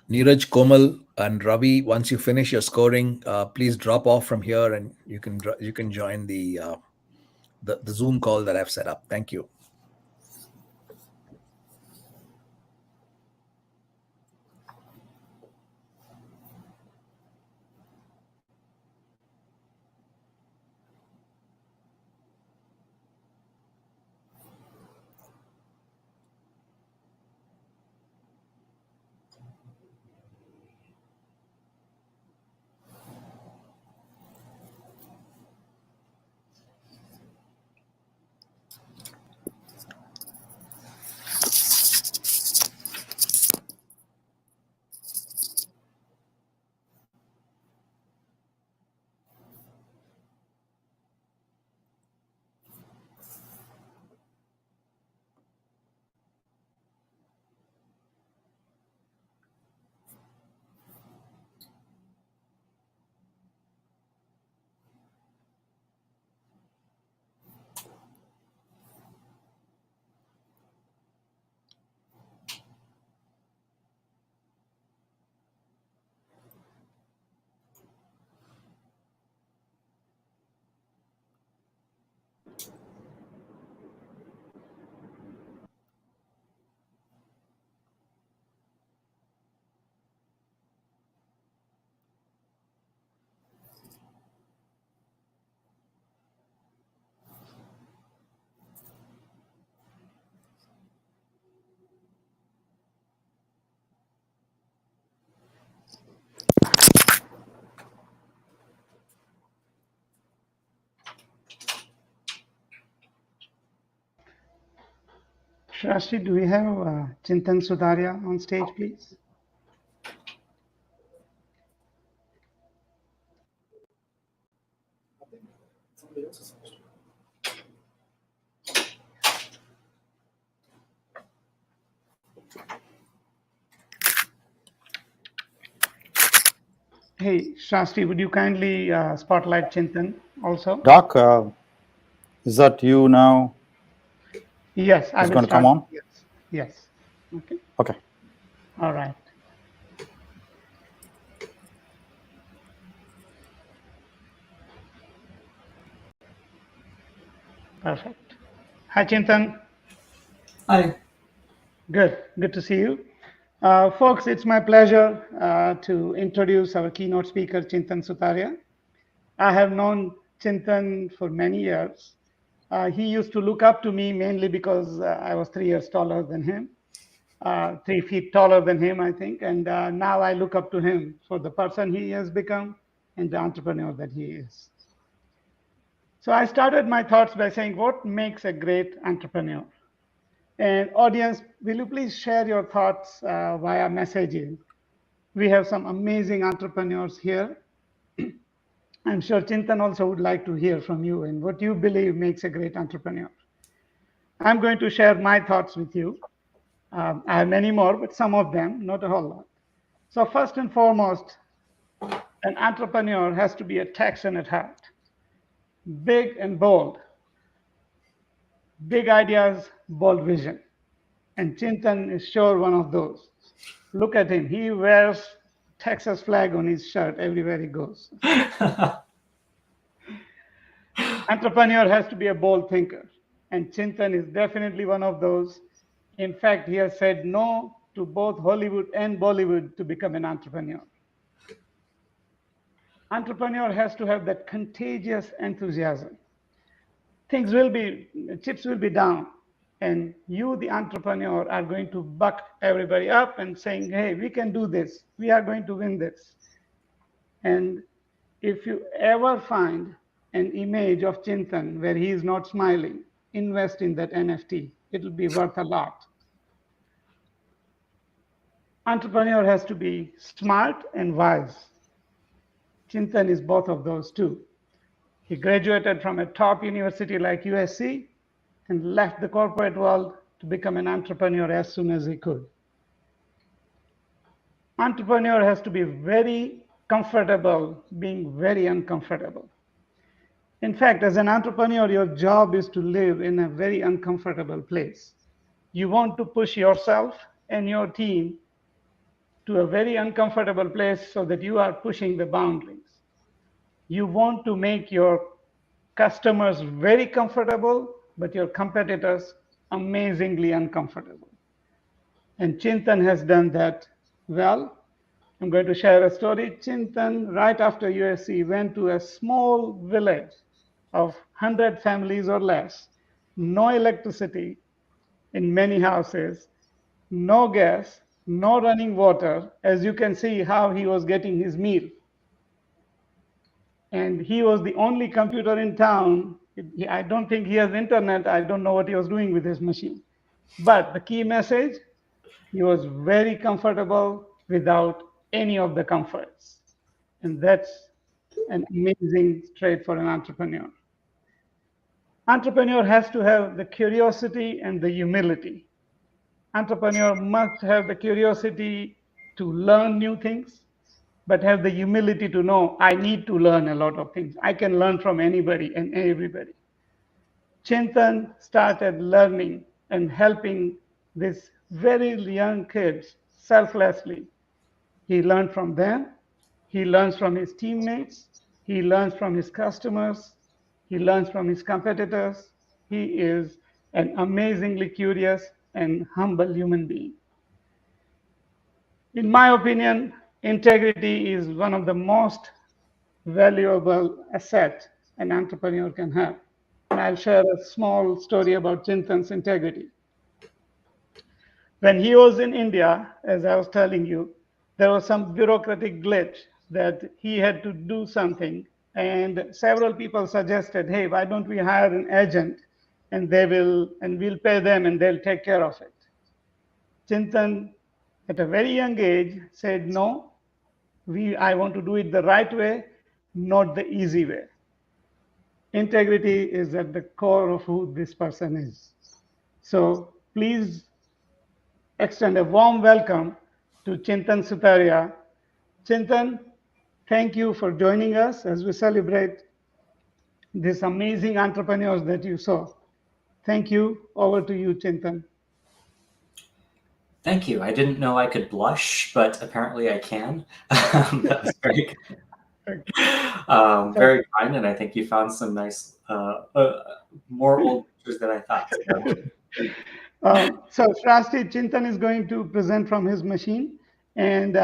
Neeraj, Komal, and Ravi, once you finish your scoring, please drop off from here, and you can join the Zoom call that I've set up. Thank you. Trustee, do we have Chintan Sudaria on stage, please? Hey, Shasti, would you kindly spotlight Chintan also? Doc, is that you now? Yes, I It's will going to come start. on? Yes, yes. Okay. Okay. All right. Perfect. Hi, Chintan. Hi. Good to see you. Folks, it's my pleasure to introduce our keynote speaker, Chintan Sutaria. I have known Chintan for many years. He used to look up to me mainly because I was 3 years taller than him, 3 feet taller than him, I think. And now I look up to him for the person he has become and the entrepreneur that he is. So I started my thoughts by saying, what makes a great entrepreneur? And audience, will you please share your thoughts via messaging? We have some amazing entrepreneurs here. I'm sure Chintan also would like to hear from you and what you believe makes a great entrepreneur. I'm going to share my thoughts with you. I have many more, but some of them, not a whole lot. So first and foremost, an entrepreneur has to be a Texan at heart. Big and bold. Big ideas, bold vision. And Chintan is sure one of those. Look at him. He wears Texas flag on his shirt everywhere he goes. Entrepreneur has to be a bold thinker. And Chintan is definitely one of those. In fact, he has said no to both Hollywood and Bollywood to become an entrepreneur. Entrepreneur has to have that contagious enthusiasm. Chips will be down. And you, the entrepreneur, are going to buck everybody up and saying, hey, we can do this. We are going to win this. And if you ever find an image of Chintan where he is not smiling, invest in that NFT. It'll be worth a lot. Entrepreneur has to be smart and wise. Chintan is both of those too. He graduated from a top university like USC and left the corporate world to become an entrepreneur as soon as he could. Entrepreneur has to be very comfortable being very uncomfortable. In fact, as an entrepreneur, your job is to live in a very uncomfortable place. You want to push yourself and your team to a very uncomfortable place so that you are pushing the boundaries. You want to make your customers very comfortable, but your competitors amazingly uncomfortable. And Chintan has done that well. I'm going to share a story. Chintan, right after USC, went to a small village of 100 families or less, no electricity in many houses, no gas, no running water. As you can see how he was getting his meal. And he was the only computer in town. I don't think he has internet. I don't know what he was doing with his machine. But the key message, he was very comfortable without any of the comforts. And that's an amazing trait for an entrepreneur. Entrepreneur has to have the curiosity and the humility. Entrepreneur must have the curiosity to learn new things, but have the humility to know I need to learn a lot of things. I can learn from anybody and everybody. Chintan started learning and helping these very young kids selflessly. He learned from them. He learns from his teammates. He learns from his customers. He learns from his competitors. He is an amazingly curious and humble human being. In my opinion, integrity is one of the most valuable assets an entrepreneur can have. And I'll share a small story about Chintan's integrity. When he was in India, as I was telling you, there was some bureaucratic glitch that he had to do something. And several people suggested, hey, why don't we hire an agent and we'll pay them and they'll take care of it. Chintan, at a very young age, said, no, I want to do it the right way, not the easy way. Integrity is at the core of who this person is. So please extend a warm welcome to Chintan Sutaria. Chintan, thank you for joining us as we celebrate these amazing entrepreneurs that you saw. Thank you. Over to you, Chintan. Thank you. I didn't know I could blush, but apparently I can. That was very very kind, and I think you found some nice, more old pictures than I thought. So Trustee, Chintan is going to present from his machine, and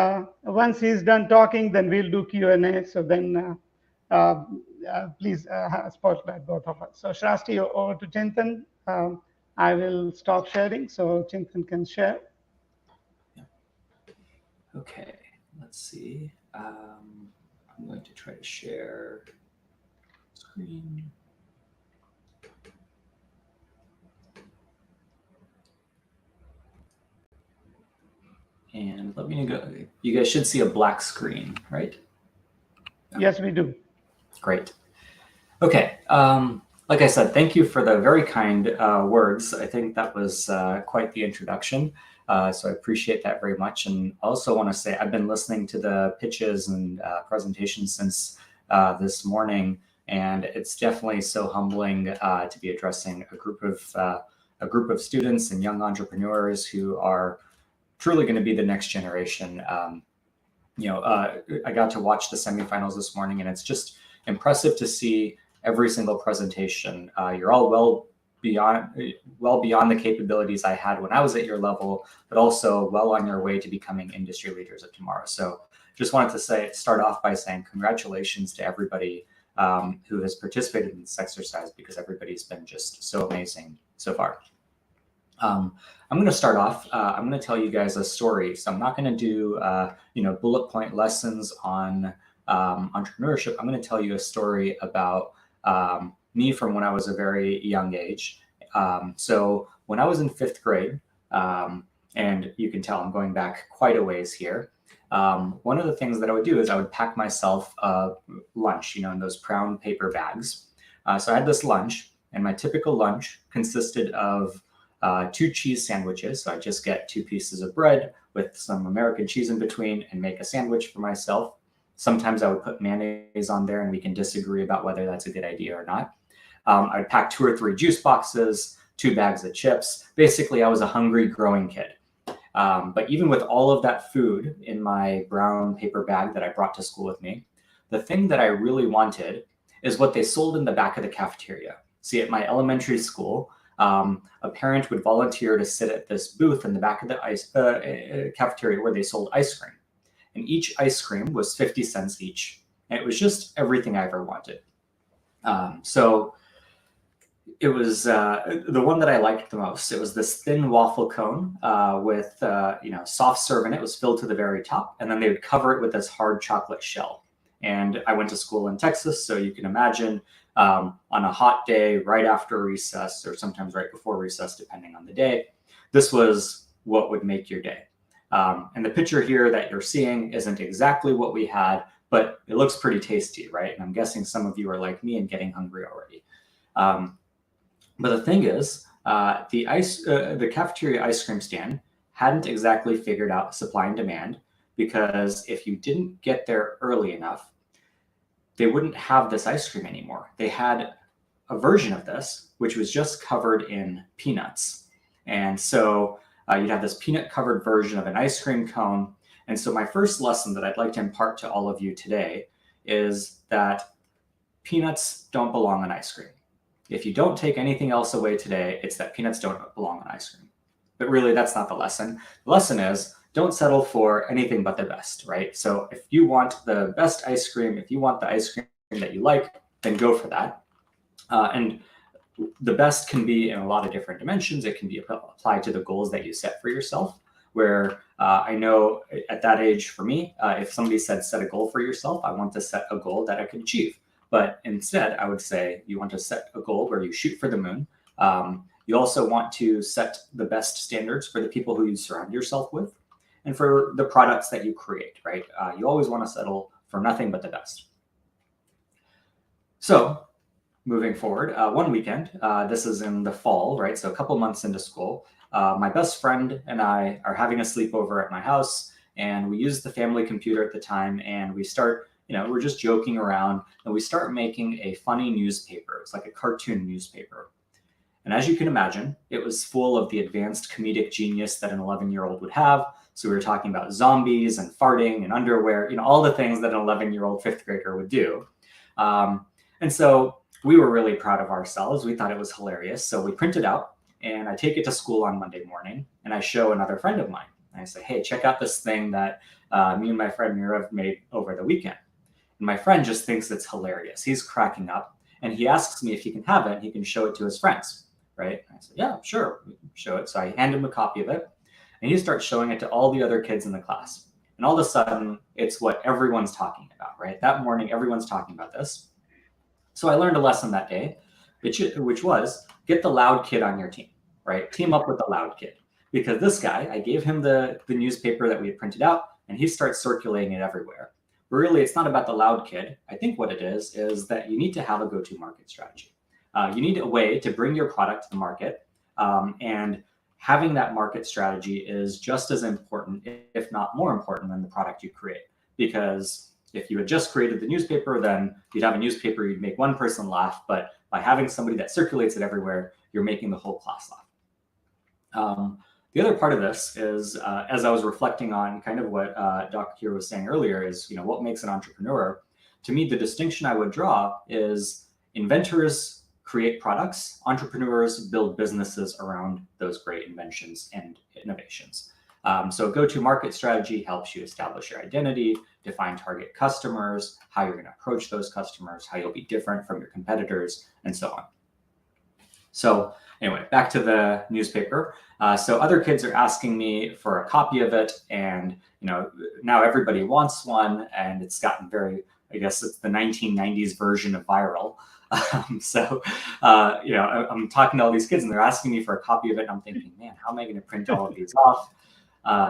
once he's done talking, then we'll do Q&A. So then please spotlight both of us. So Trustee, over to Chintan. I will stop sharing so Chintan can share. Okay, let's see. I'm going to try to share screen. And let me go. You guys should see a black screen, right? Yes, we do. Great. Okay. Like I said, thank you for the very kind words. I think that was quite the introduction. So I appreciate that very much. And I also want to say I've been listening to the pitches and presentations since this morning, and it's definitely so humbling to be addressing a group of students and young entrepreneurs who are truly going to be the next generation. I got to watch the semifinals this morning, and it's just impressive to see every single presentation. You're all well beyond the capabilities I had when I was at your level, but also well on your way to becoming industry leaders of tomorrow. So just wanted to start off by saying congratulations to everybody who has participated in this exercise, because everybody's been just so amazing so far. I'm going to start off. I'm going to tell you guys a story. So I'm not going to do bullet point lessons on entrepreneurship. I'm going to tell you a story about me from when I was a very young age. So when I was in 5th grade, and you can tell I'm going back quite a ways here, one of the things that I would do is I would pack myself lunch, in those brown paper bags. So I had this lunch, and my typical lunch consisted of 2 cheese sandwiches. So I just get 2 pieces of bread with some American cheese in between and make a sandwich for myself. Sometimes I would put mayonnaise on there, and we can disagree about whether that's a good idea or not. I would pack 2 or 3 juice boxes, 2 bags of chips. Basically, I was a hungry growing kid. But even with all of that food in my brown paper bag that I brought to school with me, the thing that I really wanted is what they sold in the back of the cafeteria. See, at my elementary school, a parent would volunteer to sit at this booth in the back of the cafeteria where they sold ice cream. And each ice cream was 50 cents each. And it was just everything I ever wanted. So it was the one that I liked the most. It was this thin waffle cone with soft serve in it. It was filled to the very top, and then they would cover it with this hard chocolate shell. And I went to school in Texas, so you can imagine on a hot day right after recess, or sometimes right before recess, depending on the day, this was what would make your day. And the picture here that you're seeing isn't exactly what we had, but it looks pretty tasty, right? And I'm guessing some of you are like me and getting hungry already. But the thing is, the cafeteria ice cream stand hadn't exactly figured out supply and demand, because if you didn't get there early enough, they wouldn't have this ice cream anymore. They had a version of this, which was just covered in peanuts. And so you'd have this peanut covered version of an ice cream cone. And so my first lesson that I'd like to impart to all of you today is that peanuts don't belong on ice cream. If you don't take anything else away today, it's that peanuts don't belong on ice cream. But really, that's not the lesson. The lesson is don't settle for anything but the best, right? So if you want the best ice cream, if you want the ice cream that you like, then go for that. And the best can be in a lot of different dimensions. It can be applied to the goals that you set for yourself, where I know at that age for me, if somebody said set a goal for yourself, I want to set a goal that I can achieve. But instead, I would say you want to set a goal where you shoot for the moon, You also want to set the best standards for the people who you surround yourself with and for the products that you create, right? You always want to settle for nothing but the best. So moving forward, one weekend, this is in the fall, right? So a couple months into school, my best friend and I are having a sleepover at my house, and we use the family computer at the time, and we start, we're just joking around, and we start making a funny newspaper. It's like a cartoon newspaper. And as you can imagine, it was full of the advanced comedic genius that an 11-year-old would have. So we were talking about zombies and farting and underwear, all the things that an 11-year-old fifth grader would do. And so we were really proud of ourselves. We thought it was hilarious. So we print it out, and I take it to school on Monday morning, and I show another friend of mine. And I say, hey, check out this thing that me and my friend Mirav made over the weekend. And my friend just thinks it's hilarious. He's cracking up, and he asks me if he can have it and he can show it to his friends. Right? And I said, yeah, sure, we can show it. So I hand him a copy of it, and he starts showing it to all the other kids in the class. And all of a sudden, it's what everyone's talking about, right? That morning, everyone's talking about this. So I learned a lesson that day, which was get the loud kid on your team, right? Team up with the loud kid. Because this guy, I gave him the newspaper that we had printed out, and he starts circulating it everywhere. But really, it's not about the loud kid. I think what it is that you need to have a go-to-market strategy. You need a way to bring your product to the market, and having that market strategy is just as important, if not more important, than the product you create. Because if you had just created the newspaper, then you'd have a newspaper, you'd make one person laugh, but by having somebody that circulates it everywhere, you're making the whole class laugh. The other part of this is, as I was reflecting on kind of what Dr. Kier was saying earlier, is what makes an entrepreneur. To me, the distinction I would draw is inventors create products, entrepreneurs build businesses around those great inventions and innovations. So go-to-market strategy helps you establish your identity, define target customers, how you're going to approach those customers, how you'll be different from your competitors, and so on. So anyway, back to the newspaper. So other kids are asking me for a copy of it, and now everybody wants one, and it's gotten very, I guess it's the 1990s version of viral. I'm talking to all these kids, and they're asking me for a copy of it, and I'm thinking, man, how am I going to print all of these off?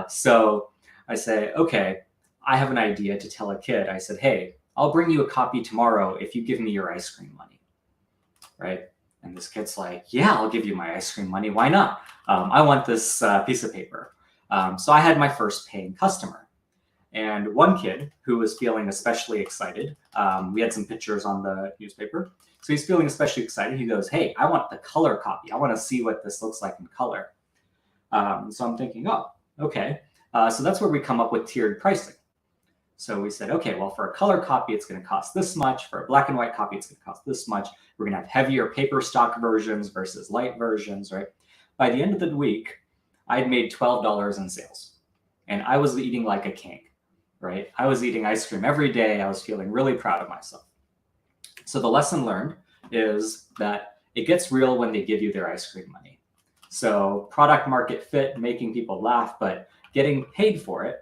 So I say, okay, I have an idea to tell a kid. I said, hey, I'll bring you a copy tomorrow if you give me your ice cream money, right? And this kid's like, yeah, I'll give you my ice cream money. Why not? I want this piece of paper. So I had my first paying customer. And one kid who was feeling especially excited, we had some pictures on the newspaper. So he's feeling especially excited. He goes, hey, I want the color copy. I want to see what this looks like in color. So I'm thinking, oh, okay. So that's where we come up with tiered pricing. So we said, okay, well, for a color copy, it's going to cost this much. For a black and white copy, it's going to cost this much. We're going to have heavier paper stock versions versus light versions, right? By the end of the week, I had made $12 in sales, and I was eating like a king, right? I was eating ice cream every day. I was feeling really proud of myself. So the lesson learned is that it gets real when they give you their ice cream money. So product market fit, making people laugh, but getting paid for it,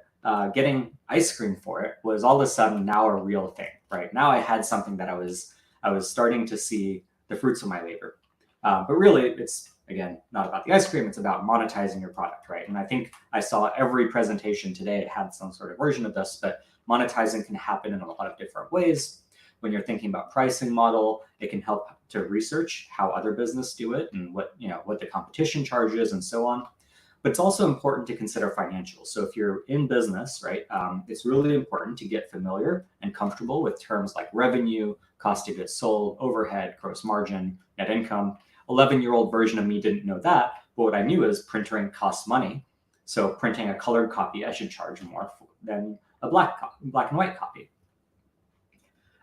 getting ice cream for it was all of a sudden now a real thing, right? Now I had something that I was starting to see the fruits of my labor. But really, it's, again, not about the ice cream, it's about monetizing your product, right? And I think I saw every presentation today had some sort of version of this, but monetizing can happen in a lot of different ways. When you're thinking about pricing model, it can help to research how other businesses do it and what the competition charges and so on. But it's also important to consider financials. So if you're in business, right, it's really important to get familiar and comfortable with terms like revenue, cost of goods sold, overhead, gross margin, net income. 11-year-old version of me didn't know that, but what I knew is printing costs money. So printing a colored copy, I should charge more than a black and white copy.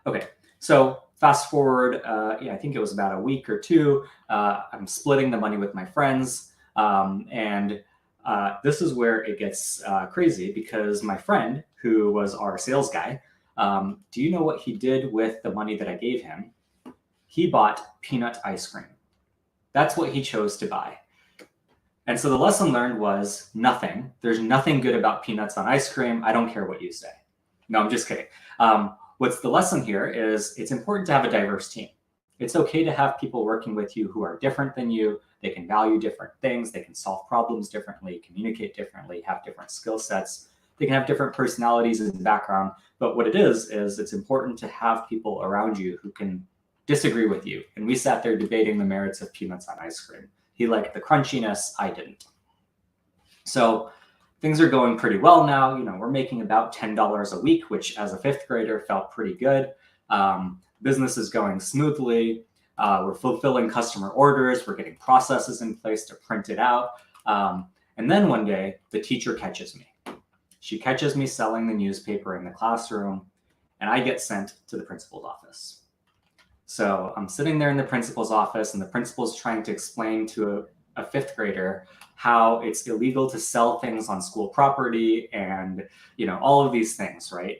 Okay, so fast forward, I think it was about a week or two. I'm splitting the money with my friends, and this is where it gets crazy because my friend, who was our sales guy, do you know what he did with the money that I gave him? He bought peanut ice cream. That's what he chose to buy. And so the lesson learned was nothing. There's nothing good about peanuts on ice cream. I don't care what you say. No, I'm just kidding. What's the lesson here is it's important to have a diverse team. It's okay to have people working with you who are different than you. They can value different things. They can solve problems differently, communicate differently, have different skill sets. They can have different personalities and background. But what it is it's important to have people around you who can disagree with you. And we sat there debating the merits of peanuts on ice cream. He liked the crunchiness, I didn't. So things are going pretty well now. We're making about $10 a week, which as a fifth grader felt pretty good. Business is going smoothly. We're fulfilling customer orders. We're getting processes in place to print it out. And then one day, the teacher catches me. She catches me selling the newspaper in the classroom, and I get sent to the principal's office. So I'm sitting there in the principal's office, and the principal's trying to explain to a fifth grader how it's illegal to sell things on school property and all of these things, right?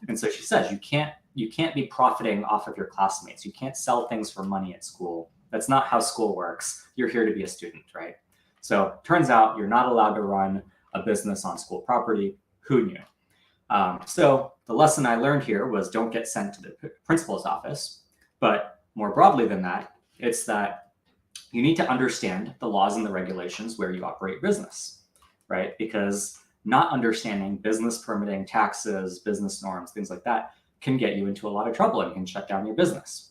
And so she says, you can't be profiting off of your classmates. You can't sell things for money at school. That's not how school works. You're here to be a student, right? So turns out you're not allowed to run a business on school property. Who knew? So the lesson I learned here was don't get sent to the principal's office. But more broadly than that, it's that you need to understand the laws and the regulations where you operate business, right? Because not understanding business permitting, taxes, business norms, things like that can get you into a lot of trouble and can shut down your business.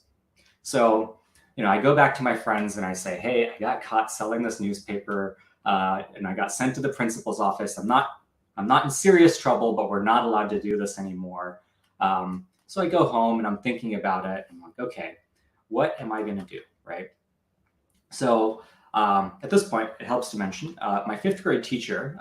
So, I go back to my friends and I say, hey, I got caught selling this newspaper and I got sent to the principal's office. I'm not in serious trouble, but we're not allowed to do this anymore. So I go home and I'm thinking about it. I'm like, okay, what am I going to do, right? So at this point, it helps to mention my fifth grade teacher,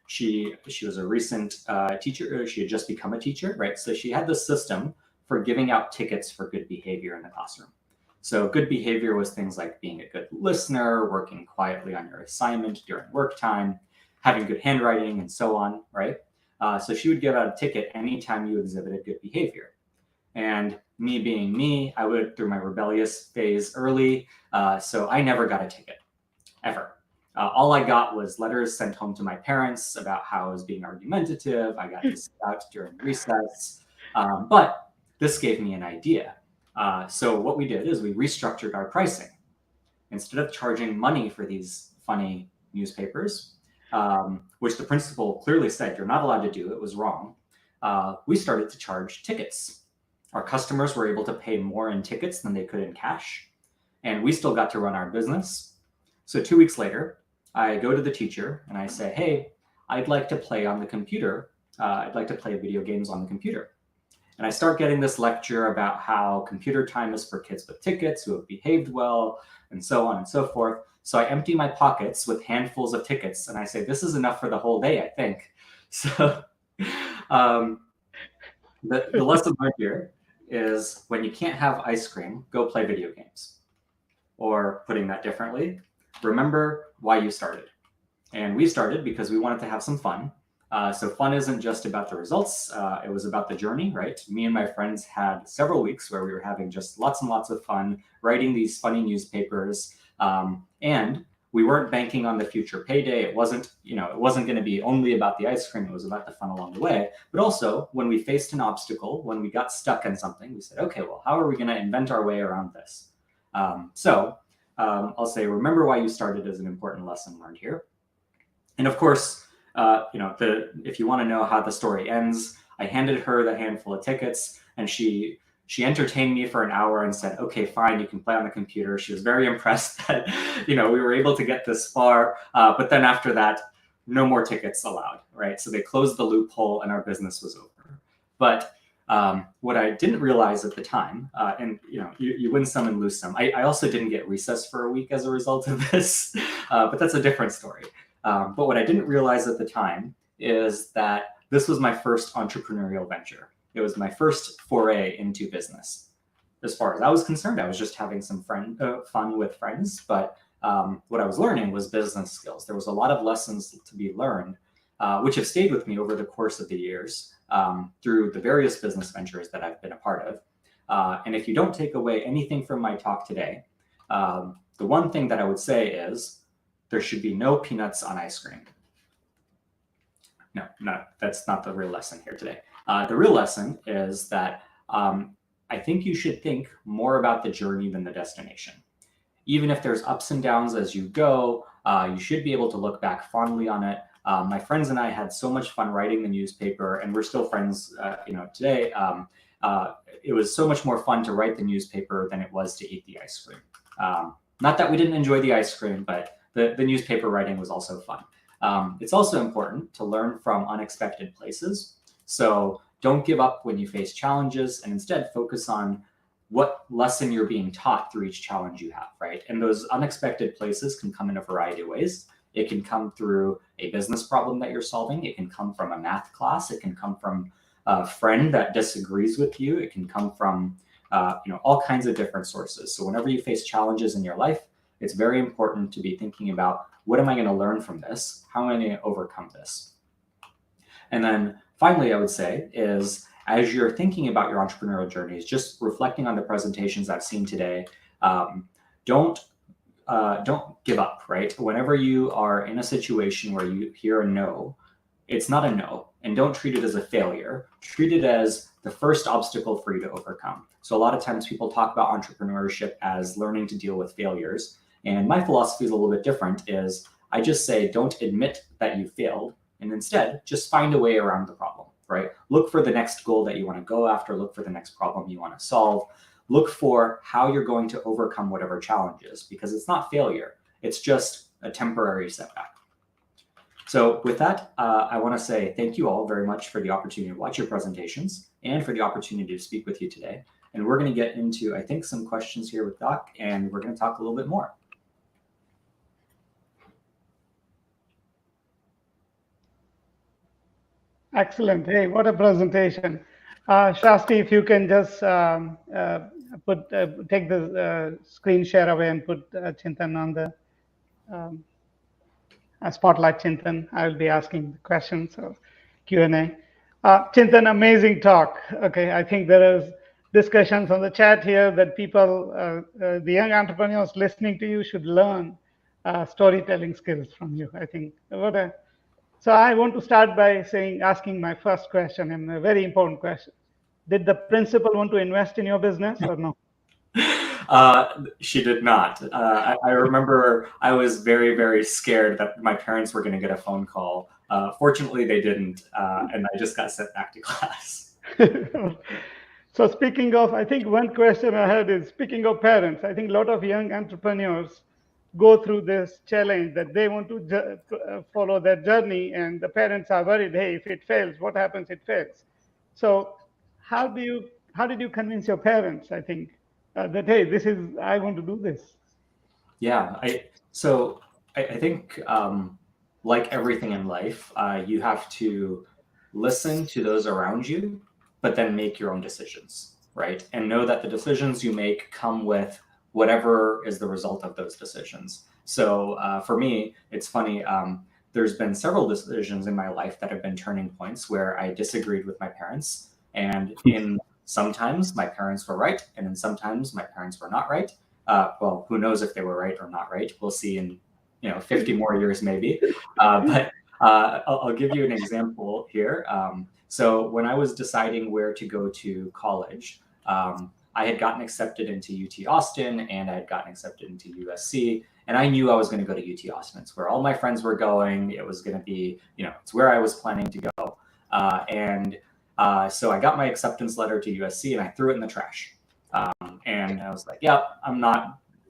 she was a recent teacher. She had just become a teacher, right? So she had this system for giving out tickets for good behavior in the classroom. So good behavior was things like being a good listener, working quietly on your assignment during work time, having good handwriting, and so on, right? So she would give out a ticket anytime you exhibited good behavior. And me being me, I went through my rebellious phase early, so I never got a ticket, ever. All I got was letters sent home to my parents about how I was being argumentative. I got to sit out during recess, but this gave me an idea. So what we did is we restructured our pricing. Instead of charging money for these funny newspapers, which the principal clearly said you're not allowed to do, it was wrong, we started to charge tickets. Our customers were able to pay more in tickets than they could in cash, and we still got to run our business. So 2 weeks later, I go to the teacher and I say, hey, I'd like to play on the computer. I'd like to play video games on the computer. And I start getting this lecture about how computer time is for kids with tickets who have behaved well, and so on and so forth. So I empty my pockets with handfuls of tickets and I say, this is enough for the whole day, I think. So the lesson learned here is when you can't have ice cream, go play video games. Or putting that differently, remember why you started. And we started because we wanted to have some fun. So fun isn't just about the results. It was about the journey, right? Me and my friends had several weeks where we were having just lots and lots of fun writing these funny newspapers. And we weren't banking on the future payday. It wasn't going to be only about the ice cream. It was about the fun along the way. But also when we faced an obstacle, when we got stuck in something, we said, okay, well, how are we going to invent our way around this? So I'll say, remember why you started is an important lesson learned here. And of course, if you want to know how the story ends, I handed her the handful of tickets and she entertained me for an hour and said, okay, fine, you can play on the computer. She was very impressed that, we were able to get this far. But then after that, no more tickets allowed, right? So they closed the loophole and our business was over. But what I didn't realize at the time, and you win some and lose some. I also didn't get recess for a week as a result of this, but that's a different story. But what I didn't realize at the time is that this was my first entrepreneurial venture. It was my first foray into business. As far as I was concerned, I was just having some fun with friends, but what I was learning was business skills. There was a lot of lessons to be learned, which have stayed with me over the course of the years through the various business ventures that I've been a part of. And if you don't take away anything from my talk today, the one thing that I would say is there should be no peanuts on ice cream. No, that's not the real lesson here today. The real lesson is that I think you should think more about the journey than the destination. Even if there's ups and downs as you go, you should be able to look back fondly on it. My friends and I had so much fun writing the newspaper, and we're still friends, today. It was so much more fun to write the newspaper than it was to eat the ice cream. Not that we didn't enjoy the ice cream, but the newspaper writing was also fun. It's also important to learn from unexpected places. So don't give up when you face challenges, and instead focus on what lesson you're being taught through each challenge you have, right? And those unexpected places can come in a variety of ways. It can come through a business problem that you're solving. It can come from a math class. It can come from a friend that disagrees with you. It can come from all kinds of different sources. So whenever you face challenges in your life, it's very important to be thinking about, what am I going to learn from this? How am I going to overcome this? And then finally, I would say is, as you're thinking about your entrepreneurial journeys, just reflecting on the presentations I've seen today, don't give up, right? Whenever you are in a situation where you hear a no, it's not a no, and don't treat it as a failure. Treat it as the first obstacle for you to overcome. So a lot of times people talk about entrepreneurship as learning to deal with failures. And my philosophy is a little bit different, is I just say, don't admit that you failed, and instead just find a way around the problem, right? Look for the next goal that you want to go after, look for the next problem you want to solve, look for how you're going to overcome whatever challenges, because it's not failure, it's just a temporary setback. So with that, I want to say thank you all very much for the opportunity to watch your presentations and for the opportunity to speak with you today. And we're going to get into, I think, some questions here with Doc, and we're going to talk a little bit more. Excellent. Hey, what a presentation. Shasti, if you can just take the screen share away and put Chintan on the spotlight. Chintan, I will be asking the questions, so Q&A. Chintan, amazing talk. Okay, I think there is discussions on the chat here that people, the young entrepreneurs listening to you should learn storytelling skills from you. I think so I want to start by asking my first question, and a very important question. Did the principal want to invest in your business or no? She did not. I remember I was very, very scared that my parents were going to get a phone call. Fortunately, they didn't, and I just got sent back to class. So speaking of, I think one question I had is, speaking of parents, I think a lot of young entrepreneurs go through this challenge that they want to follow their journey, and the parents are worried, hey, if it fails, what happens? It fails. So how did you convince your parents, I think, that, hey, I want to do this? Yeah, I think like everything in life, you have to listen to those around you, but then make your own decisions, right? And know that the decisions you make come with whatever is the result of those decisions. So for me, it's funny, there's been several decisions in my life that have been turning points where I disagreed with my parents. And sometimes my parents were right, and then sometimes my parents were not right. Well, who knows if they were right or not right? We'll see in 50 more years maybe. But I'll give you an example here. So when I was deciding where to go to college, I had gotten accepted into UT Austin, and I had gotten accepted into USC, and I knew I was going to go to UT Austin. It's where all my friends were going. It was going to be, it's where I was planning to go. So I got my acceptance letter to USC, and I threw it in the trash. And I was like,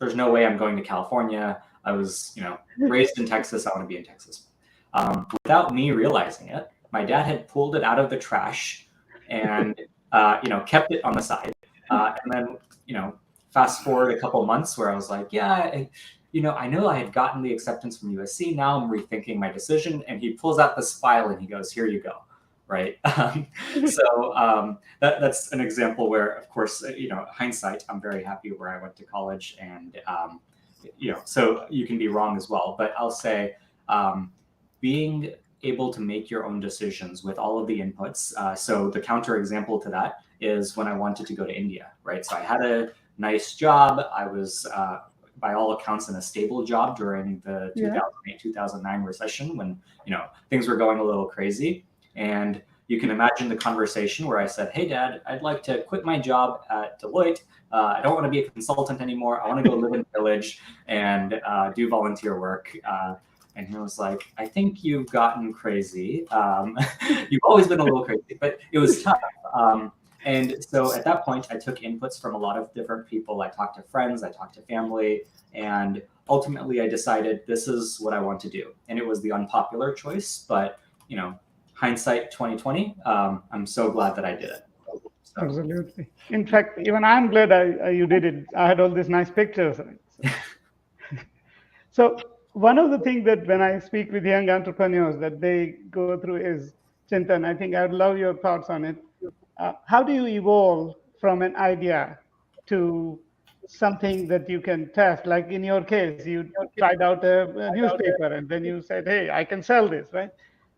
there's no way I'm going to California. I was, raised in Texas. I want to be in Texas. Without me realizing it, my dad had pulled it out of the trash and, kept it on the side. And then, fast forward a couple months where I was like, I know I had gotten the acceptance from USC. Now I'm rethinking my decision. And he pulls out this file and he goes, here you go. Right. So that's an example where, of course, hindsight, I'm very happy where I went to college, and, so you can be wrong as well. But I'll say being able to make your own decisions with all of the inputs. So the counter example to that is when I wanted to go to India. Right. So I had a nice job. I was by all accounts in a stable job during the 2008-2009 recession when, things were going a little crazy. And you can imagine the conversation where I said, "Hey, Dad, I'd like to quit my job at Deloitte. I don't want to be a consultant anymore. I want to go live in a village and do volunteer work." And he was like, "I think you've gotten crazy. You've always been a little crazy," but it was tough. And so at that point, I took inputs from a lot of different people. I talked to friends, I talked to family, and ultimately I decided this is what I want to do. And it was the unpopular choice, but hindsight 2020, I'm so glad that I did it. So. Absolutely. In fact, even I'm glad you did it. I had all these nice pictures. So one of the things that when I speak with young entrepreneurs that they go through is, Chintan, I think I'd love your thoughts on it. How do you evolve from an idea to something that you can test? Like in your case, you tried out a newspaper and then you said, hey, I can sell this, right?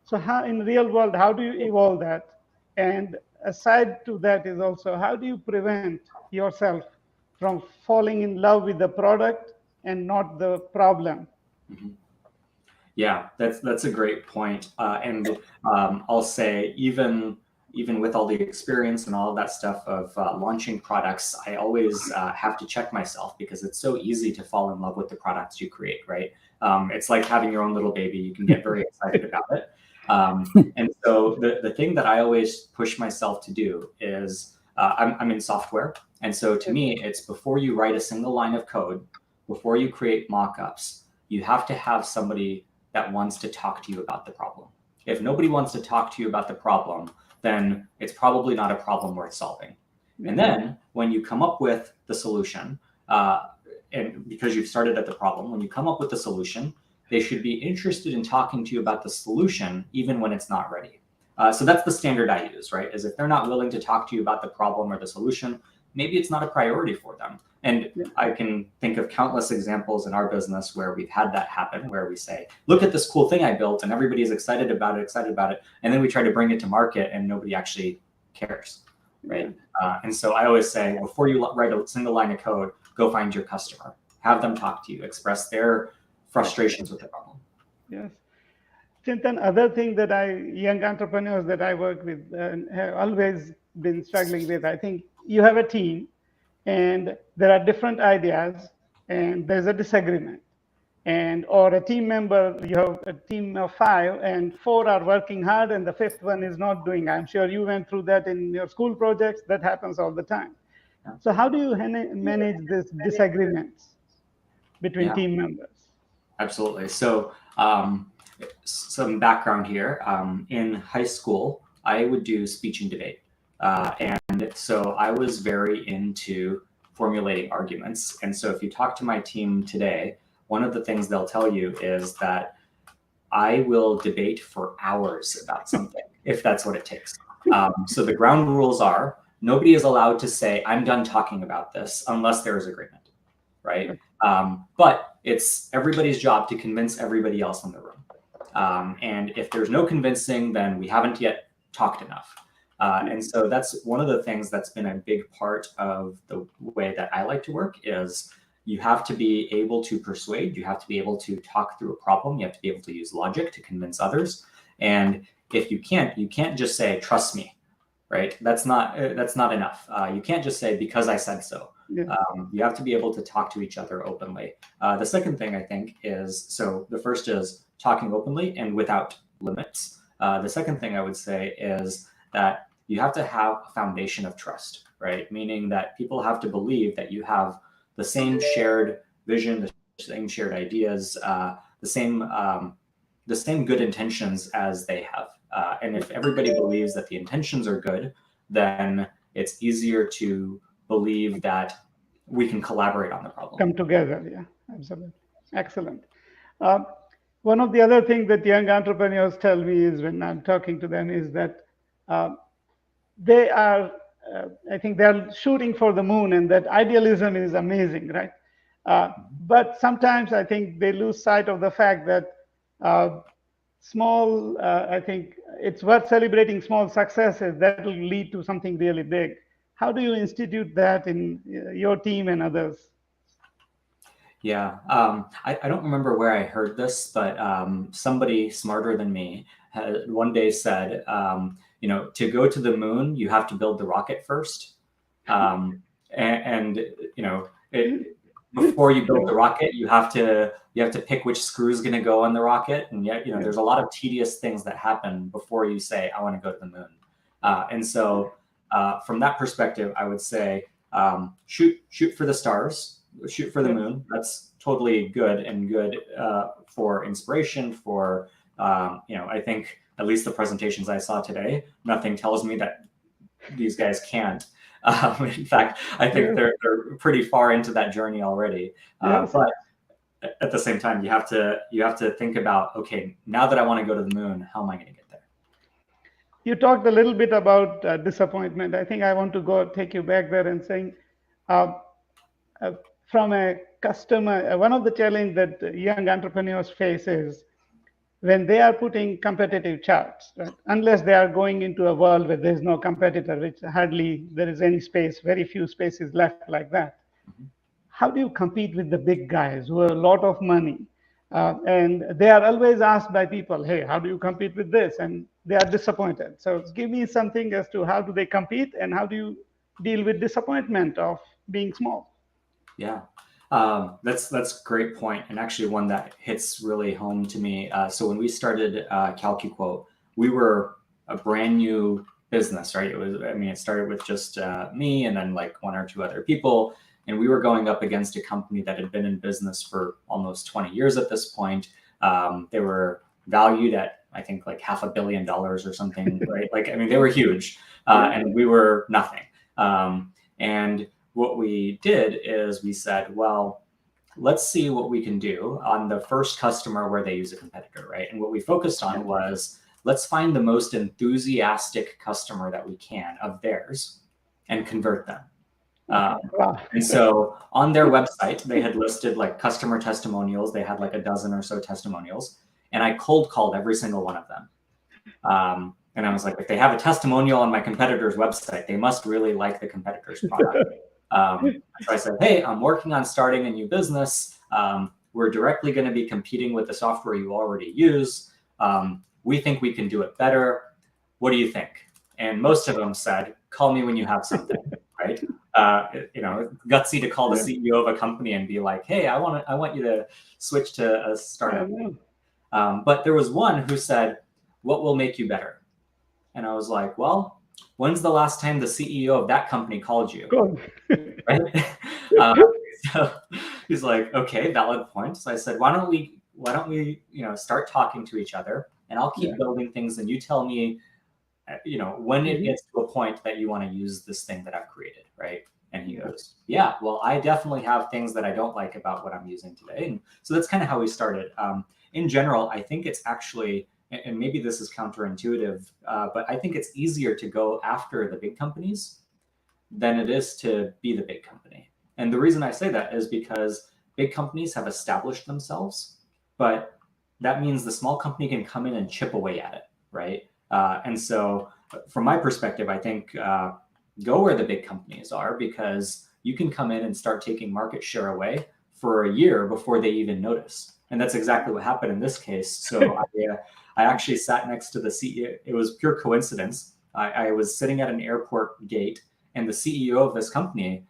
So how in real world, how do you evolve that? And aside to that is also, how do you prevent yourself from falling in love with the product and not the problem? Mm-hmm. Yeah, that's a great point. And I'll say even with all the experience and all of that stuff of launching products, I always have to check myself because it's so easy to fall in love with the products you create, right? It's like having your own little baby. You can get very excited about it. And so the thing that I always push myself to do is I'm in software. And so to me, it's before you write a single line of code, before you create mock-ups, you have to have somebody that wants to talk to you about the problem. If nobody wants to talk to you about the problem, then it's probably not a problem worth solving. And then when you come up with the solution, and because you've started at the problem, when you come up with the solution, they should be interested in talking to you about the solution, even when it's not ready. So that's the standard I use, right? Is if they're not willing to talk to you about the problem or the solution, maybe it's not a priority for them. And I can think of countless examples in our business where we've had that happen, where we say, look at this cool thing I built and everybody is excited about it. And then we try to bring it to market and nobody actually cares, right? And so I always say, before you write a single line of code, go find your customer, have them talk to you, express their frustrations with the problem. Yes. Chintan, other thing that young entrepreneurs that I work with have always been struggling with, I think you have a team and there are different ideas and there's a disagreement. Or a team member, you have a team of 5 and 4 are working hard and the 5th one is not doing. I'm sure you went through that in your school projects. That happens all the time. So how do you manage this disagreements between team members? Absolutely. So some background here. In high school, I would do speech and debate. And so I was very into formulating arguments. And so if you talk to my team today, one of the things they'll tell you is that I will debate for hours about something, if that's what it takes. So the ground rules are, nobody is allowed to say, I'm done talking about this unless there is agreement, right? But it's everybody's job to convince everybody else in the room. And if there's no convincing, then we haven't yet talked enough. And so that's one of the things that's been a big part of the way that I like to work is you have to be able to persuade, you have to be able to talk through a problem, you have to be able to use logic to convince others. And if you can't just say, trust me, right? That's not enough. You can't just say, because I said so. Yeah. You have to be able to talk to each other openly. The second thing I think is, so the first is talking openly and without limits. The second thing I would say is that you have to have a foundation of trust, right? Meaning that people have to believe that you have the same shared vision, the same shared ideas, the same good intentions as they have. And if everybody believes that the intentions are good, then it's easier to believe that we can collaborate on the problem. Come together, yeah, absolutely. Excellent. One of the other things that young entrepreneurs tell me is when I'm talking to them is that they are, I think they're shooting for the moon and that idealism is amazing, right? But sometimes I think they lose sight of the fact that I think it's worth celebrating small successes that will lead to something really big. How do you institute that in your team and others? Yeah, I don't remember where I heard this, but somebody smarter than me one day said, to go to the moon, you have to build the rocket first. And before you build the rocket, you have to pick which screw is going to go on the rocket. And yet, there's a lot of tedious things that happen before you say, I want to go to the moon. And so from that perspective, I would say, shoot for the stars, shoot for the moon. That's totally good and good for inspiration, for, I think at least the presentations I saw today, nothing tells me that these guys can't. In fact, I think they're pretty far into that journey already. But at the same time, you have to think about, okay, now that I want to go to the moon, how am I going to get there? You talked a little bit about disappointment. I think I want to take you back there and saying, from a customer, one of the challenges that young entrepreneurs face is when they are putting competitive charts, right? Unless they are going into a world where there's no competitor, which hardly there is any space, very few spaces left like that. How do you compete with the big guys who have a lot of money? And they are always asked by people, hey, how do you compete with this? And they are disappointed. So give me something as to how do they compete and how do you deal with disappointment of being small? Yeah, that's a great point, and actually one that hits really home to me. So when we started CalcuQuote, we were a brand new business, right? It started with just me and then like one or two other people, and we were going up against a company that had been in business for almost 20 years at this point. They were valued at, I think, like $500 million or something, right? They were huge, and we were nothing. And what we did is we said, well, let's see what we can do on the first customer where they use a competitor, right? And what we focused on was, let's find the most enthusiastic customer that we can of theirs and convert them. And so on their website, they had listed like customer testimonials. They had like a dozen or so testimonials. And I cold called every single one of them. And I was like, if they have a testimonial on my competitor's website, they must really like the competitor's product. So I said, hey, I'm working on starting a new business. We're directly going to be competing with the software you already use. We think we can do it better. What do you think? And most of them said, call me when you have something, right? Gutsy to call the CEO of a company and be like, hey, I want you to switch to a startup. But there was one who said, what will make you better? And I was like, well, when's the last time the CEO of that company called you? Right? So he's like, okay, valid point. So I said, why don't we start talking to each other, and I'll keep building things, and you tell me, when it gets to a point that you want to use this thing that I've created, right? And he goes, yeah, well, I definitely have things that I don't like about what I'm using today. And so that's kind of how we started. In general, I think it's actually, and maybe this is counterintuitive, but I think it's easier to go after the big companies than it is to be the big company. And the reason I say that is because big companies have established themselves, but that means the small company can come in and chip away at it, right? And so from my perspective, I think go where the big companies are, because you can come in and start taking market share away for a year before they even notice. And that's exactly what happened in this case. So I actually sat next to the CEO. It was pure coincidence. I was sitting at an airport gate, and the CEO of this company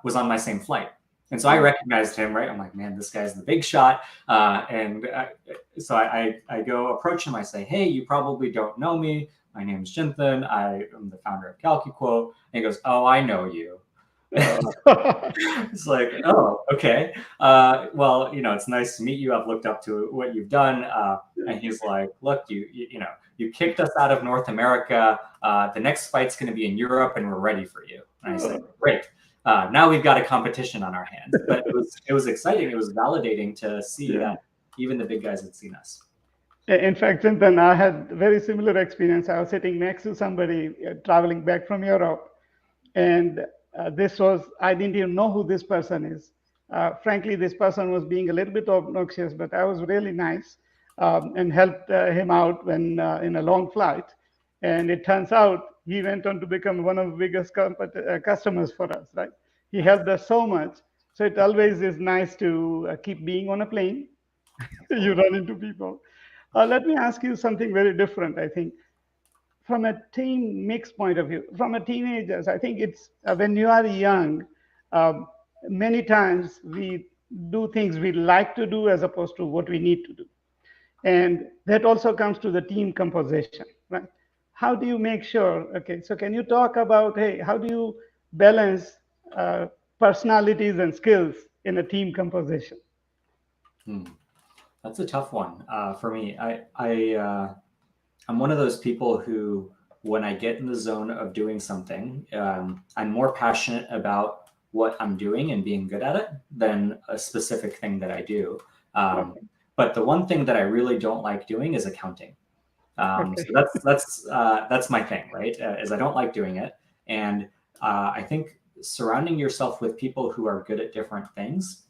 was on my same flight. And so I recognized him, right? I'm like, man, this guy's the big shot. So I go approach him. I say, hey, you probably don't know me. My name is Chintan. I am the founder of CalcuQuote. And he goes, oh, I know you. It's like, oh, okay. Well, it's nice to meet you. I've looked up to what you've done. And he's like, look, you kicked us out of North America. The next fight's going to be in Europe, and we're ready for you. And I said, great. Now we've got a competition on our hands. But it was exciting. It was validating to see that even the big guys had seen us. In fact, Chintan, I had very similar experience. I was sitting next to somebody traveling back from Europe, and I didn't even know who this person is. Frankly, this person was being a little bit obnoxious, but I was really nice and helped him out when in a long flight. And it turns out he went on to become one of the biggest customers for us, right? He helped us so much. So it always is nice to keep being on a plane. You run into people. Let me ask you something very different, I think. from a teen mix point of view, from a teenagers, I think it's when you are young, many times we do things we like to do as opposed to what we need to do. And that also comes to the team composition, right? How do you make sure, okay, so can you talk about, hey, how do you balance personalities and skills in a team composition? That's a tough one for me. I'm one of those people who, when I get in the zone of doing something, I'm more passionate about what I'm doing and being good at it than a specific thing that I do. But the one thing that I really don't like doing is accounting. So that's my thing, right? Is I don't like doing it, and I think surrounding yourself with people who are good at different things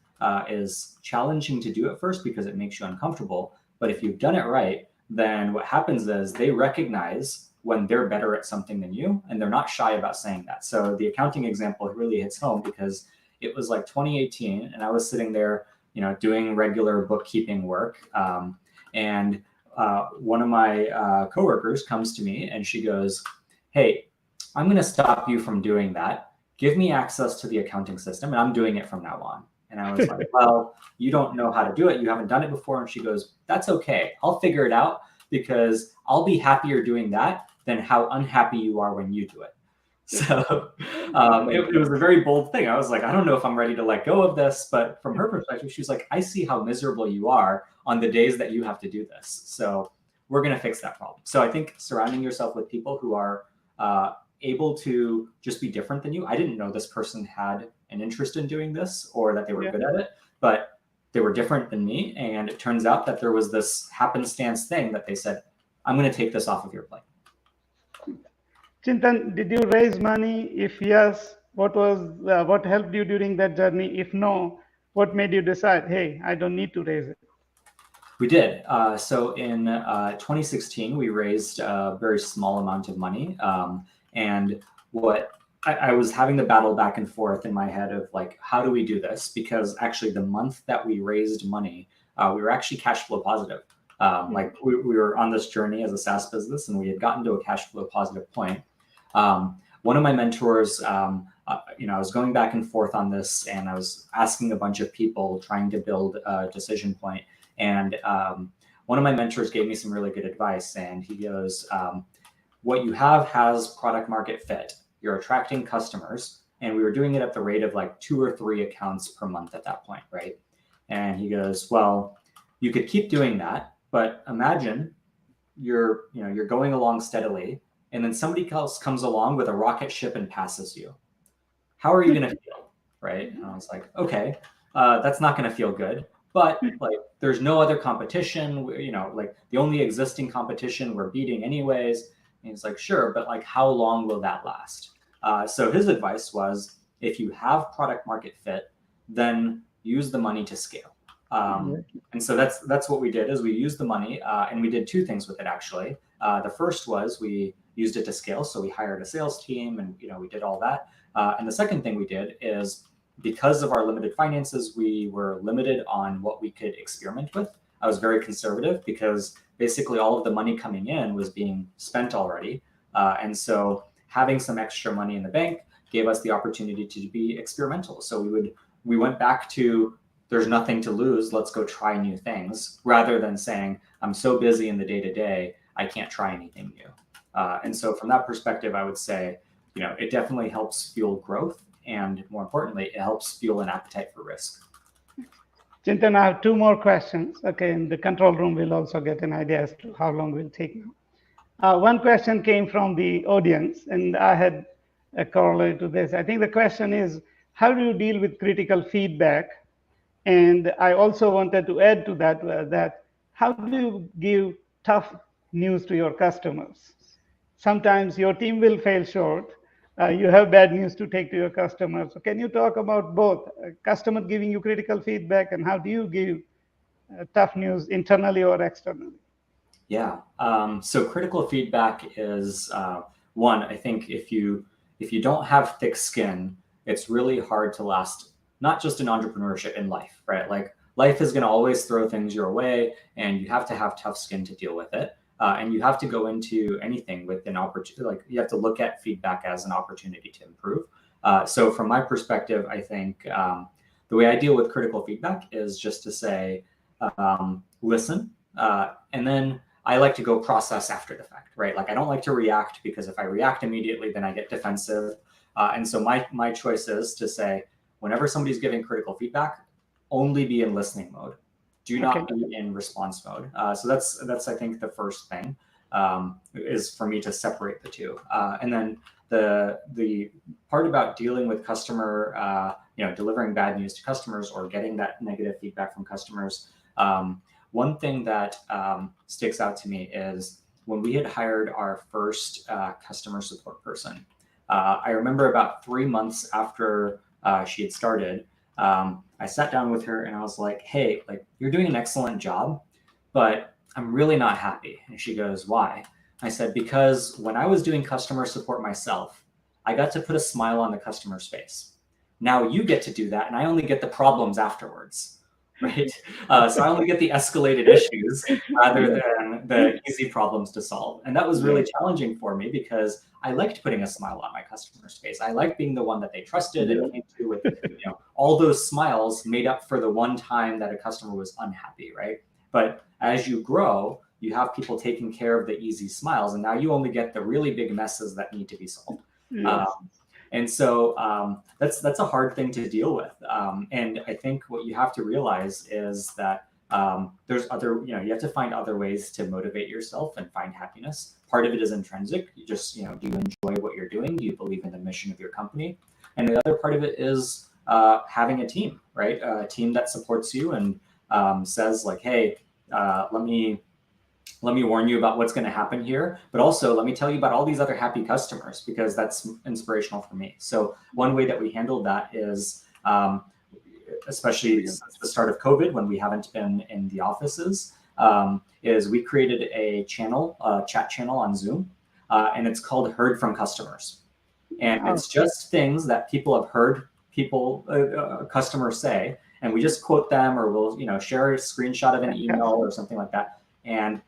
is challenging to do at first because it makes you uncomfortable. But if you've done it right, then what happens is they recognize when they're better at something than you, and they're not shy about saying that. So the accounting example really hits home because it was like 2018, and I was sitting there, doing regular bookkeeping work, and one of my coworkers comes to me and she goes, "Hey, I'm going to stop you from doing that. Give me access to the accounting system, and I'm doing it from now on." And I was like, "Well, you don't know how to do it. You haven't done it before." And she goes, "That's okay. I'll figure it out because I'll be happier doing that than how unhappy you are when you do it." So it was a very bold thing. I was like, I don't know if I'm ready to let go of this. But from her perspective, she's like, "I see how miserable you are on the days that you have to do this. So we're going to fix that problem." So I think surrounding yourself with people who are able to just be different than you. I didn't know this person had an interest in doing this or that they were good at it, but they were different than me. And it turns out that there was this happenstance thing that they said, "I'm going to take this off of your plate." Chintan, did you raise money? If yes, what helped you during that journey? If no, what made you decide, hey, I don't need to raise it? We did. So in 2016, we raised a very small amount of money. And what I was having the battle back and forth in my head of like, how do we do this? Because actually the month that we raised money, we were actually cash flow positive. Like we were on this journey as a SaaS business and we had gotten to a cash flow positive point. One of my mentors, I was going back and forth on this and I was asking a bunch of people trying to build a decision point. And one of my mentors gave me some really good advice. And he goes, what you have has product market fit. You're attracting customers. And we were doing it at the rate of like 2 or 3 accounts per month at that point, right? And he goes, well, you could keep doing that, but imagine you're going along steadily and then somebody else comes along with a rocket ship and passes you. How are you going to feel, right? And I was like, okay, that's not going to feel good. But like, there's no other competition, like the only existing competition we're beating anyways. And he's like, sure, but like, how long will that last? So his advice was, if you have product market fit, then use the money to scale. And so that's what we did is we used the money and we did 2 things with it, actually. The first was we used it to scale. So we hired a sales team and, we did all that. And the second thing we did is because of our limited finances, we were limited on what we could experiment with. I was very conservative because basically all of the money coming in was being spent already. And so having some extra money in the bank gave us the opportunity to be experimental. So we went back to, there's nothing to lose, let's go try new things, rather than saying, I'm so busy in the day-to-day, I can't try anything new. And so from that perspective, I would say, it definitely helps fuel growth. And more importantly, it helps fuel an appetite for risk. Chintan, I have 2 more questions. Okay, in the control room, we'll also get an idea as to how long we'll take now. One question came from the audience, and I had a corollary to this. I think the question is, how do you deal with critical feedback? And I also wanted to add to that how do you give tough news to your customers? Sometimes your team will fail short. You have bad news to take to your customers. So can you talk about both customer giving you critical feedback and how do you give tough news internally or externally? Yeah. So critical feedback is one. I think if you don't have thick skin, it's really hard to last. Not just in entrepreneurship, in life, right? Like life is going to always throw things your way and you have to have tough skin to deal with it. And you have to go into anything with an opportunity, like you have to look at feedback as an opportunity to improve. So from my perspective, I think the way I deal with critical feedback is just to say, listen, and then I like to go process after the fact, right? Like I don't like to react, because if I react immediately, then I get defensive. And so my choice is to say, whenever somebody's giving critical feedback, only be in listening mode. Do not be in response mode. So that's I think the first thing is for me to separate the two. And then the part about dealing with customer, delivering bad news to customers or getting that negative feedback from customers. One thing that sticks out to me is when we had hired our first customer support person. I remember about 3 months after she had started, I sat down with her and I was like, hey, like you're doing an excellent job, but I'm really not happy. And she goes, why? I said, because when I was doing customer support myself, I got to put a smile on the customer's face. Now you get to do that, and I only get the problems afterwards, right? So I only get the escalated issues rather than the easy problems to solve. And that was really challenging for me because I liked putting a smile on my customer's face. I liked being the one that they trusted and came to with, all those smiles made up for the one time that a customer was unhappy, right? But as you grow, you have people taking care of the easy smiles, and now you only get the really big messes that need to be solved. Yes. And so that's a hard thing to deal with. And I think what you have to realize is that there's other, you have to find other ways to motivate yourself and find happiness. Part of it is intrinsic. You just, do you enjoy what you're doing? Do you believe in the mission of your company? And the other part of it is having a team, right? A team that supports you and says like, hey, let me warn you about what's going to happen here, but also let me tell you about all these other happy customers, because that's inspirational for me. So one way that we handled that is, especially since the start of COVID, when we haven't been in the offices, is we created a channel, a chat channel on Zoom, and it's called Heard from Customers. And it's just things that people have heard customers say, and we just quote them, or we'll, share a screenshot of an email or something like that. And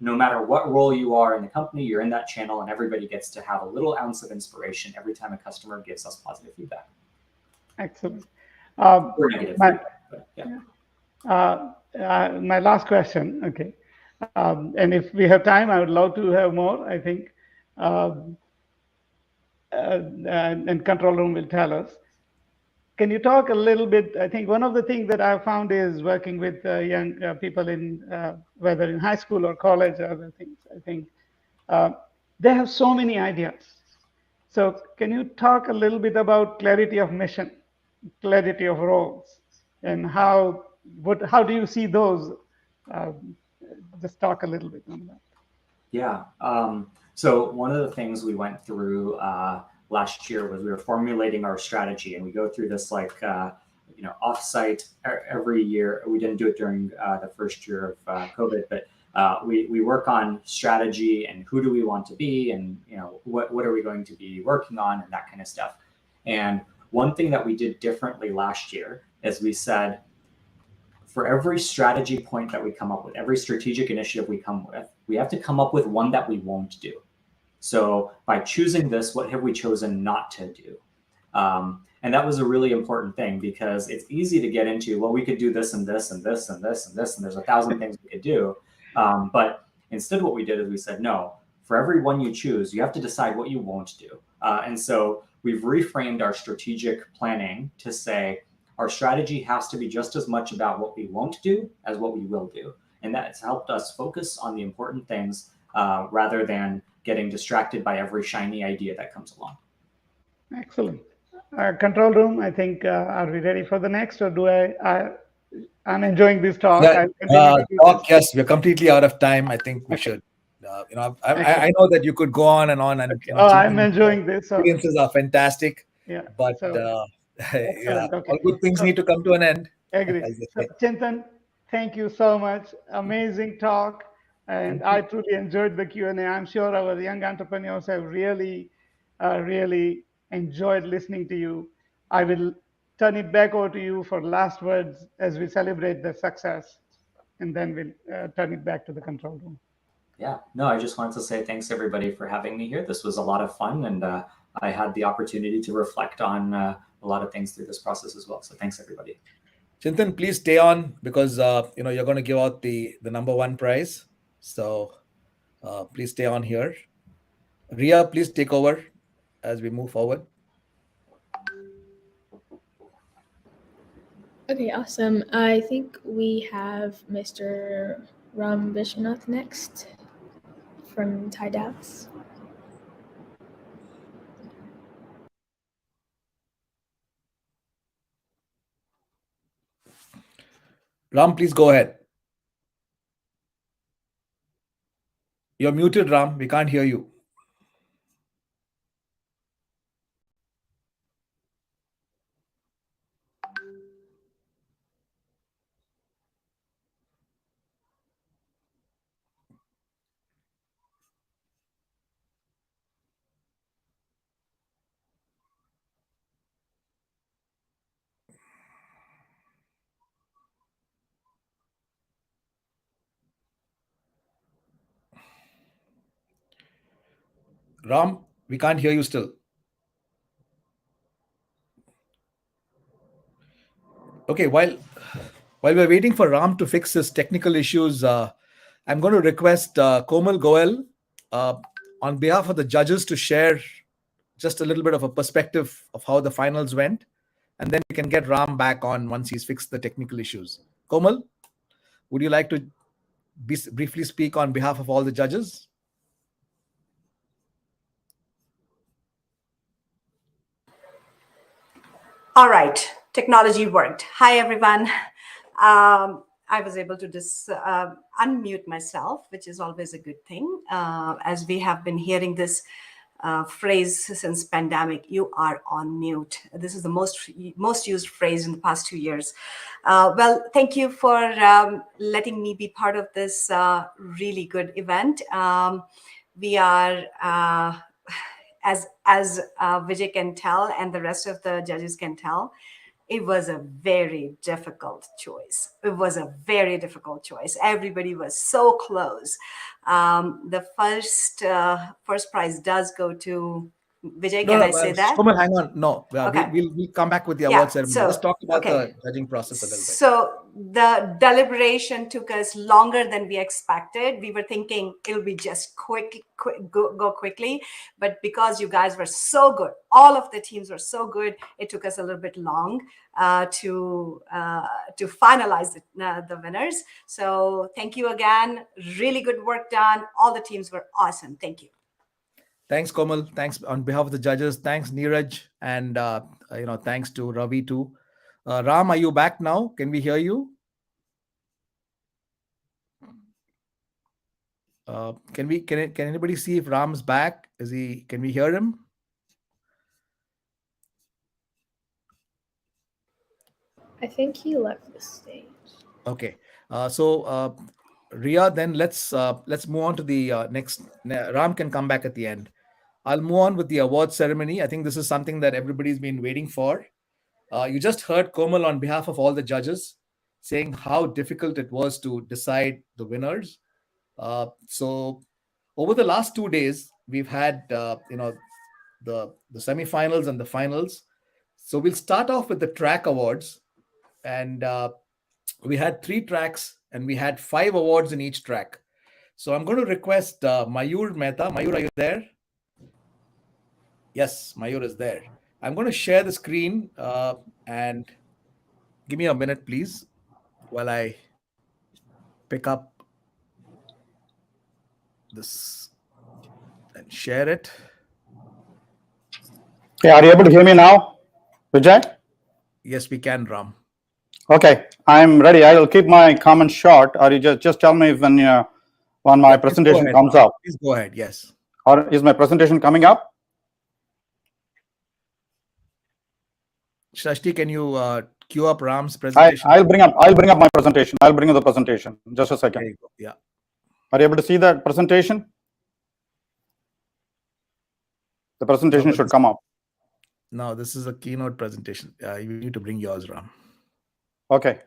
no matter what role you are in the company, you're in that channel, and everybody gets to have a little ounce of inspiration every time a customer gives us positive feedback. Excellent. Or negative feedback, but yeah. My last question, okay. And if we have time, I would love to have more, I think. And control room will tell us. Can you talk a little bit? I think one of the things that I've found is working with young people in whether in high school or college or other things. I think they have so many ideas. So can you talk a little bit about clarity of mission, clarity of roles, and how do you see those? Just talk a little bit on that. Yeah. So one of the things we went through last year was we were formulating our strategy, and we go through this offsite every year. We didn't do it during the first year of COVID, but we work on strategy and who do we want to be, and what are we going to be working on, and that kind of stuff. And one thing that we did differently last year is we said, for every strategy point that we come up with, every strategic initiative we come with, we have to come up with one that we won't do. So by choosing this, what have we chosen not to do? And that was a really important thing, because it's easy to get into, well, we could do this and this and this and this and this, and there's 1,000 things we could do. But instead what we did is we said, no, for every one you choose, you have to decide what you won't do. And so we've reframed our strategic planning to say, our strategy has to be just as much about what we won't do as what we will do. And that's helped us focus on the important things rather than getting distracted by every shiny idea that comes along. Excellent. Control room, I think, are we ready for the next, or do I'm enjoying this talk. Yes, we're completely out of time. I think we should. I know that you could go on and on, and I'm enjoying this. Experiences are fantastic. Yeah, but yeah, okay. All good things need to come to an end. Agree. So, Chintan, thank you so much. Amazing talk, and I truly enjoyed the Q&A. I'm sure our young entrepreneurs have really enjoyed listening to you. I will turn it back over to you for last words as we celebrate the success, and then we'll turn it back to the control room. Yeah, no, I just wanted to say thanks everybody for having me here. This was a lot of fun, and I had the opportunity to reflect on a lot of things through this process as well. So thanks everybody. Chintan, please stay on because you're going to give out the number one prize. So please stay on here. Ria, please take over as we move forward. Okay, awesome. I think we have Mr. Ram Vishwanath next from TYE Dallas. Ram, please go ahead. You're muted, Ram. We can't hear you. Ram, we can't hear you still. Okay, while we're waiting for Ram to fix his technical issues, I'm going to request Komal Goel on behalf of the judges to share just a little bit of a perspective of how the finals went, and then we can get Ram back on once he's fixed the technical issues. Komal, would you like to briefly speak on behalf of all the judges? All right, technology worked. Hi, everyone. I was able to just unmute myself, which is always a good thing. As we have been hearing this phrase since pandemic, you are on mute. This is the most used phrase in the past 2 years. Well, thank you for letting me be part of this really good event. We are as Vijay can tell, and the rest of the judges can tell, it was a very difficult choice. It was a very difficult choice. Everybody was so close. The first prize does go to Vijay. Can I say that? Komal, hang on. No, Okay. we'll come back with the award ceremony. So, Let's talk about okay. the judging process a little bit. So the deliberation took us longer than we expected. We were thinking it'll be just go quickly, but because you guys were so good, all of the teams were so good, it took us a little bit long to finalize the winners. So thank you again. Really good work done. All the teams were awesome. Thank you. Thanks, Komal. Thanks on behalf of the judges. Thanks, Neeraj, and thanks to Ravi too. Ram, are you back now? Can we hear you? Can anybody see if Ram's back? Can we hear him? I think he left the stage. Okay. So Ria, then let's move on to the next. Ram can come back at the end. I'll move on with the award ceremony. I think this is something that everybody's been waiting for. You just heard Komal on behalf of all the judges saying how difficult it was to decide the winners. So over the last 2 days, we've had the semifinals and the finals. So we'll start off with the track awards, and we had 3 tracks and we had 5 awards in each track. So I'm going to request Mayur Mehta. Mayur, are you there? Yes, Mayur is there. I'm going to share the screen and give me a minute, please, while I pick up this and share it. Yeah, are you able to hear me now, Vijay? Yes, we can, Ram. Okay, I'm ready. I will keep my comments short, or you just tell me when my presentation comes up. Please go ahead. Yes. Or is my presentation coming up? Trustee, can you queue up Ram's presentation? I'll bring up my presentation. I'll bring up the presentation. Just a second. There you go. Yeah. Are you able to see that presentation? The presentation should come up. No, this is a keynote presentation. You need to bring yours, Ram. Okay.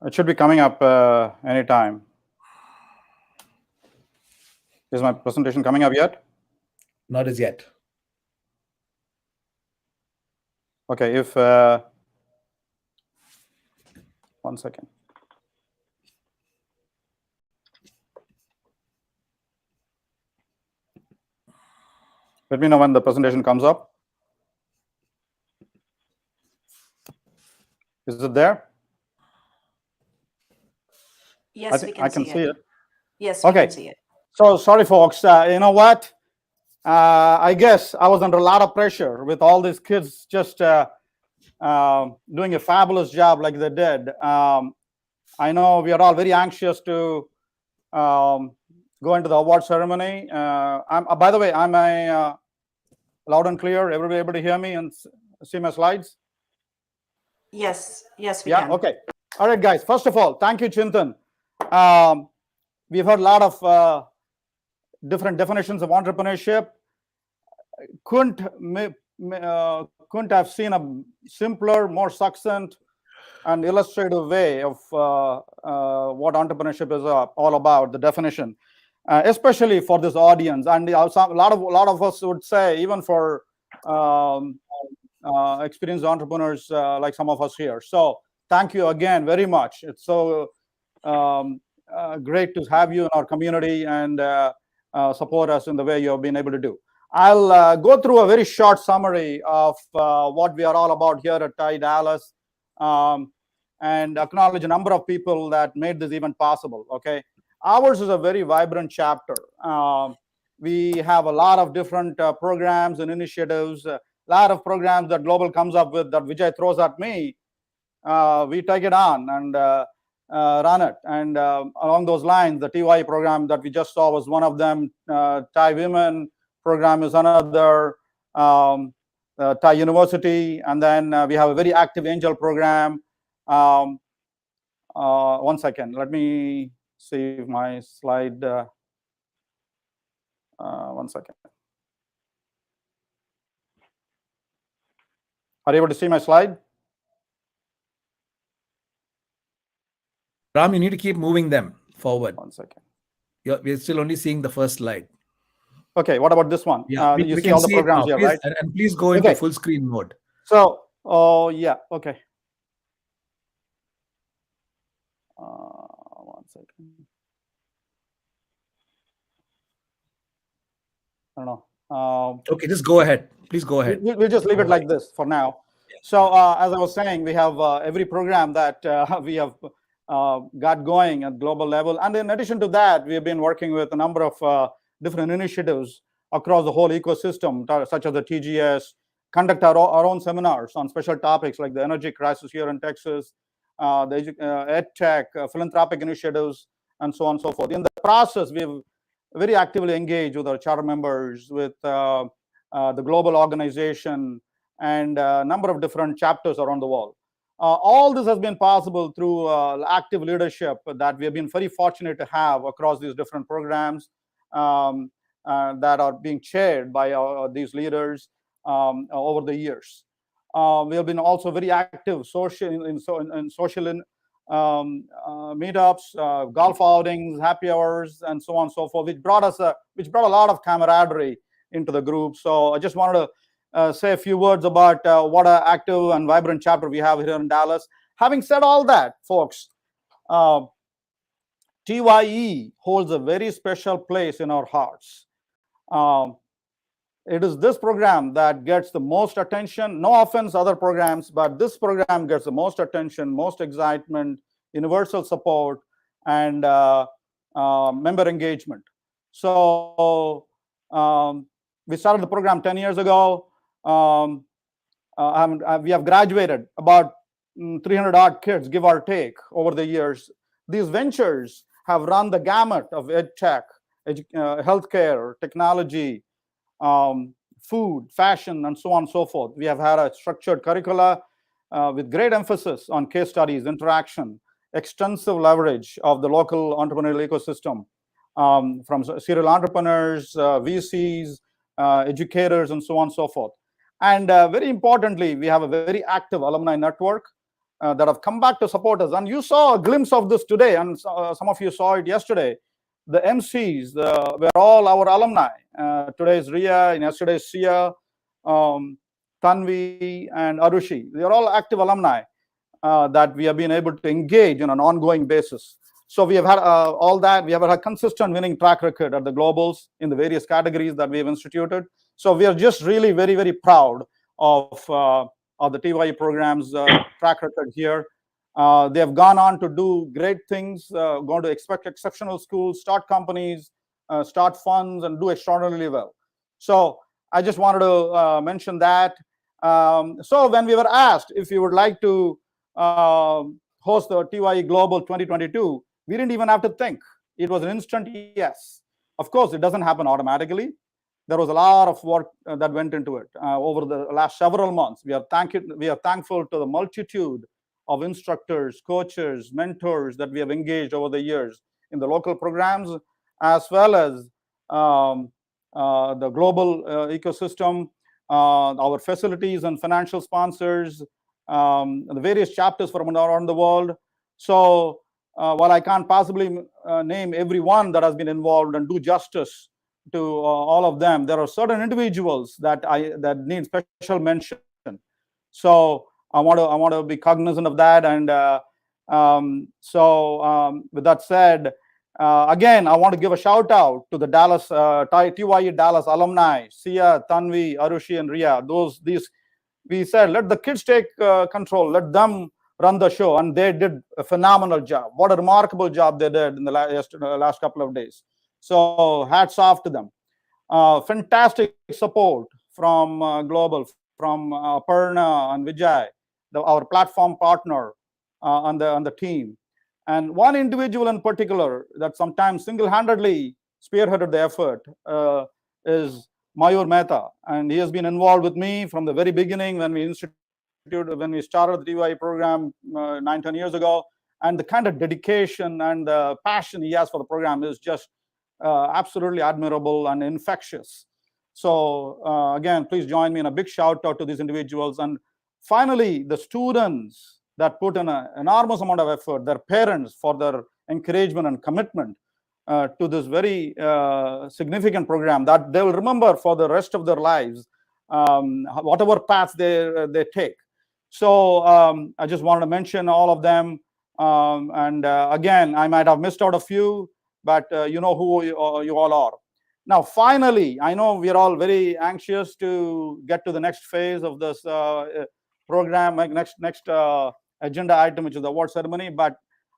It should be coming up anytime. Is my presentation coming up yet? Not as yet. Okay, if one second. Let me know when the presentation comes up. Is it there? Yes, we can see it. Yes, we Okay. can see it. So sorry, folks. You know what? I guess I was under a lot of pressure with all these kids just doing a fabulous job like they did. I know we are all very anxious to go into the award ceremony. By the way, am I loud and clear? Everybody able to hear me and see my slides? Yes, yes, we Yeah, can. okay. All right, guys. First of all, thank you, Chintan. We've heard a lot of different definitions of entrepreneurship. Couldn't have seen a simpler, more succinct, and illustrative way of what entrepreneurship is all about. The definition, especially for this audience, and a lot of us would say, even for experienced entrepreneurs like some of us here. So thank you again very much. It's so great to have you in our community and support us in the way you have been able to do. I'll go through a very short summary of what we are all about here at TYE Dallas, and acknowledge a number of people that made this event possible. Okay, ours is a very vibrant chapter. We have a lot of different programs and initiatives, a lot of programs that Global comes up with that Vijay throws at me. We take it on and run it. And along those lines, the TYE program that we just saw was one of them. TYE Women program is another. TYE University, and then we have a very active angel program. One second, let me see my slide. One second. Are you able to see my slide? Ram, you need to keep moving them forward. 1 second. We're still only seeing the first slide. Okay, what about this one? Yeah, you we see can all the see it programs now. here, Please, right? and please go into full screen mode. So, yeah, okay. 1 second. I don't know. Okay, just go ahead. Please go ahead. We'll just leave it like this for now. So, as I was saying, we have every program that we have got going at global level. And in addition to that, we have been working with a number of different initiatives across the whole ecosystem, such as the TGS, conduct our own seminars on special topics like the energy crisis here in Texas, the EdTech, philanthropic initiatives, and so on and so forth. In the process, we've very actively engaged with our charter members, with the global organization, and a number of different chapters around the world. All this has been possible through active leadership that we have been very fortunate to have across these different programs that are being chaired by these leaders over the years. We have been also very active in social meetups, golf outings, happy hours, and so on and so forth, which brought a lot of camaraderie into the group. So I just wanted to say a few words about what an active and vibrant chapter we have here in Dallas. Having said all that, folks, TYE holds a very special place in our hearts. It is this program that gets the most attention. No offense, other programs, but this program gets the most attention, most excitement, universal support, and member engagement. So we started the program 10 years ago. We have graduated about 300 odd kids, give or take, over the years. These ventures have run the gamut of EdTech, healthcare, technology, food, fashion, and so on and so forth. We have had a structured curricula with great emphasis on case studies, interaction, extensive leverage of the local entrepreneurial ecosystem, from serial entrepreneurs, VCs, educators, and so on and so forth. And very importantly, we have a very active alumni network that have come back to support us. And you saw a glimpse of this today, and some of you saw it yesterday. the MCs were all our alumni. Today's Ria and yesterday's Sia, Tanvi, and Arushi. They are all active alumni that we have been able to engage on an ongoing basis. So we have had all that. We have had a consistent winning track record at the globals in the various categories that we have instituted. So we are just really very, very proud of the TYE program's track record here. They have gone on to do great things, going to expect exceptional schools, start companies, start funds, and do extraordinarily well. So I just wanted to mention that. So when we were asked if we would like to host the TYE Global 2022, we didn't even have to think. It was an instant yes. Of course, it doesn't happen automatically. There was a lot of work that went into it over the last several months. We are thankful to the multitude of instructors, coaches, mentors that we have engaged over the years in the local programs, as well as the global ecosystem, our facilities and financial sponsors, the various chapters from around the world. So while I can't possibly name every one that has been involved and do justice to all of them, there are certain individuals that need special mention. So I want to be cognizant of that. And with that said, again, I want to give a shout out to the TYE Dallas alumni, Sia, Tanvi, Arushi, and Ria. We said, let the kids take control, let them run the show. And they did a phenomenal job. What a remarkable job they did in the last couple of days. So hats off to them. Fantastic support from Global, from Aparna and Vijay, our platform partner on the team. And one individual in particular that sometimes single-handedly spearheaded the effort is Mayur Mehta. And he has been involved with me from the very beginning when we started the TYE program 9-10 years ago. And the kind of dedication and the passion he has for the program is just absolutely admirable and infectious. So again, please join me in a big shout out to these individuals. And finally, the students that put in an enormous amount of effort, their parents for their encouragement and commitment to this very significant program that they will remember for the rest of their lives, whatever paths they take. So I just wanted to mention all of them. Again, I might have missed out a few, but you know who you all are. Now, finally, I know we are all very anxious to get to the next phase of this program, next agenda item, which is the award ceremony. But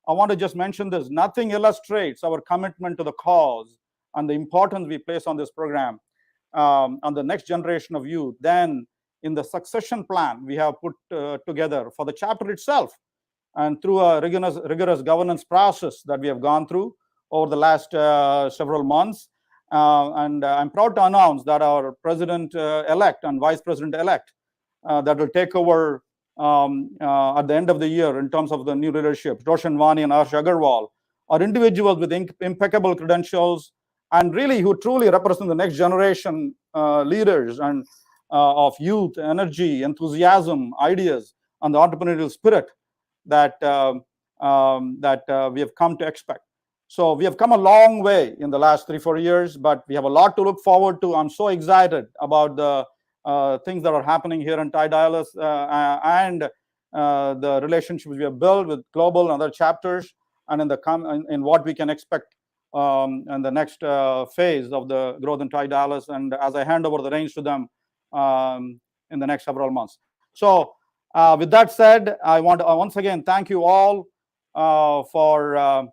I want to just mention this. Nothing illustrates our commitment to the cause and the importance we place on this program, on the next generation of youth, than in the succession plan we have put together for the chapter itself, and through a rigorous governance process that we have gone through over the last several months. And I'm proud to announce that our president-elect and vice president-elect that will take over at the end of the year in terms of the new leadership, Roshan Vani and Harsh Agarwal, are individuals with impeccable credentials and really who truly represent the next generation leaders and of youth, energy, enthusiasm, ideas, and the entrepreneurial spirit that we have come to expect. So we have come a long way in the last 3-4 years, but we have a lot to look forward to. I'm so excited about the things that are happening here in TYE Dallas and the relationships we have built with Global and other chapters, and in what we can expect in the next phase of the growth in TYE Dallas. And as I hand over the reins to them in the next several months. So with that said, I want to once again thank you all for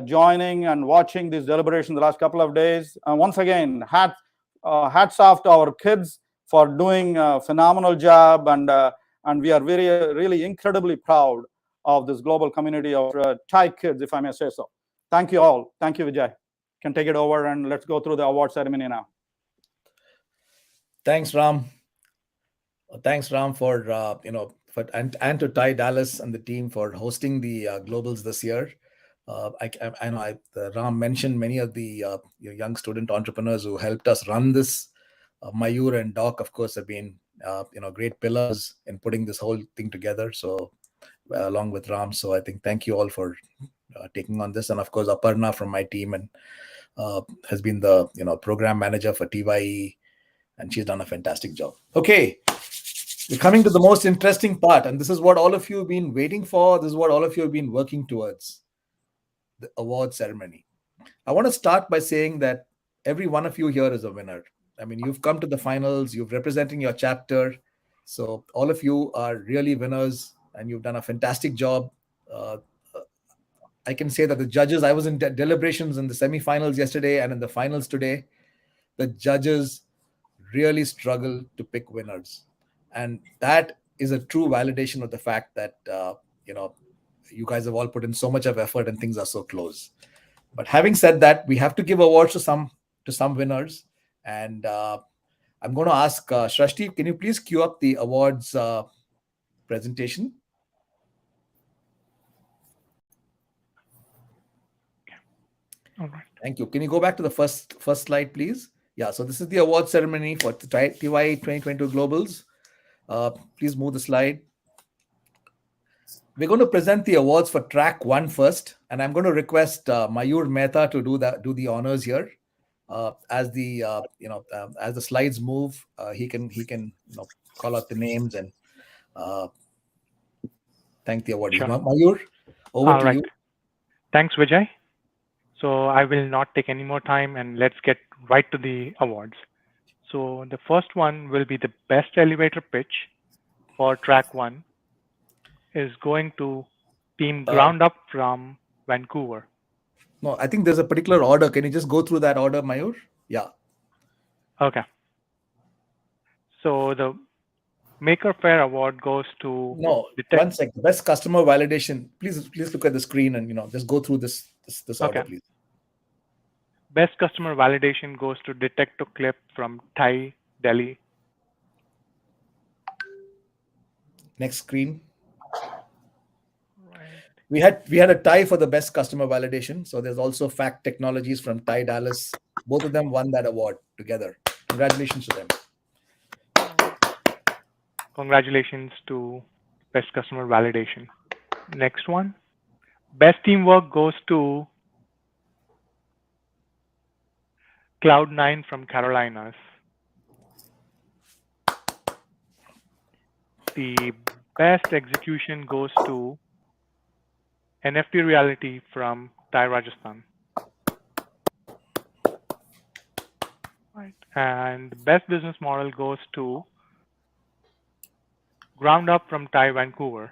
joining and watching this deliberation the last couple of days. Once again, hats off to our kids for doing a phenomenal job, and we are really incredibly proud of this global community of TYE kids, if I may say so. Thank you all. Thank you, Vijay. Can take it over and let's go through the award ceremony now. Thanks, Ram. Thanks, Ram, for and to TYE Dallas and the team for hosting the globals this year. I know Ram mentioned many of the young student entrepreneurs who helped us run this. Mayur and Doc, of course, have been great pillars in putting this whole thing together. So along with Ram, so I think thank you all for taking on this, and of course Aparna from my team and has been the program manager for TYE, and she's done a fantastic job. Okay, we're coming to the most interesting part, and this is what all of you have been waiting for. This is what all of you have been working towards: the award ceremony. I want to start by saying that every one of you here is a winner. I mean, you've come to the finals, you've representing your chapter. So all of you are really winners, and you've done a fantastic job. Uh, I can say that the judges, I was in deliberations in the semifinals yesterday and in the finals today. The judges really struggle to pick winners. And that is a true validation of the fact that, you guys have all put in so much of effort and things are so close. But having said that, we have to give awards to some winners. And I'm going to ask Trustee, can you please queue up the awards presentation? All right. Thank you. Can you go back to the first slide, please? Yeah, so this is the award ceremony for TYE 2022 Globals. Please move the slide. We're going to present the awards for track 1 first, and I'm going to request Mayur Mehta to do the honors here. As the slides move, he can call out the names and thank the awardees. Sure. Mayur, over to you. Thanks, Vijay. So I will not take any more time, and let's get right to the awards. So the first one will be the best elevator pitch for track 1 is going to Team Ground Up from Vancouver. No, I think there's a particular order. Can you just go through that order, Mayur? Yeah. Okay. So the Maker Faire Award goes to... No, one second. Best customer validation. Please look at the screen and just go through this order, please. Best customer validation goes to Detector Clip from TYE, Delhi. Next screen. We had a tie for the best customer validation. So there's also Fact Technologies from TYE Dallas. Both of them won that award together. Congratulations to them. Congratulations to best customer validation. Next one. Best teamwork goes to Cloud9 from Carolinas. The best execution goes to NFT Reality from TYE Rajasthan. Right. And best business model goes to Ground Up from TYE Vancouver.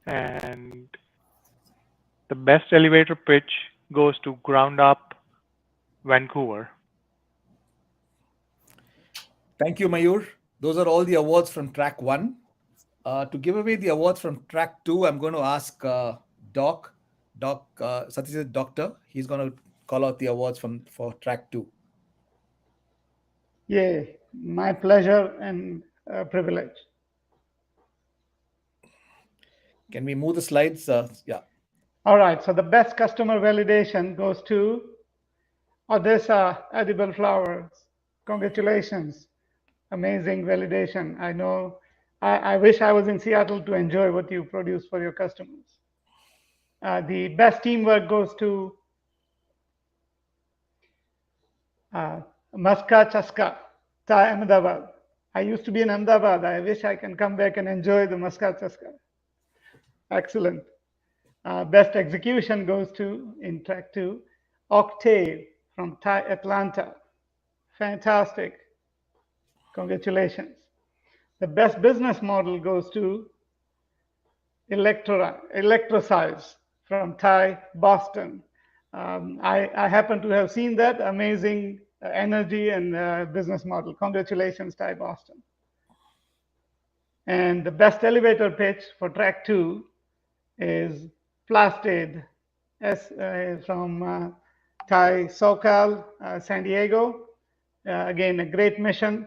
And the best elevator pitch goes to Ground Up Vancouver. Thank you, Mayur. Those are all the awards from track 1. To give away the awards from track 2, I'm going to ask Satish is doctor. He's going to call out the awards for track 2. Yeah, my pleasure and privilege. Can we move the slides? Yeah. All right. So the best customer validation goes to Odessa Edible Flowers. Congratulations. Amazing validation. I know. I wish I was in Seattle to enjoy what you produce for your customers. The best teamwork goes to Maska Chaska, TYE Ahmedabad. I used to be in Ahmedabad. I wish I can come back and enjoy the Maska Chaska. Excellent. Best execution goes to, in track 2, Octave from TYE Atlanta. Fantastic. Congratulations. The best business model goes to Electrosize from TYE Boston. I happen to have seen that amazing energy and business model. Congratulations, TYE Boston. And the best elevator pitch for track 2 is Plastid from TYE SoCal, San Diego. Again, a great mission.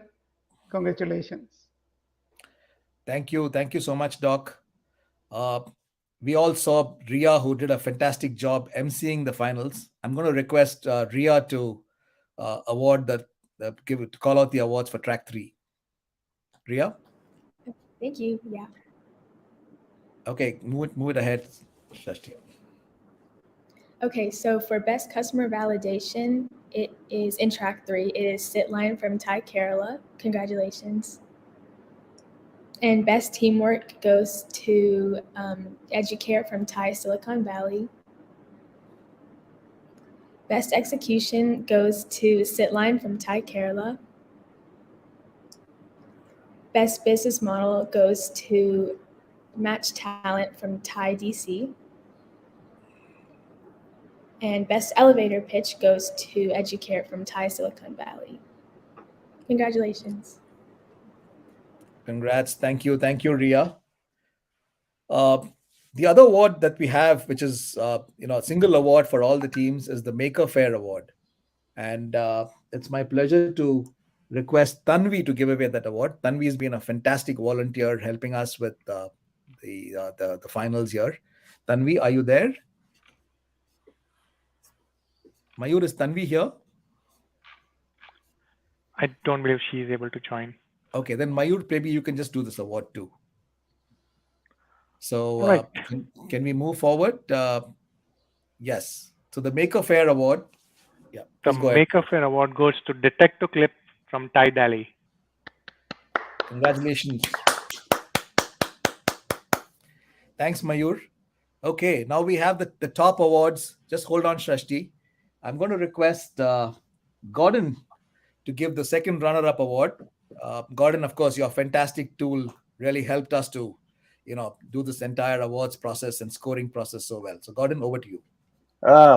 Congratulations. Thank you. Thank you so much, Doc. We all saw Ria, who did a fantastic job emceeing the finals. I'm going to request Ria to call out the awards for track 3. Ria? Thank you. Yeah. Okay, move it ahead. Trustee. Okay, so for best customer validation, it is in track 3. It is Sitline from TYE Kerala. Congratulations. And best teamwork goes to Educare from TYE Silicon Valley. Best execution goes to Sitline from TYE Kerala. Best business model goes to Match Talent from TYE DC. And best elevator pitch goes to Educare from TYE Silicon Valley. Congratulations. Congrats. Thank you, Ria. The other award that we have, which is a single award for all the teams, is the Maker Faire Award, and it's my pleasure to request Tanvi to give away that award. Tanvi has been a fantastic volunteer helping us with the finals here. Tanvi, are you there? Mayur, is Tanvi here? I don't believe she is able to join. Okay, then Mayur, maybe you can just do this award too. So Right. can we move forward? Yes. So the Maker Faire Award. Yeah. The Please go ahead. Maker Faire Award goes to Detector Clip from TYE Delhi. Congratulations. Thanks, Mayur. Okay, now we have the top awards. Just hold on, Trustee. I'm going to request Gordon to give the second runner-up award. Gordon, of course, your fantastic tool really helped us to, do this entire awards process and scoring process so well. So, Gordon, over to you.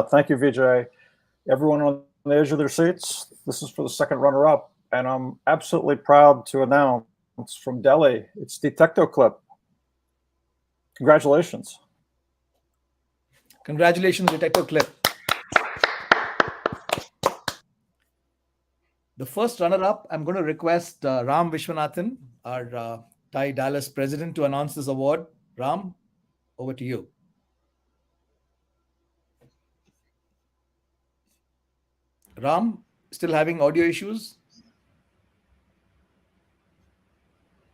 Thank you, Vijay. Everyone on the edge of their seats, this is for the second runner-up, and I'm absolutely proud to announce from Delhi, it's Detector Clip. Congratulations. Congratulations, Detector Clip. The first runner-up, I'm going to request Ram Vishwanathan, our TYE Dallas president, to announce this award. Ram, over to you. Ram, still having audio issues?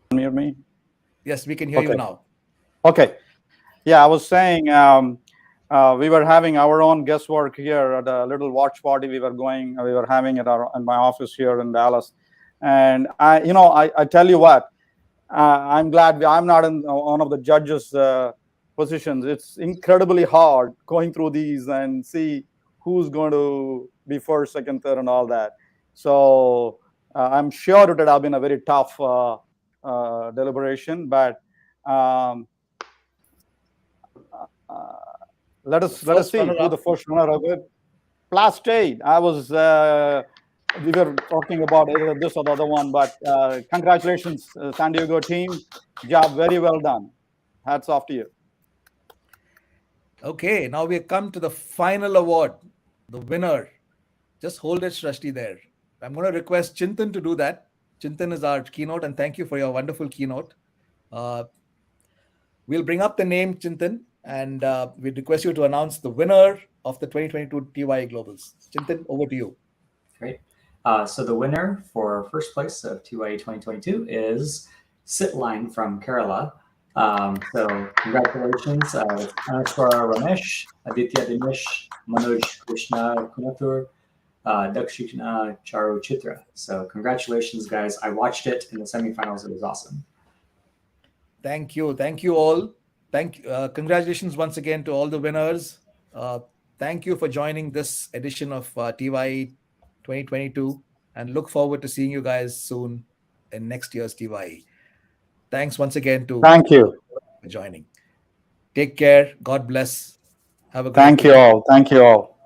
Can you hear me? Yes, we can hear you now. Okay. Yeah, I was saying we were having our own guesswork here at a little watch party we were having at in my office here in Dallas. And I tell you what, I'm glad I'm not in one of the judges' positions. It's incredibly hard going through these and see who's going to be first, second, third, and all that. So I'm sure it would have been a very tough deliberation, but let us see who the first runner-up is. Plastade. We were talking about either this or the other one, but congratulations, San Diego team. Job very well done. Hats off to you. Okay, now we have come to the final award, the winner. Just hold it, Trustee, there. I'm going to request Chintan to do that. Chintan is our keynote, and thank you for your wonderful keynote. We'll bring up the name, Chintan, and we request you to announce the winner of the 2022 TYE Globals. Chintan, over to you. Great. So the winner for first place of TYE 2022 is Sitline from Kerala. So congratulations, Anashwara Ramesh, Aditya Dinesh, Manoj Krishna Kunathur, Dakshina Charu Chitra. So congratulations, guys. I watched it in the semifinals. It was awesome. Thank you. Thank you all. Congratulations once again to all the winners. Thank you for joining this edition of TYE 2022, and look forward to seeing you guys soon in next year's TYE. Thanks once again Thank you for joining. Take care. God bless. Have a great Thank you all. Thank you all.